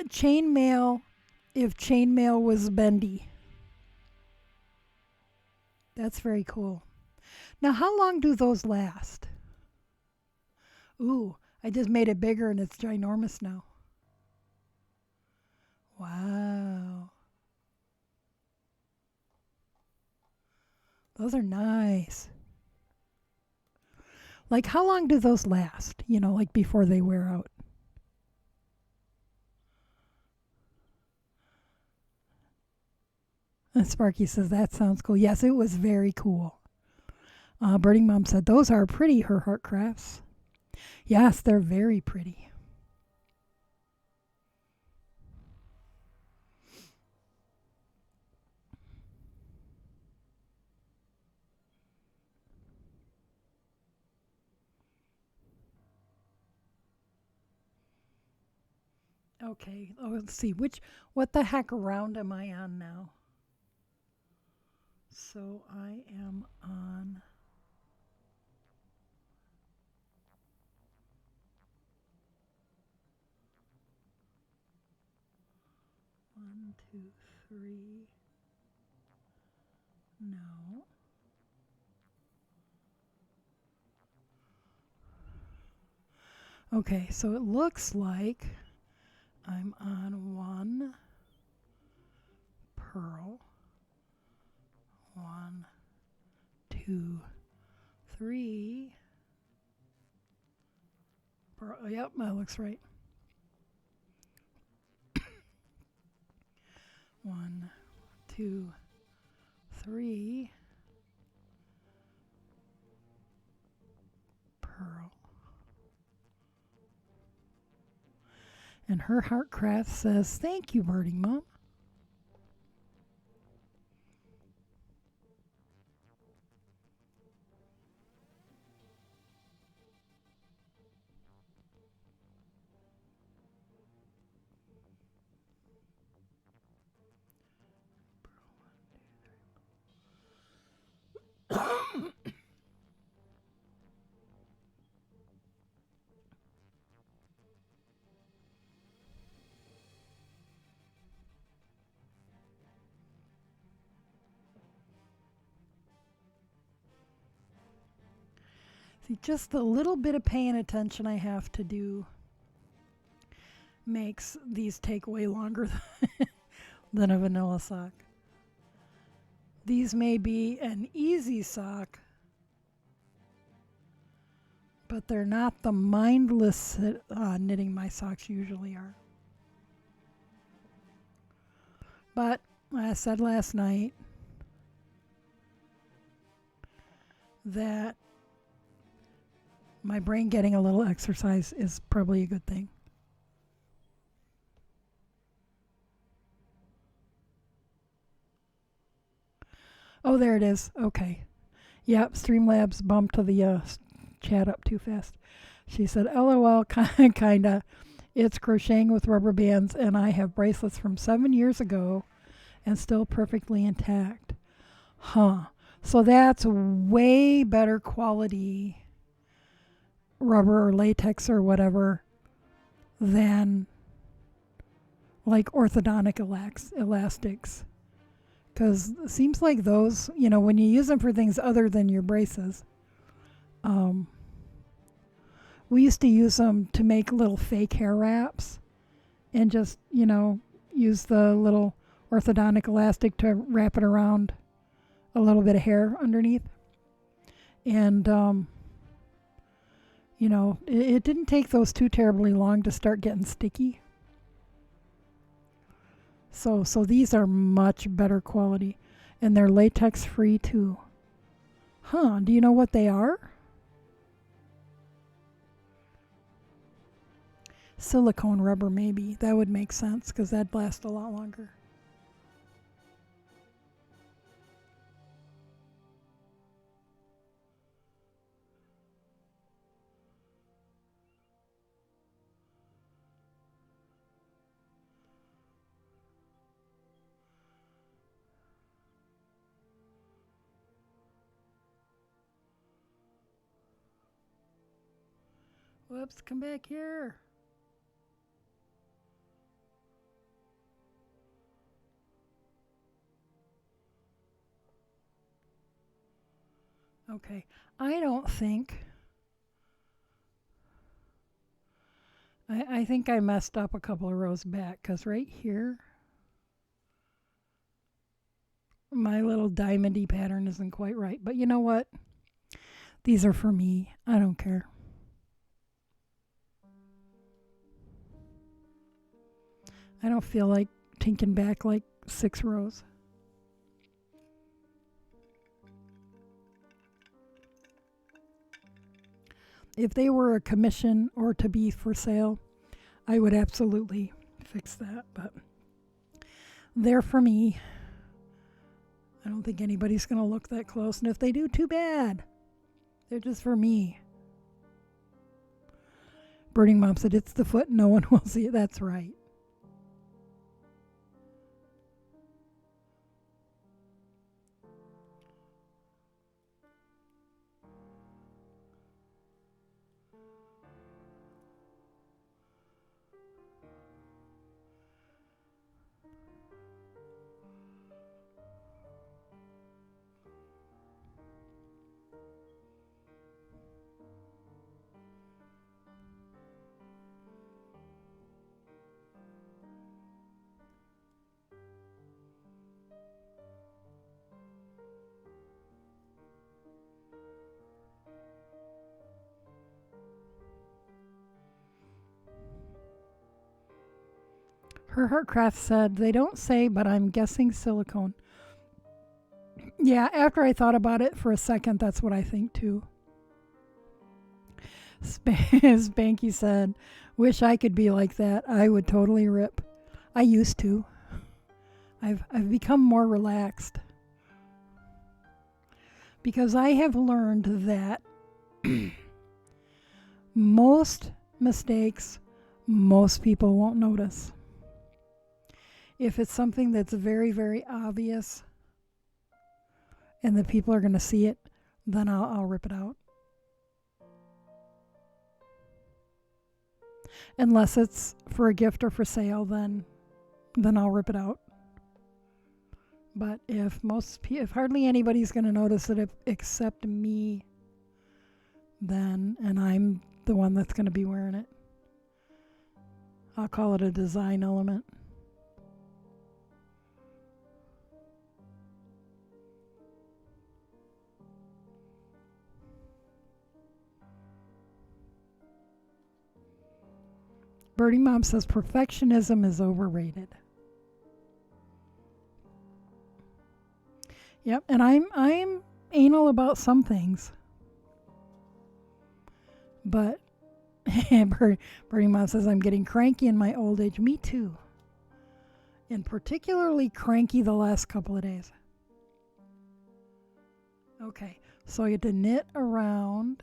chainmail if chainmail was bendy. That's very cool. Now, how long do those last? Ooh, I just made it bigger and it's ginormous now. Wow. Those are nice. Like, how long do those last? Like before they wear out? And Sparky says, that sounds cool. Yes, it was very cool. Birding Mom said, those are pretty, her heart crafts. Yes, they're very pretty. Okay, let's see. What the heck round am I on now? So I am on 1, 2, 3. No. Okay, so it looks like I'm on 1 pearl. 1, 2, 3. Pearl. Yep, that looks right. 1, 2, 3. Pearl. And her Heartcraft says, thank you, Birding Mom. See, just the little bit of paying attention I have to do makes these take way longer than a vanilla sock. These may be an easy sock, but they're not the mindless knitting my socks usually are. But I said last night that my brain getting a little exercise is probably a good thing. Oh, there it is. Okay. Yep, Streamlabs bumped the chat up too fast. She said, LOL, kinda. It's crocheting with rubber bands, and I have bracelets from 7 years ago and still perfectly intact. Huh. So that's way better quality rubber or latex or whatever than like orthodontic elastics. Because it seems like those, when you use them for things other than your braces, we used to use them to make little fake hair wraps and just, use the little orthodontic elastic to wrap it around a little bit of hair underneath. And, it didn't take those too terribly long to start getting sticky. So these are much better quality, and they're latex free too. Huh, do you know what they are? Silicone rubber, maybe. That would make sense because that'd last a lot longer. Whoops, come back here. Okay, I don't think. I think I messed up a couple of rows back because right here. my little diamondy pattern isn't quite right. But you know what? These are for me. I don't care. I don't feel like tinking back like 6 rows. If they were a commission or to be for sale, I would absolutely fix that. But they're for me. I don't think anybody's going to look that close. And if they do, too bad. They're just for me. Burning Mom said, it's the foot. No one will see it. That's right. Her Heartcraft said, they don't say, but I'm guessing silicone. Yeah, after I thought about it for a second, that's what I think too. Spanky said, wish I could be like that. I would totally rip. I used to. I've become more relaxed. Because I have learned that most mistakes, most people won't notice. If it's something that's very, very obvious and the people are going to see it, then I'll rip it out. Unless it's for a gift or for sale, then I'll rip it out. But if hardly anybody's going to notice it except me, then, and I'm the one that's going to be wearing it, I'll call it a design element. Birdie Mom says perfectionism is overrated. Yep, and I'm anal about some things. But Birdie Mom says I'm getting cranky in my old age. Me too. And particularly cranky the last couple of days. Okay, so you have to knit around.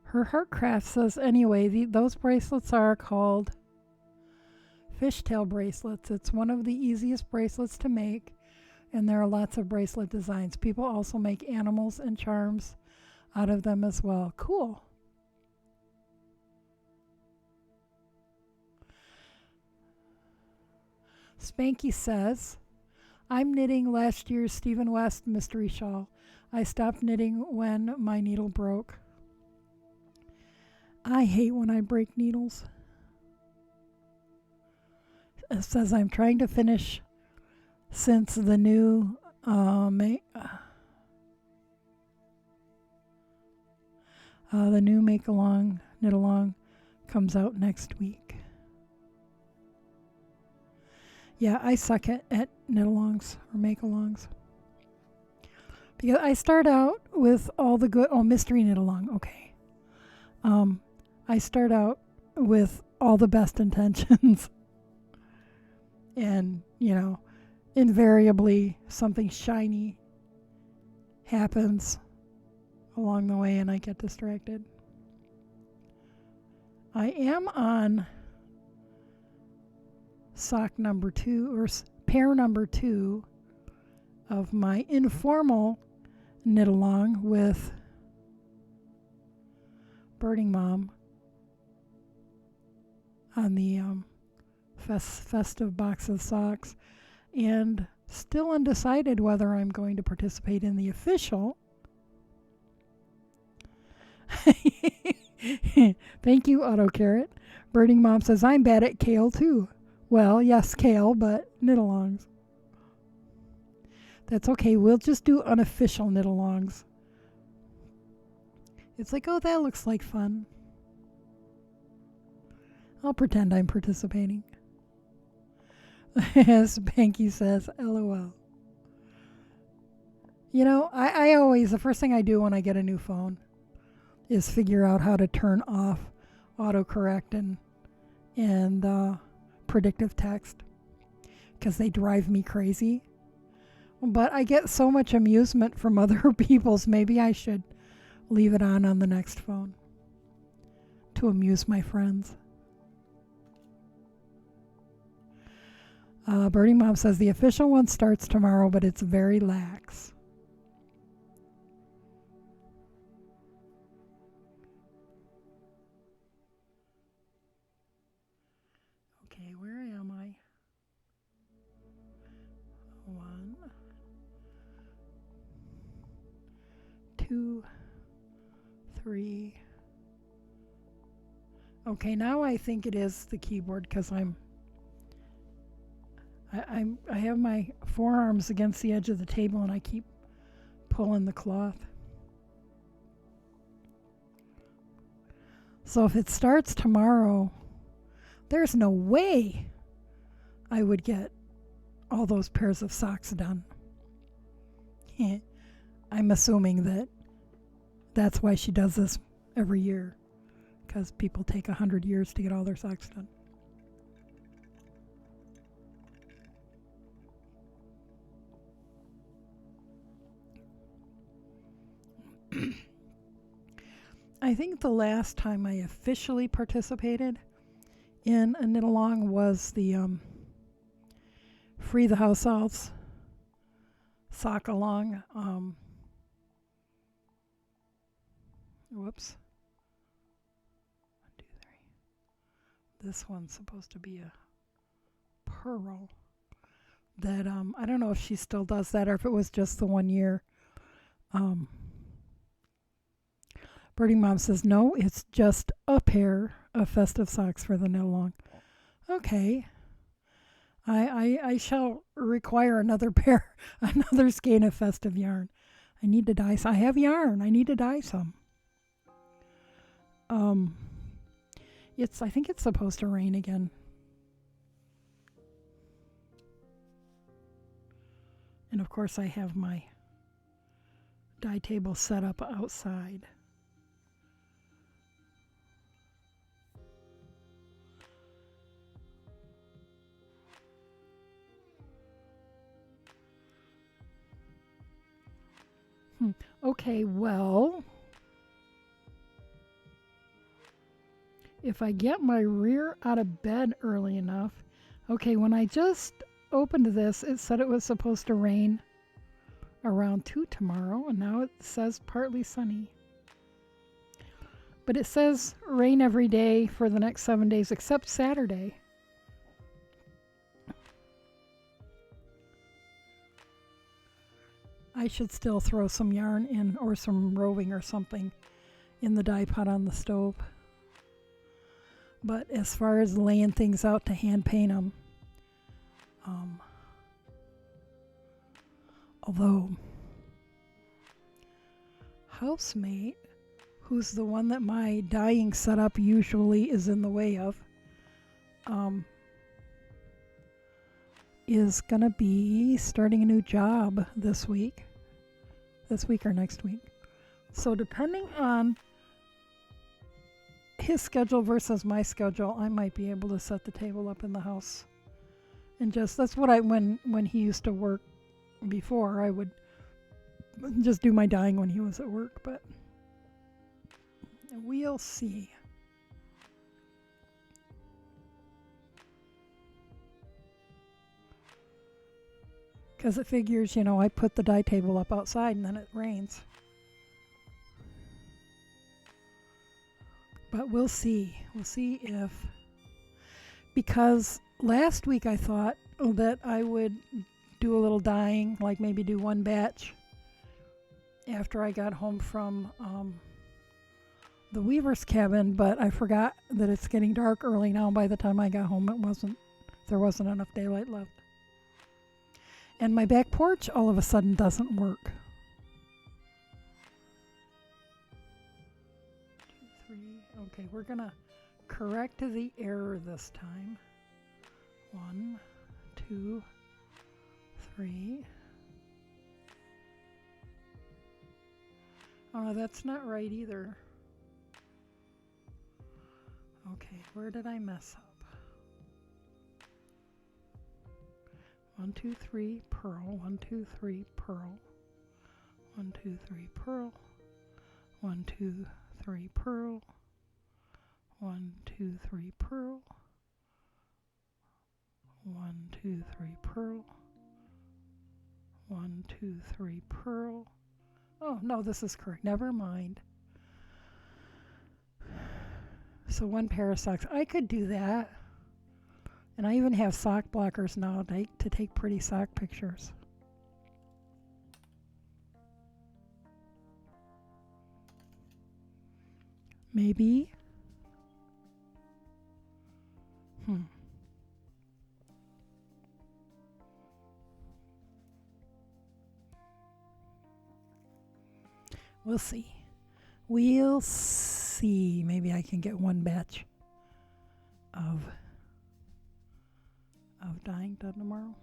Her Heartcraft says, anyway, those bracelets are called fishtail bracelets. It's one of the easiest bracelets to make, and there are lots of bracelet designs. People also make animals and charms out of them as well. Cool. Spanky says, I'm knitting last year's Stephen West mystery shawl. I stopped knitting when my needle broke. I hate when I break needles. It says I'm trying to finish since the new Make Along, Knit Along comes out next week. Yeah, I suck at knit-alongs or make-alongs. Because I start out with all the good... Oh, mystery knit-along. Okay. I start out with all the best intentions. And, invariably something shiny happens along the way and I get distracted. I am on sock number 2 or pair number 2 of my informal knit along with Birding Mom on the festive box of socks, and still undecided whether I'm going to participate in the official. Thank you, AutoCarrot. Birding Mom says, I'm bad at kale too. Well, yes, kale, but knit-alongs. That's okay. We'll just do unofficial knit-alongs. It's like, oh, that looks like fun. I'll pretend I'm participating. As Banky says, LOL. I always, the first thing I do when I get a new phone is figure out how to turn off autocorrect and predictive text, because they drive me crazy. But I get so much amusement from other people's, maybe I should leave it on the next phone to amuse my friends. Birding Mom says the official one starts tomorrow, but it's very lax. Okay, where am I? 1, 2, 3. Okay, now I think it is the keyboard because I have my forearms against the edge of the table and I keep pulling the cloth. So if it starts tomorrow, there's no way I would get all those pairs of socks done. I'm assuming that's why she does this every year, because people take 100 years to get all their socks done. I think the last time I officially participated in a knit-along was the Free the House Elves sock along. Whoops. 1, 2, 3. This one's supposed to be a pearl. That I don't know if she still does that or if it was just the 1 year. Birding Mom says, no, it's just a pair of festive socks for the knit-along. Okay. I shall require another pair, another skein of festive yarn. I need to dye some. I have yarn. I need to dye some. I think it's supposed to rain again. And of course I have my dye table set up outside. Okay, well, if I get my rear out of bed early enough. Okay, when I just opened this, it said it was supposed to rain around 2 tomorrow, and now it says partly sunny. But it says rain every day for the next 7 days except Saturday. I should still throw some yarn in, or some roving or something, in the dye pot on the stove. But as far as laying things out to hand paint them, although housemate, who's the one that my dyeing setup usually is in the way of, is going to be starting a new job this week or next week. So depending on his schedule versus my schedule, I might be able to set the table up in the house. And that's what when he used to work before, I would just do my dyeing when he was at work, but we'll see. Because it figures, I put the dye table up outside and then it rains. But we'll see. We'll see because last week I thought that I would do a little dyeing, like maybe do one batch after I got home from the weaver's cabin, but I forgot that it's getting dark early now. By the time I got home, there wasn't enough daylight left. And my back porch all of a sudden doesn't work. 2, 3. Okay, we're going to correct the error this time. 1, 2, 3. Oh, that's not right either. Okay, where did I mess up? 1, 2, 3, pearl. 1, 2, 3, pearl. 1, 2, 3, pearl. 1, 2, 3, pearl. 1, 2, 3, pearl. 1, 2, 3, pearl. 1, 2, 3, pearl. Oh, no, this is correct. Never mind. So 1 pair of socks. I could do that. And I even have sock blockers now to take pretty sock pictures. Maybe. We'll see. We'll see. Maybe I can get 1 batch of dyeing done tomorrow.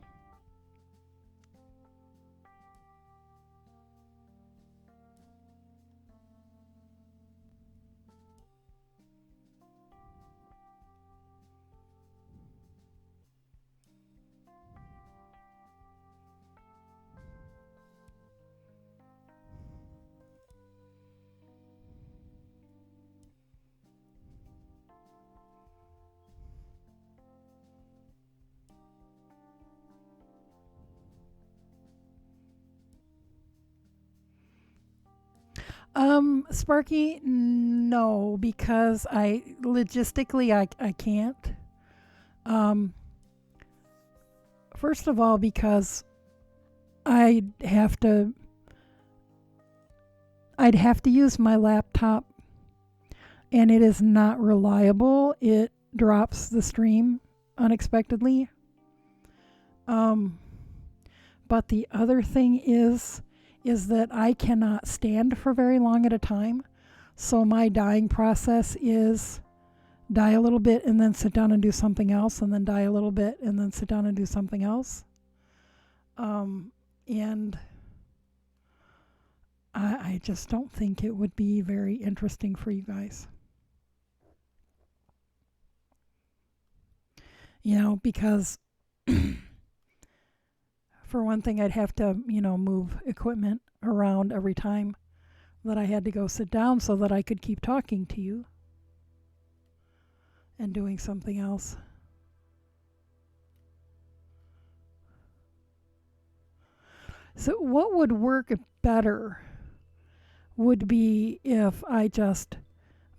Sparky, no, because logistically I can't. First of all, because I'd have to use my laptop, and it is not reliable. It drops the stream unexpectedly. But the other thing is that I cannot stand for very long at a time. So my dyeing process is dye a little bit and then sit down and do something else, and then dye a little bit and then sit down and do something else. And I just don't think it would be very interesting for you guys. Because for one thing, I'd have to, move equipment around every time that I had to go sit down so that I could keep talking to you and doing something else. So what would work better would be if I just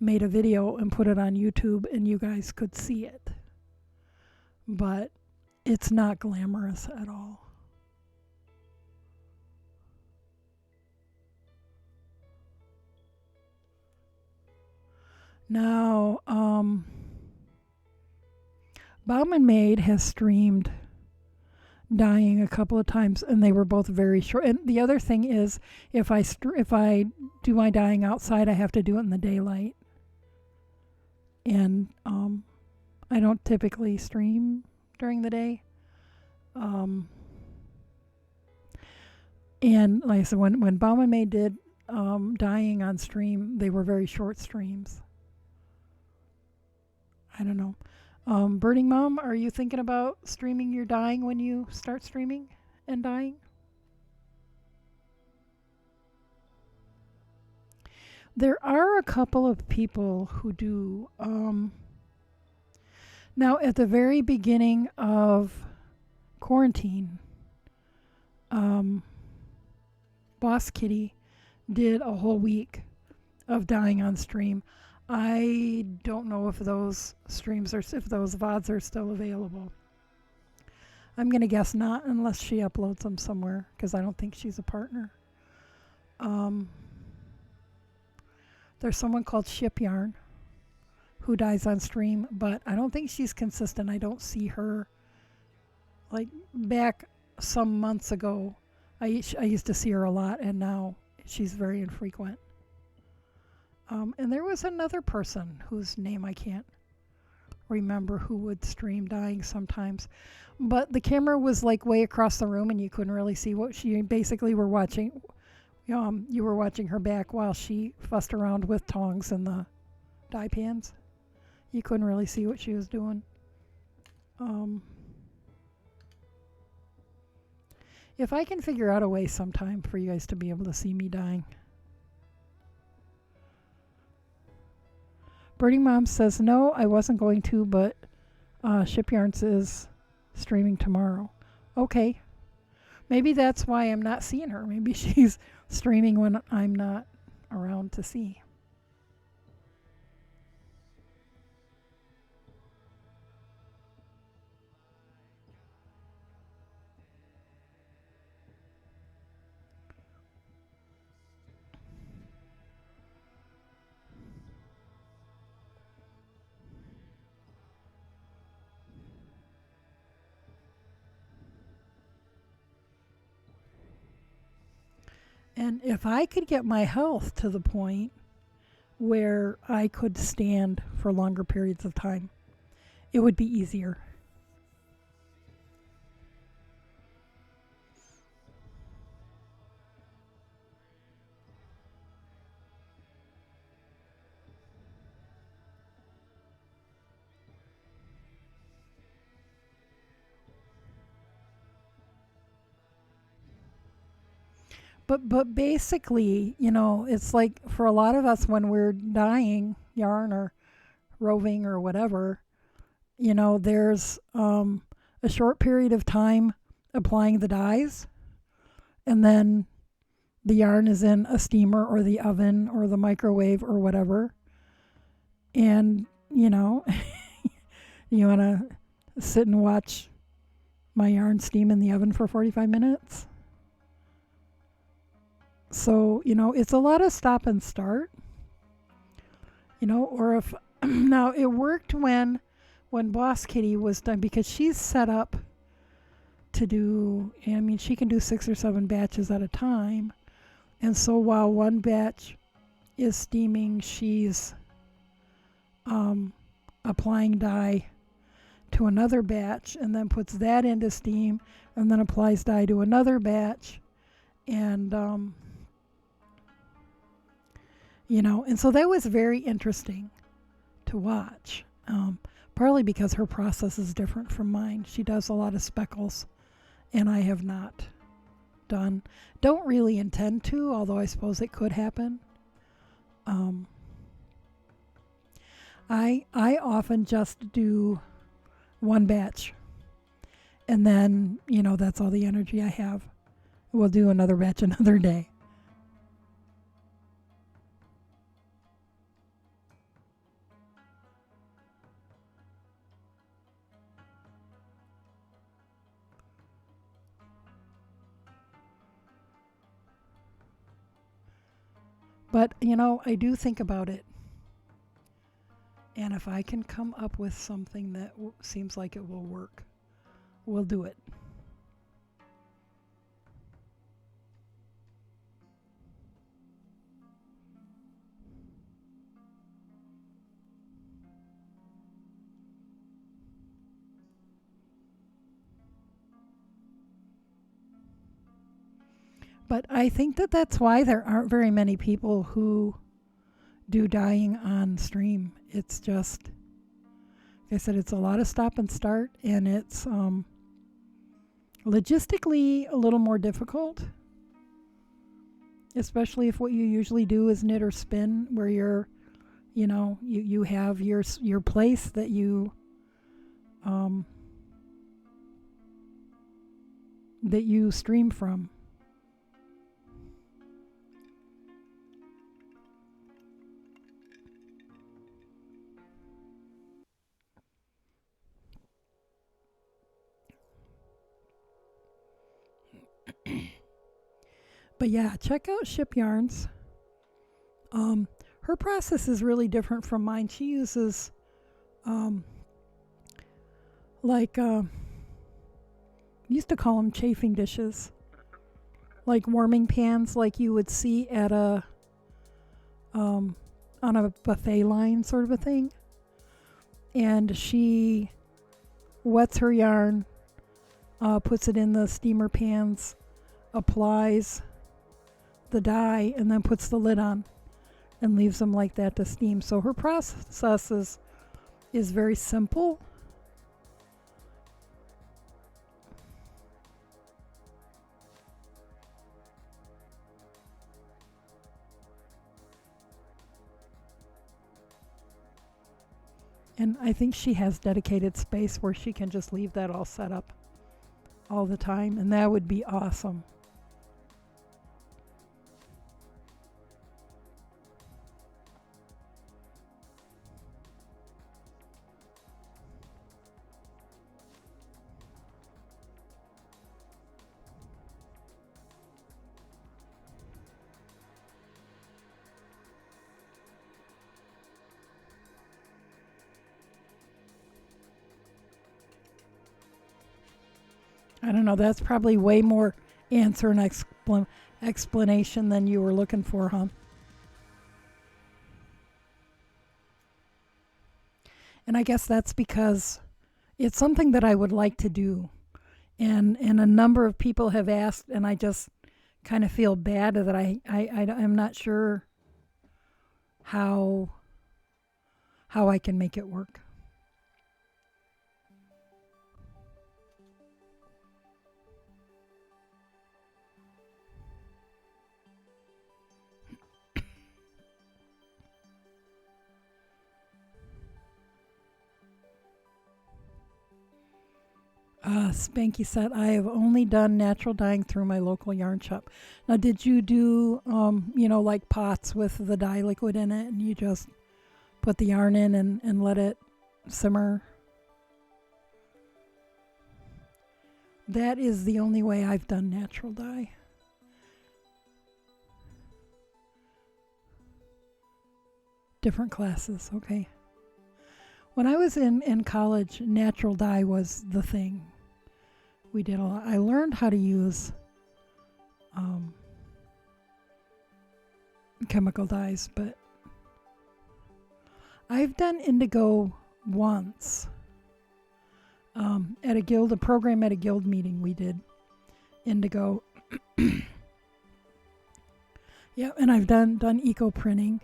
made a video and put it on YouTube and you guys could see it. But it's not glamorous at all. Now, Bauman Maid has streamed dyeing a couple of times, and they were both very short. And the other thing is, if I do my dyeing outside, I have to do it in the daylight. And I don't typically stream during the day, Um, and like I said, when Baum and May did dying on stream, they were very short streams. I don't know. Birding Mom, are you thinking about streaming your dying when you start streaming and dying? There are a couple of people who do. Now, at the very beginning of quarantine, um, Boss Kitty did a whole week of dying on stream. I don't know if those streams are, if those VODs are still available. I'm going to guess not unless she uploads them somewhere because I don't think she's a partner. Um, there's someone called Ship Yarn who dies on stream, but I don't think she's consistent. I don't see her. Like back some months ago, I used to see her a lot, and now she's very infrequent. And there was another person whose name I can't remember who would stream dying sometimes. But the camera was like way across the room and you couldn't really see what she basically were watching. You were watching her back while she fussed around with tongs and the dye pans. You couldn't really see what she was doing. If I can figure out a way sometime for you guys to be able to see me dying. Birding Mom says, no, I wasn't going to, but Ship Yarns is streaming tomorrow. Okay. Maybe that's why I'm not seeing her. Maybe she's streaming when I'm not around to see. And if I could get my health to the point where I could stand for longer periods of time, it would be easier. But basically, it's like for a lot of us when we're dying, yarn or roving or whatever, there's a short period of time applying the dyes, and then the yarn is in a steamer or the oven or the microwave or whatever. And, you want to sit and watch my yarn steam in the oven for 45 minutes. So, it's a lot of stop and start, or if now it worked when Boss Kitty was done because she's set up to do, she can do 6 or 7 batches at a time. And so while one batch is steaming, she's applying dye to another batch and then puts that into steam and then applies dye to another batch. And, and so that was very interesting to watch, partly because her process is different from mine. She does a lot of speckles, and I have not done. Don't really intend to, although I suppose it could happen. I often just do one batch, and then, that's all the energy I have. We'll do another batch another day. But, I do think about it. And if I can come up with something that seems like it will work, we'll do it. But I think that that's why there aren't very many people who do dyeing on stream. It's just, like I said, it's a lot of stop and start, and it's logistically a little more difficult, especially if what you usually do is knit or spin, where you have your place that you stream from. But yeah, check out Ship Yarns. Her process is really different from mine. She uses used to call them chafing dishes, like warming pans, like you would see at on a buffet line sort of a thing. And she wets her yarn, puts it in the steamer pans, applies the dye, and then puts the lid on and leaves them like that to steam. So her process is very simple. And I think she has dedicated space where she can just leave that all set up all the time, and that would be awesome. I don't know, that's probably way more answer and explanation than you were looking for, huh? And I guess that's because it's something that I would like to do. And a number of people have asked, and I just kind of feel bad that I'm not sure how I can make it work. Spanky said, I have only done natural dyeing through my local yarn shop. Now, did you do, like pots with the dye liquid in it, and you just put the yarn in and let it simmer? That is the only way I've done natural dye. Different classes, okay. When I was in college, natural dye was the thing. We did a lot. I learned how to use chemical dyes, but I've done indigo once. At a program at a guild meeting, we did indigo. Yeah, and I've done eco printing.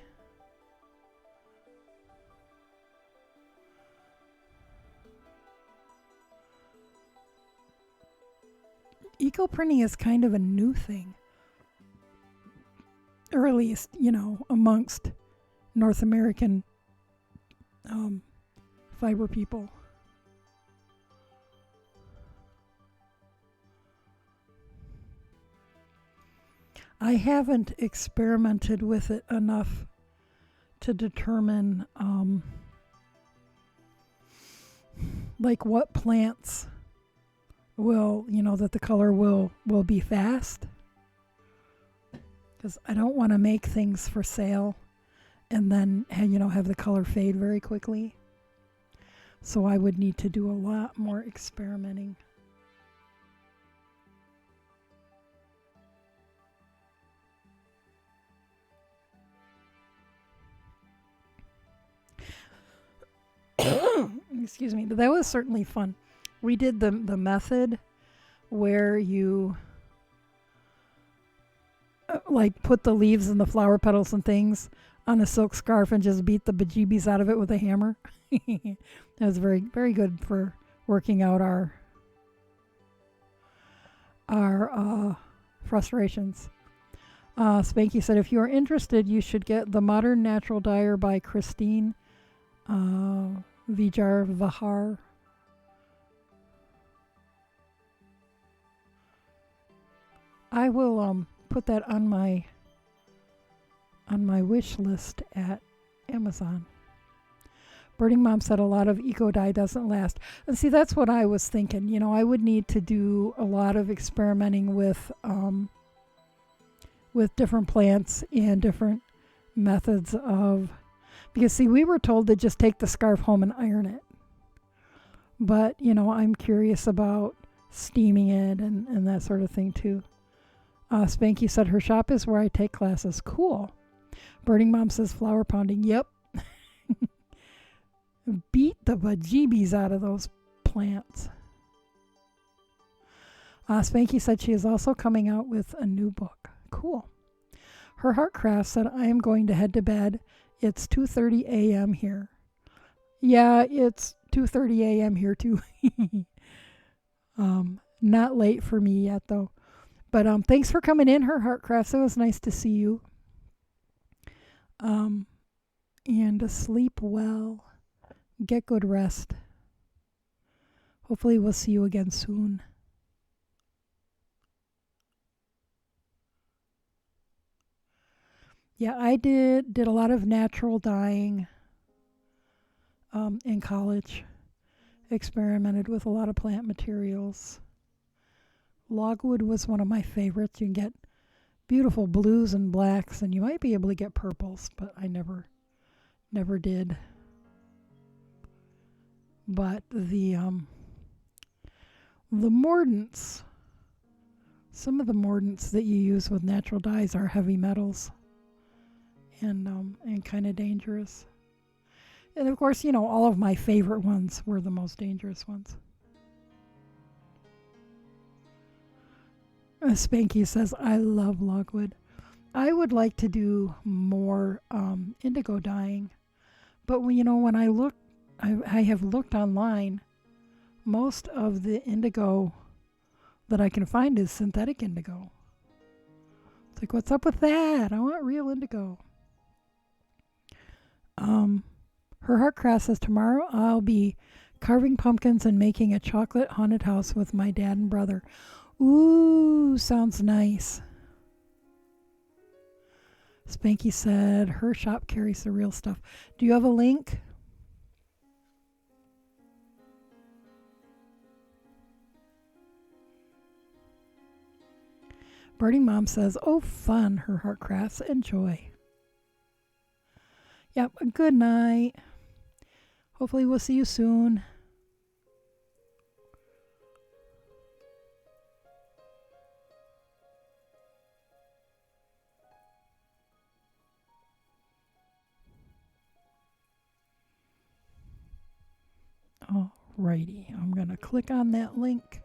Eco printing is kind of a new thing, or at least, amongst North American fiber people. I haven't experimented with it enough to determine like what plants will, that the color will be fast, because I don't want to make things for sale and then have the color fade very quickly. So I would need to do a lot more experimenting. Excuse me, but that was certainly fun. We did the method where you like put the leaves and the flower petals and things on a silk scarf and just beat the bejeebies out of it with a hammer. That was very, very good for working out our frustrations. Spanky said, if you are interested, you should get The Modern Natural Dyer by Christine Vijar Vahar. I will put that on my wish list at Amazon. Birding Mom said a lot of eco dye doesn't last. And see, that's what I was thinking. You know, I would need to do a lot of experimenting with different plants and different methods of, because see, we were told to just take the scarf home and iron it. But, you know, I'm curious about steaming it and that sort of thing too. Spanky said her shop is where I take classes. Cool. Birding Mom says flower pounding. Yep. Beat the bejeebies out of those plants. Spanky said she is also coming out with a new book. Cool. Her Heartcraft said, I am going to head to bed. It's 2:30 a.m. here. Yeah, it's 2:30 a.m. here too. Not late for me yet though. But thanks for coming in, Her Heartcrafts. It was nice to see you. And sleep well. Get good rest. Hopefully we'll see you again soon. Yeah, I did a lot of natural dyeing in college. Experimented with a lot of plant materials. Logwood was one of my favorites. You can get beautiful blues and blacks, and you might be able to get purples, but I never did. But the mordants, some of the mordants that you use with natural dyes are heavy metals and kind of dangerous. And of course, you know, all of my favorite ones were the most dangerous ones. Spanky says, I love logwood. I would like to do more indigo dyeing. But when I look, I have looked online, most of the indigo that I can find is synthetic indigo. It's like, what's up with that? I want real indigo. Her Heartcraft says, tomorrow I'll be carving pumpkins and making a chocolate haunted house with my dad and brother. Ooh, sounds nice. Spanky said her shop carries the real stuff. Do you have a link? Birding Mom says, oh, fun, Her Heartcrafts. Enjoy. Yep, good night. Hopefully we'll see you soon. Alrighty, I'm going to click on that link.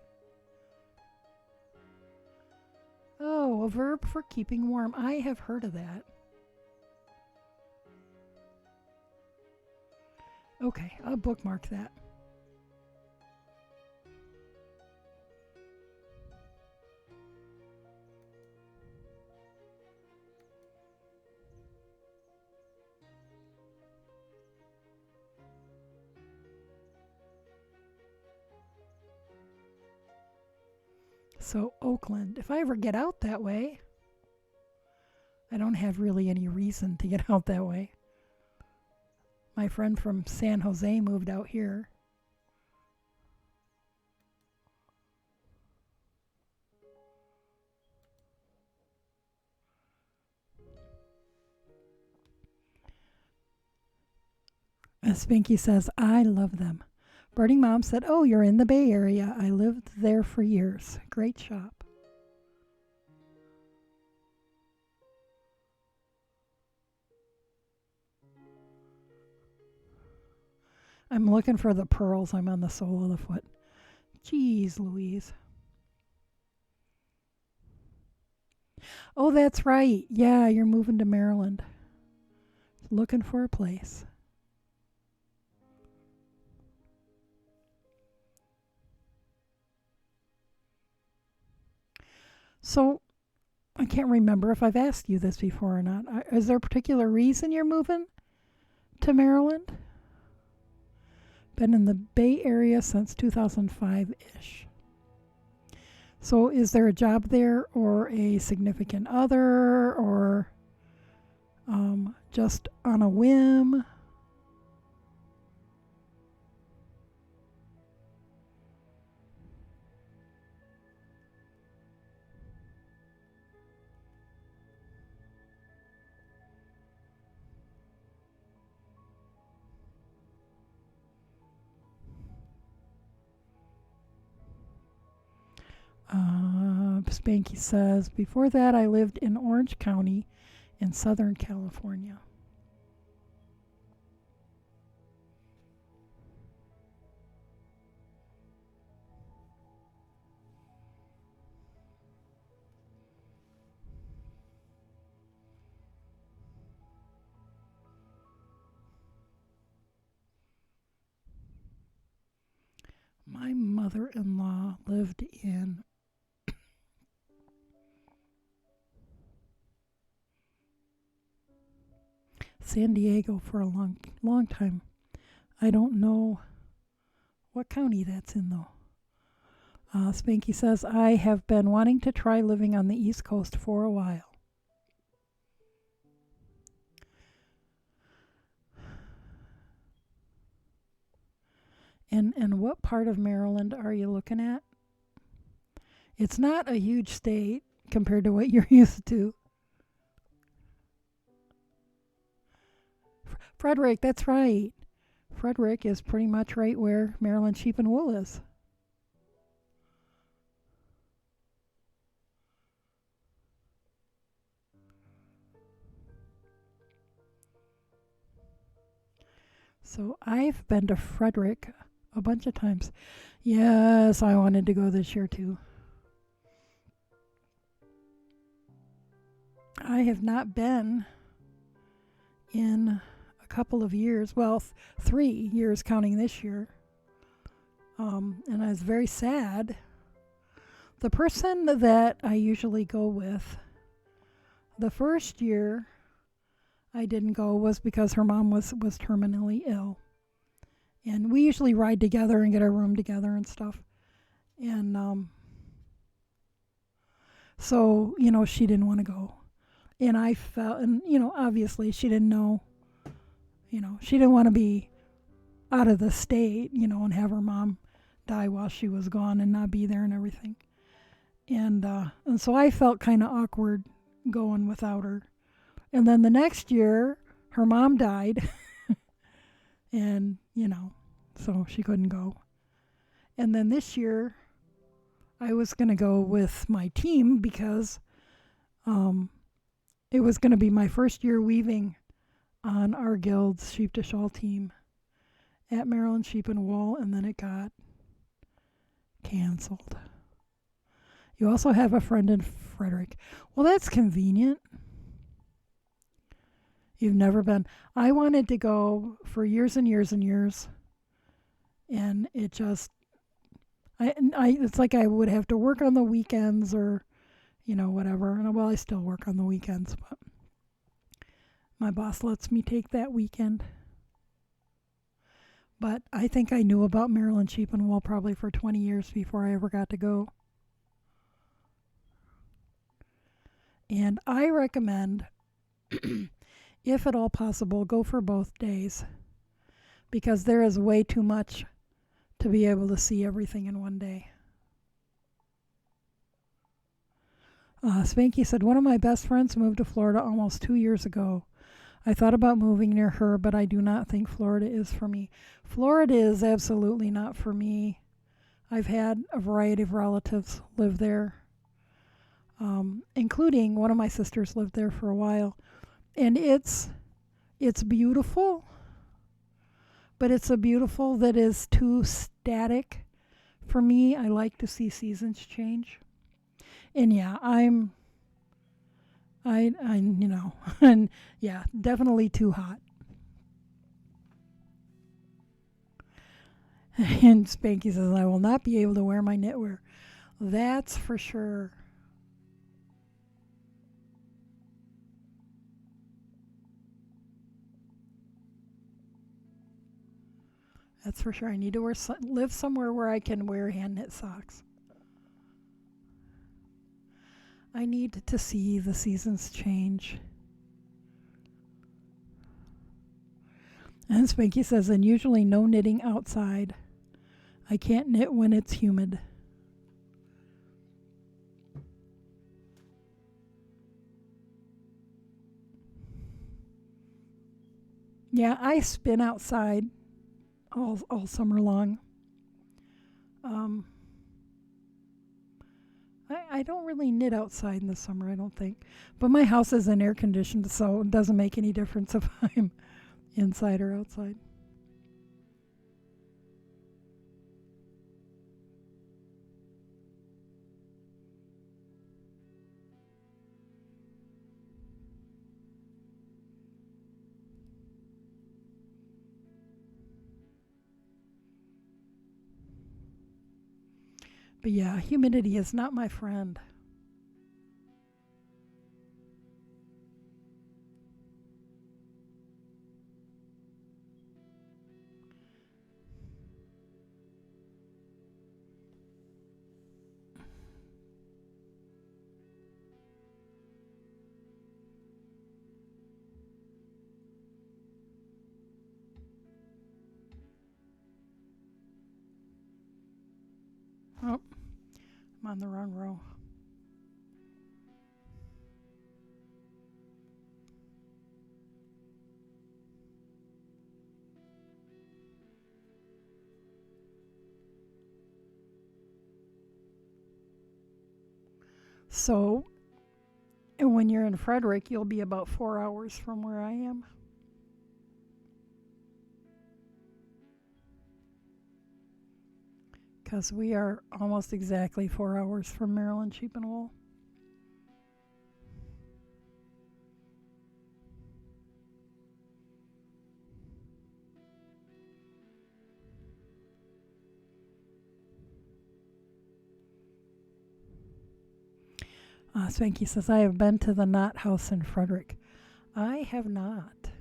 Oh, a verb for keeping warm. I have heard of that. Okay, I'll bookmark that. So Oakland, if I ever get out that way, I don't have really any reason to get out that way. My friend from San Jose moved out here. As Spanky says, I love them. Birding Mom said, oh, you're in the Bay Area. I lived there for years. Great shop. I'm looking for the pearls. I'm on the sole of the foot. Jeez Louise. Oh, that's right. Yeah, you're moving to Maryland. Looking for a place. So, I can't remember if I've asked you this before or not. Is there a particular reason you're moving to Maryland? Been in the Bay Area since 2005 ish. So, is there a job there or a significant other or just on a whim? Spanky says, before that, I lived in Orange County in Southern California. My mother in law lived in San Diego for a long time. I don't know what county that's in, though. Spanky says, I have been wanting to try living on the East Coast for a while. And what part of Maryland are you looking at? It's not a huge state compared to what you're used to. Frederick, that's right. Frederick is pretty much right where Maryland Sheep and Wool is. So I've been to Frederick a bunch of times. Yes, I wanted to go this year too. I have not been in a couple of years. Well, 3 years counting this year. And I was very sad. The person that I usually go with, the first year I didn't go was because her mom was terminally ill. And we usually ride together and get our room together and stuff. And so, she didn't want to go. And I felt, and, obviously she didn't know, she didn't want to be out of the state, and have her mom die while she was gone and not be there and everything. And so I felt kind of awkward going without her. And then the next year, her mom died. And, so she couldn't go. And then this year, I was going to go with my team because it was going to be my first year weaving on our guild's sheep to shawl team at Maryland Sheep and Wool, and then it got canceled. You also have a friend in Frederick. Well, that's convenient. You've never been. I wanted to go for years and years and years, and it just, it's like I would have to work on the weekends or, whatever. And well, I still work on the weekends, but my boss lets me take that weekend. But I think I knew about Maryland Sheep and Wool probably for 20 years before I ever got to go. And I recommend, if at all possible, go for both days because there is way too much to be able to see everything in one day. Spanky said, one of my best friends moved to Florida almost 2 years ago. I thought about moving near her, but I do not think Florida is for me. Florida is absolutely not for me. I've had a variety of relatives live there, including one of my sisters lived there for a while. And it's beautiful, but it's a beautiful that is too static for me. I like to see seasons change. And yeah, I'm and yeah, definitely too hot. And Spanky says, I will not be able to wear my knitwear. That's for sure. That's for sure. I need to live somewhere where I can wear hand knit socks. I need to see the seasons change. And Spanky says, and usually no knitting outside. I can't knit when it's humid. Yeah, I spin outside all summer long. Um, I don't really knit outside in the summer, I don't think. But my house isn't air conditioned, so it doesn't make any difference if I'm inside or outside. But yeah, humidity is not my friend. Oh, I'm on the wrong row. So when you're in Frederick, you'll be about 4 hours from where I am. Because we are almost exactly 4 hours from Maryland Sheep and Wool. Spanky says, I have been to the Knot House in Frederick. I have not.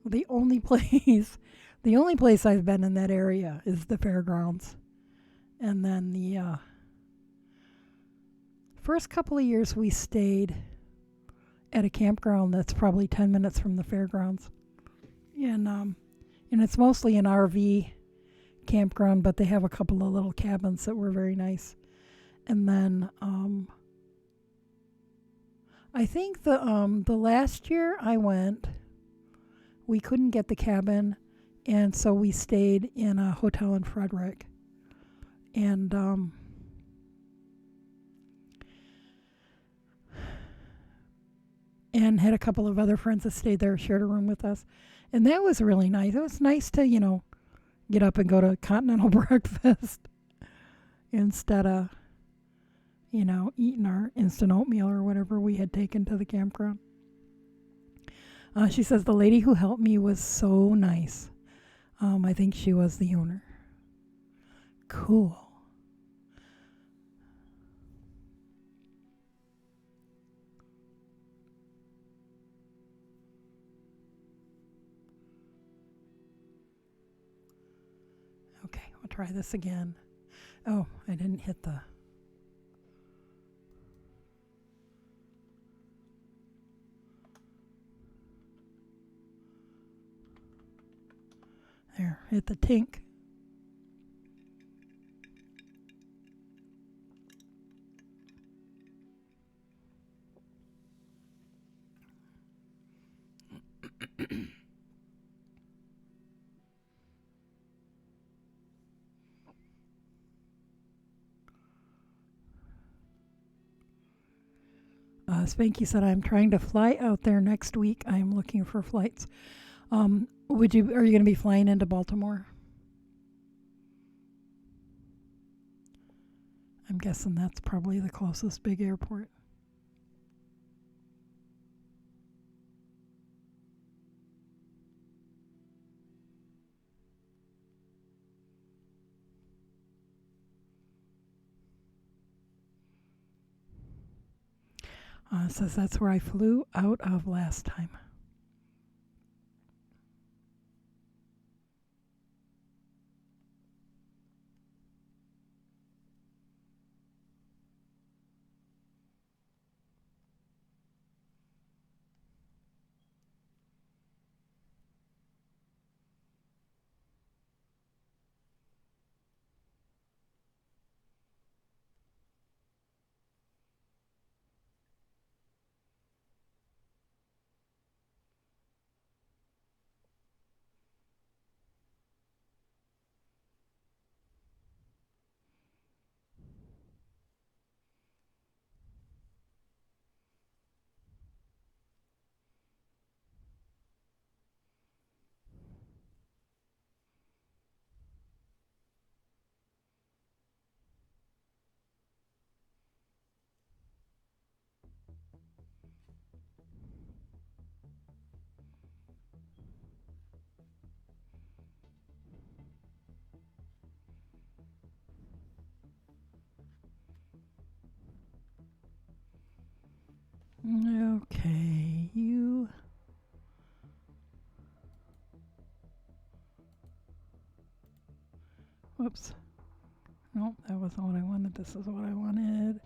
The only place, the only place I've been in that area is the fairgrounds. And then the first couple of years we stayed at a campground that's probably 10 minutes from the fairgrounds. And it's mostly an RV campground, but they have a couple of little cabins that were very nice. And then I think the last year I went, we couldn't get the cabin, and so we stayed in a hotel in Frederick. And and had a couple of other friends that stayed there, shared a room with us. And that was really nice. It was nice to, get up and go to continental breakfast instead of, eating our instant oatmeal or whatever we had taken to the campground. She says the lady who helped me was so nice. I think she was the owner. Cool. Okay, I'll try this again. Oh, I didn't hit the... There, hit the tink. Spanky said, I'm trying to fly out there next week. I'm looking for flights. Are you going to be flying into Baltimore? I'm guessing that's probably the closest big airport. It says that's where I flew out of last time. Okay, you. Whoops. Nope, that wasn't what I wanted. This is what I wanted.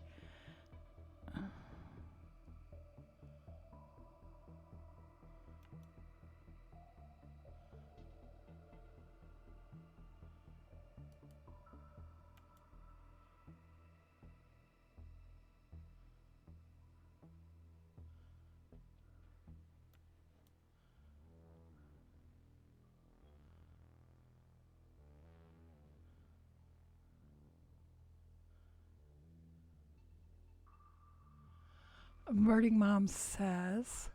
Birding Mom says,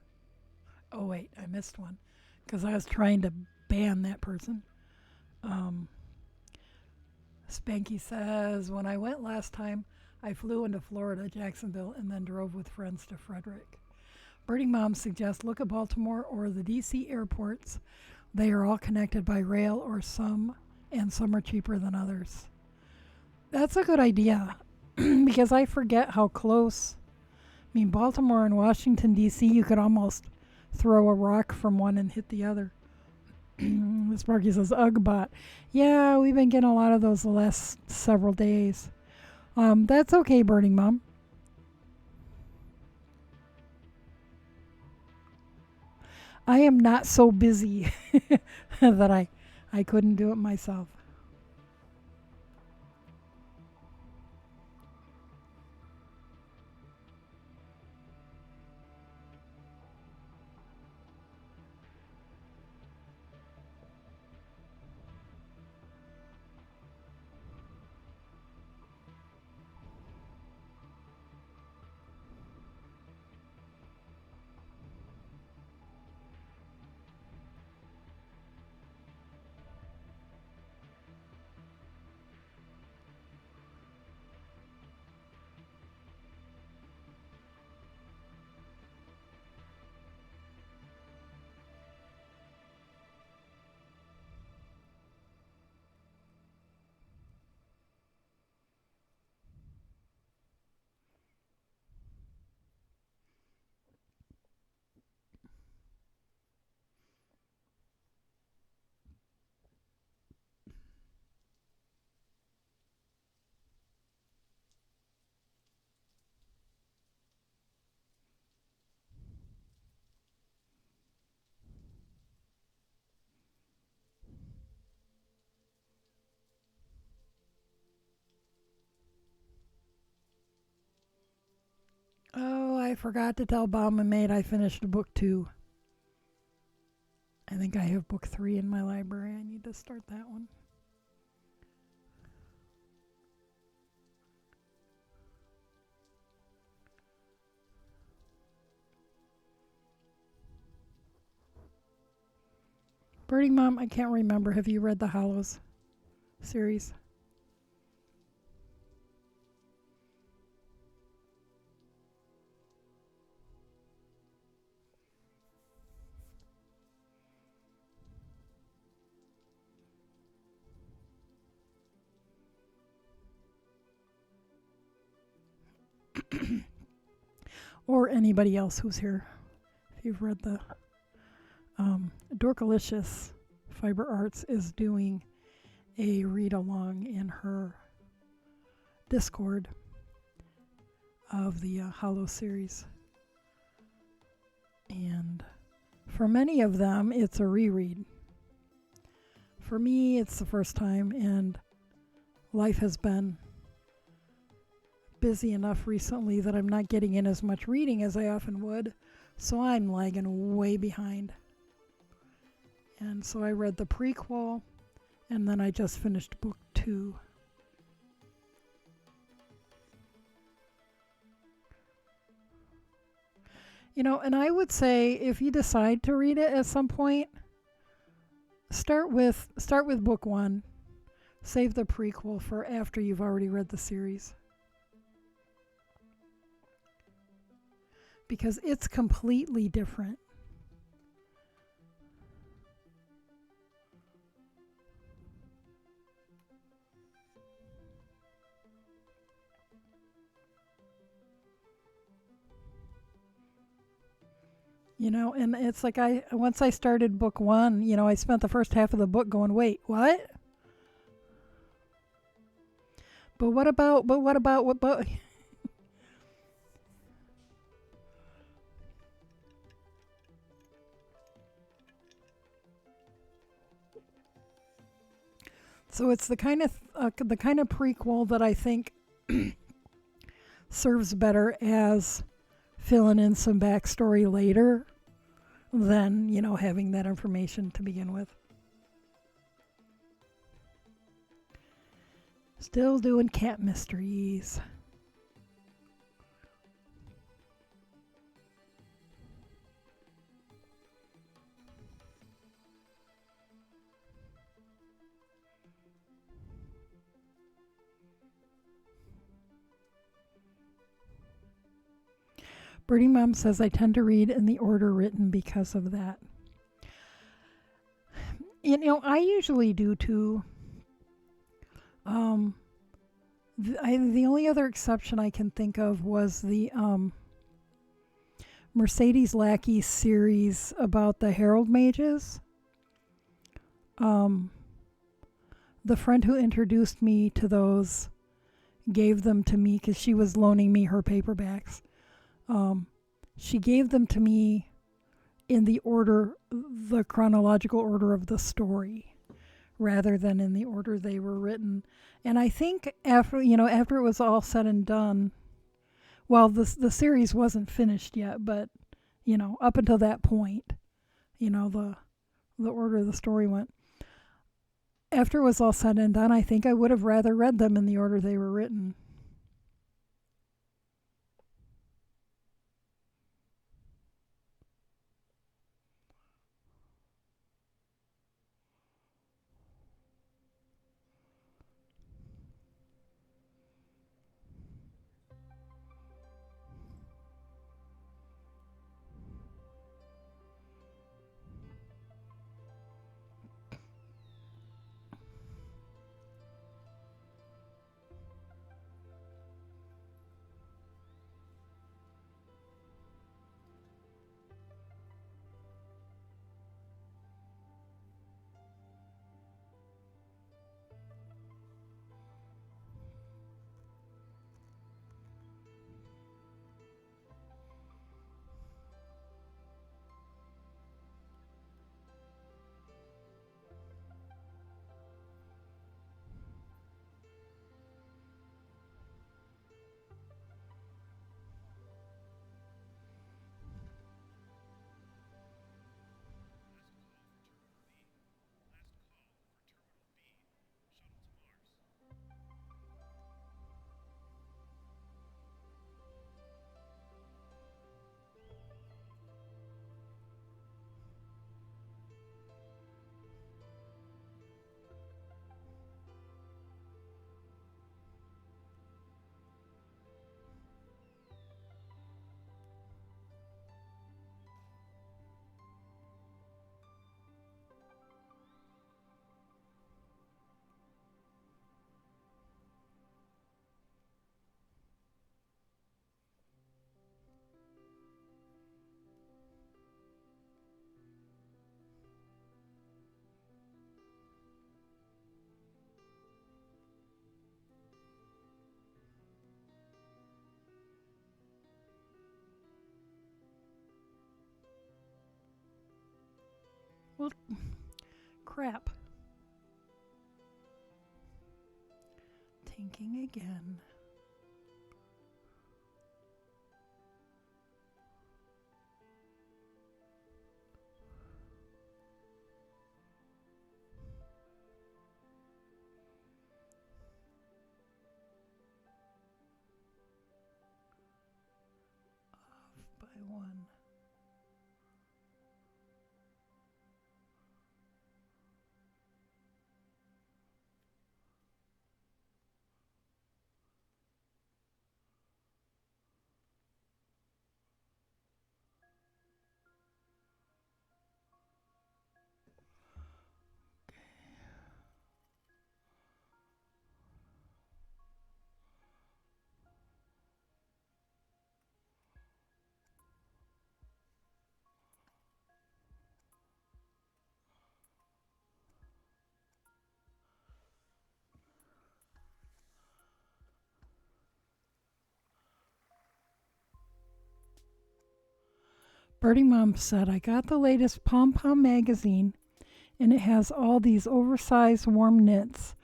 oh, wait, I missed one because I was trying to ban that person. Spanky says, when I went last time, I flew into Florida, Jacksonville, and then drove with friends to Frederick. Birding Mom suggests look at Baltimore or the DC airports. They are all connected by rail or some are cheaper than others. That's a good idea because I forget how close. I mean, Baltimore and Washington, D.C., you could almost throw a rock from one and hit the other. Sparky says, Ugbot. Yeah, we've been getting a lot of those the last several days. That's okay, Birding Mom. I am not so busy that I couldn't do it myself. Oh, I forgot to tell Bomb and Maid I finished book 2. I think I have book 3 in my library. I need to start that one. Birding Mom, I can't remember. Have you read the Hollows series? or anybody else who's here. If you've read the Dorkalicious Fiber Arts is doing a read along in her Discord of the Hollow series. And for many of them, it's a reread. For me, it's the first time, and life has been busy enough recently that I'm not getting in as much reading as I often would, so I'm lagging way behind. And so I read the prequel, and then I just finished book 2. You know, and I would say if you decide to read it at some point, start with book 1. Save the prequel for after you've already read the series. Because it's completely different. You know, and it's like once I started book 1, you know, I spent the first half of the book going, wait, what? But what about? So it's the kind of prequel that I think serves better as filling in some backstory later than, you know, having that information to begin with. Still doing cat mysteries. Birdie Mom says, I tend to read in the order written because of that. You know, I usually do too. The only other exception I can think of was the Mercedes Lackey series about the Herald Mages. The friend who introduced me to those gave them to me because she was loaning me her paperbacks. She gave them to me in the chronological order of the story, rather than in the order they were written. And I think after it was all said and done, well, the series wasn't finished yet, but you know, up until that point, you know, the order the story went. After it was all said and done, I think I would have rather read them in the order they were written. Well, crap. Tinking again. Off by one. Birdie Mom said, I got the latest Pom Pom magazine, and it has all these oversized warm knits.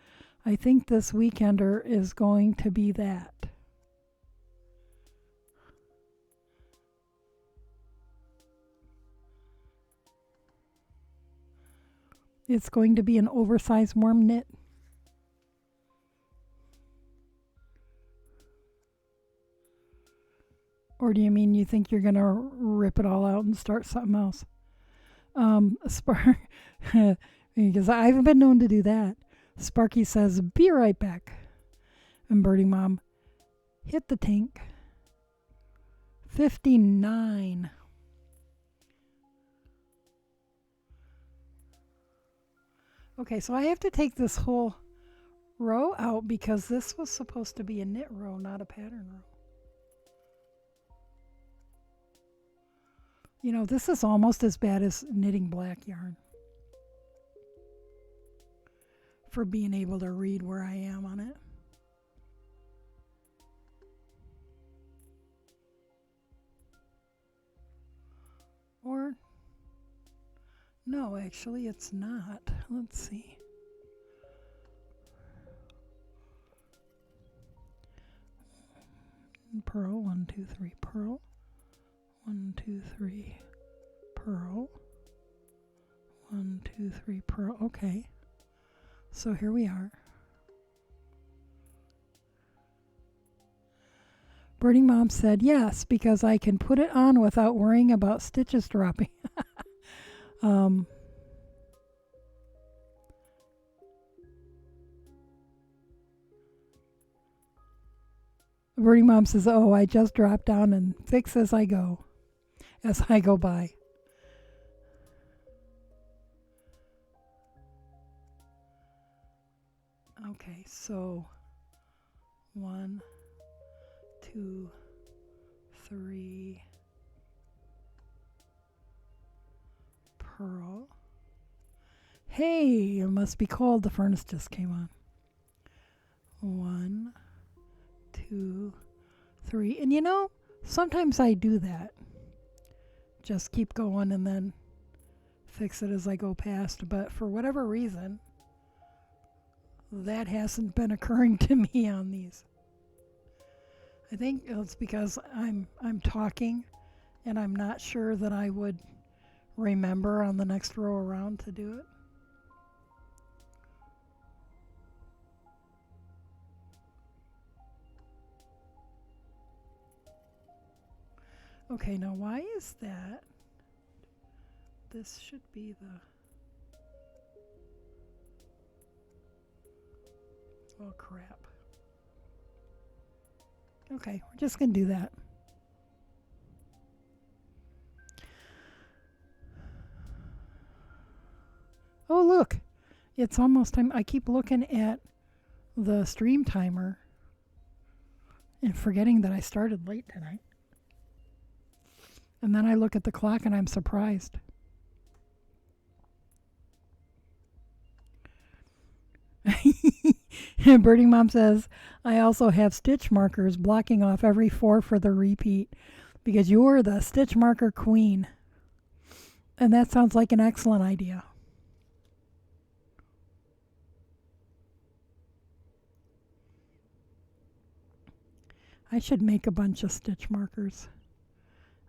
I think this weekender is going to be that. It's going to be an oversized warm knit. Or do you mean you think you're going to rip it all out and start something else? Because I haven't been known to do that. Sparky says, be right back. And Birdie Mom, hit the tink. 59. Okay, so I have to take this whole row out because this was supposed to be a knit row, not a pattern row. You know, this is almost as bad as knitting black yarn for being able to read where I am on it. Or, no, actually it's not. Let's see. Purl, 1, 2, 3, purl. 1, 2, 3, purl. 1, 2, 3, purl. Okay. So here we are. Birdie Mom said, yes, because I can put it on without worrying about stitches dropping. Birdie Mom says, oh, I just drop down and fix as I go by. Okay, so 1, 2, 3, purl. Hey, it must be cold. The furnace just came on. 1, 2, 3. And you know, sometimes I do that. Just keep going and then fix it as I go past. But for whatever reason, that hasn't been occurring to me on these. I think it's because I'm talking and I'm not sure that I would remember on the next row around to do it. Okay, now why is that? This should be the... Oh, crap. Okay, we're just going to do that. Oh, look. It's almost time. I keep looking at the stream timer and forgetting that I started late tonight. And then I look at the clock and I'm surprised. Birdie Mom says, I also have stitch markers blocking off every 4 for the repeat because you're the stitch marker queen. And that sounds like an excellent idea. I should make a bunch of stitch markers.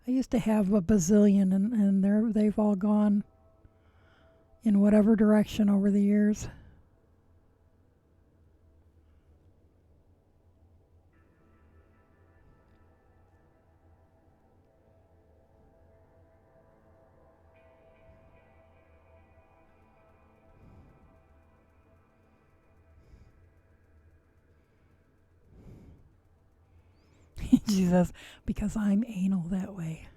I used to have a bazillion, and they've all gone in whatever direction over the years. She says, because I'm anal that way.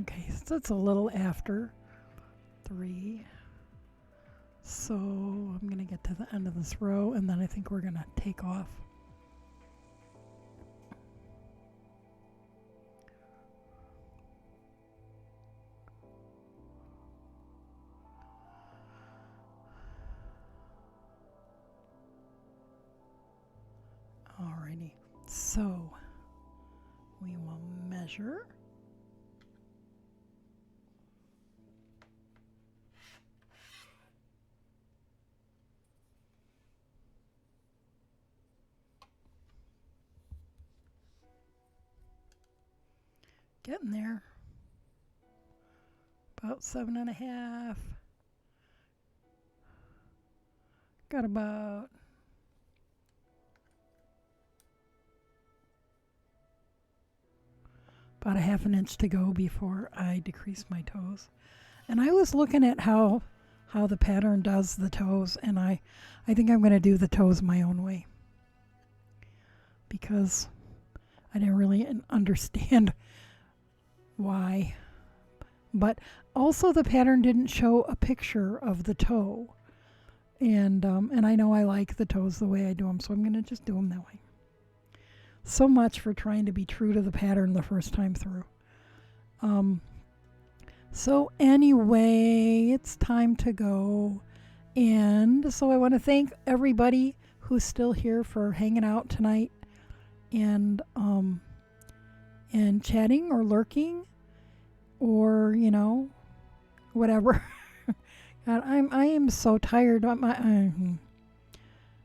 Okay, so it's a little after 3. So I'm going to get to the end of this row, and then I think we're going to take off. Alrighty, so we will measure. Getting there. About 7.5. Got about a 1/2 inch to go before I decrease my toes. And I was looking at how the pattern does the toes, and I think I'm going to do the toes my own way, because I didn't really understand why. But also the pattern didn't show a picture of the toe, and I know I like the toes the way I do them, so I'm going to just do them that way. So much for trying to be true to the pattern the first time through. So anyway, it's time to go. And so I want to thank everybody who's still here for hanging out tonight and chatting or lurking or, whatever. God, I am so tired.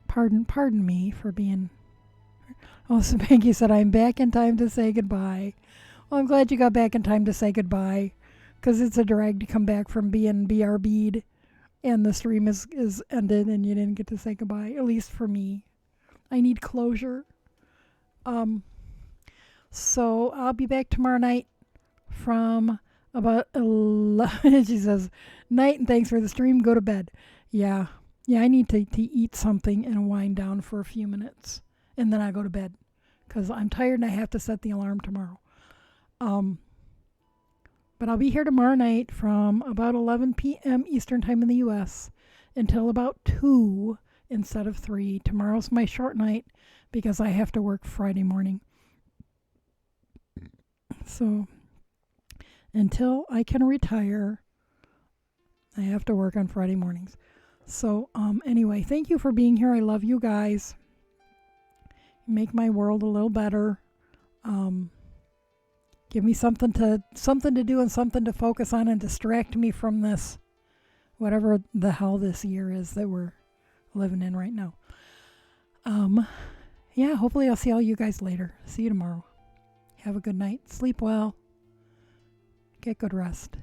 Pardon me for being. Oh, so Maggie said I'm back in time to say goodbye. Well, I'm glad you got back in time to say goodbye, because it's a drag to come back from being BRB'd and the stream is ended and you didn't get to say goodbye. At least for me, I need closure. So I'll be back tomorrow night from about 11. She says, night and thanks for the stream. Go to bed. Yeah, I need to eat something and wind down for a few minutes. And then I go to bed because I'm tired and I have to set the alarm tomorrow. But I'll be here tomorrow night from about 11 p.m. Eastern Time in the U.S. until about 2 instead of 3. Tomorrow's my short night because I have to work Friday morning. So until I can retire, I have to work on Friday mornings. So anyway, thank you for being here. I love you guys. You make my world a little better. Give me something to do and something to focus on and distract me from this, whatever the hell this year is that we're living in right now. Yeah, hopefully I'll see all you guys later. See you tomorrow. Have a good night. Sleep well. Get good rest.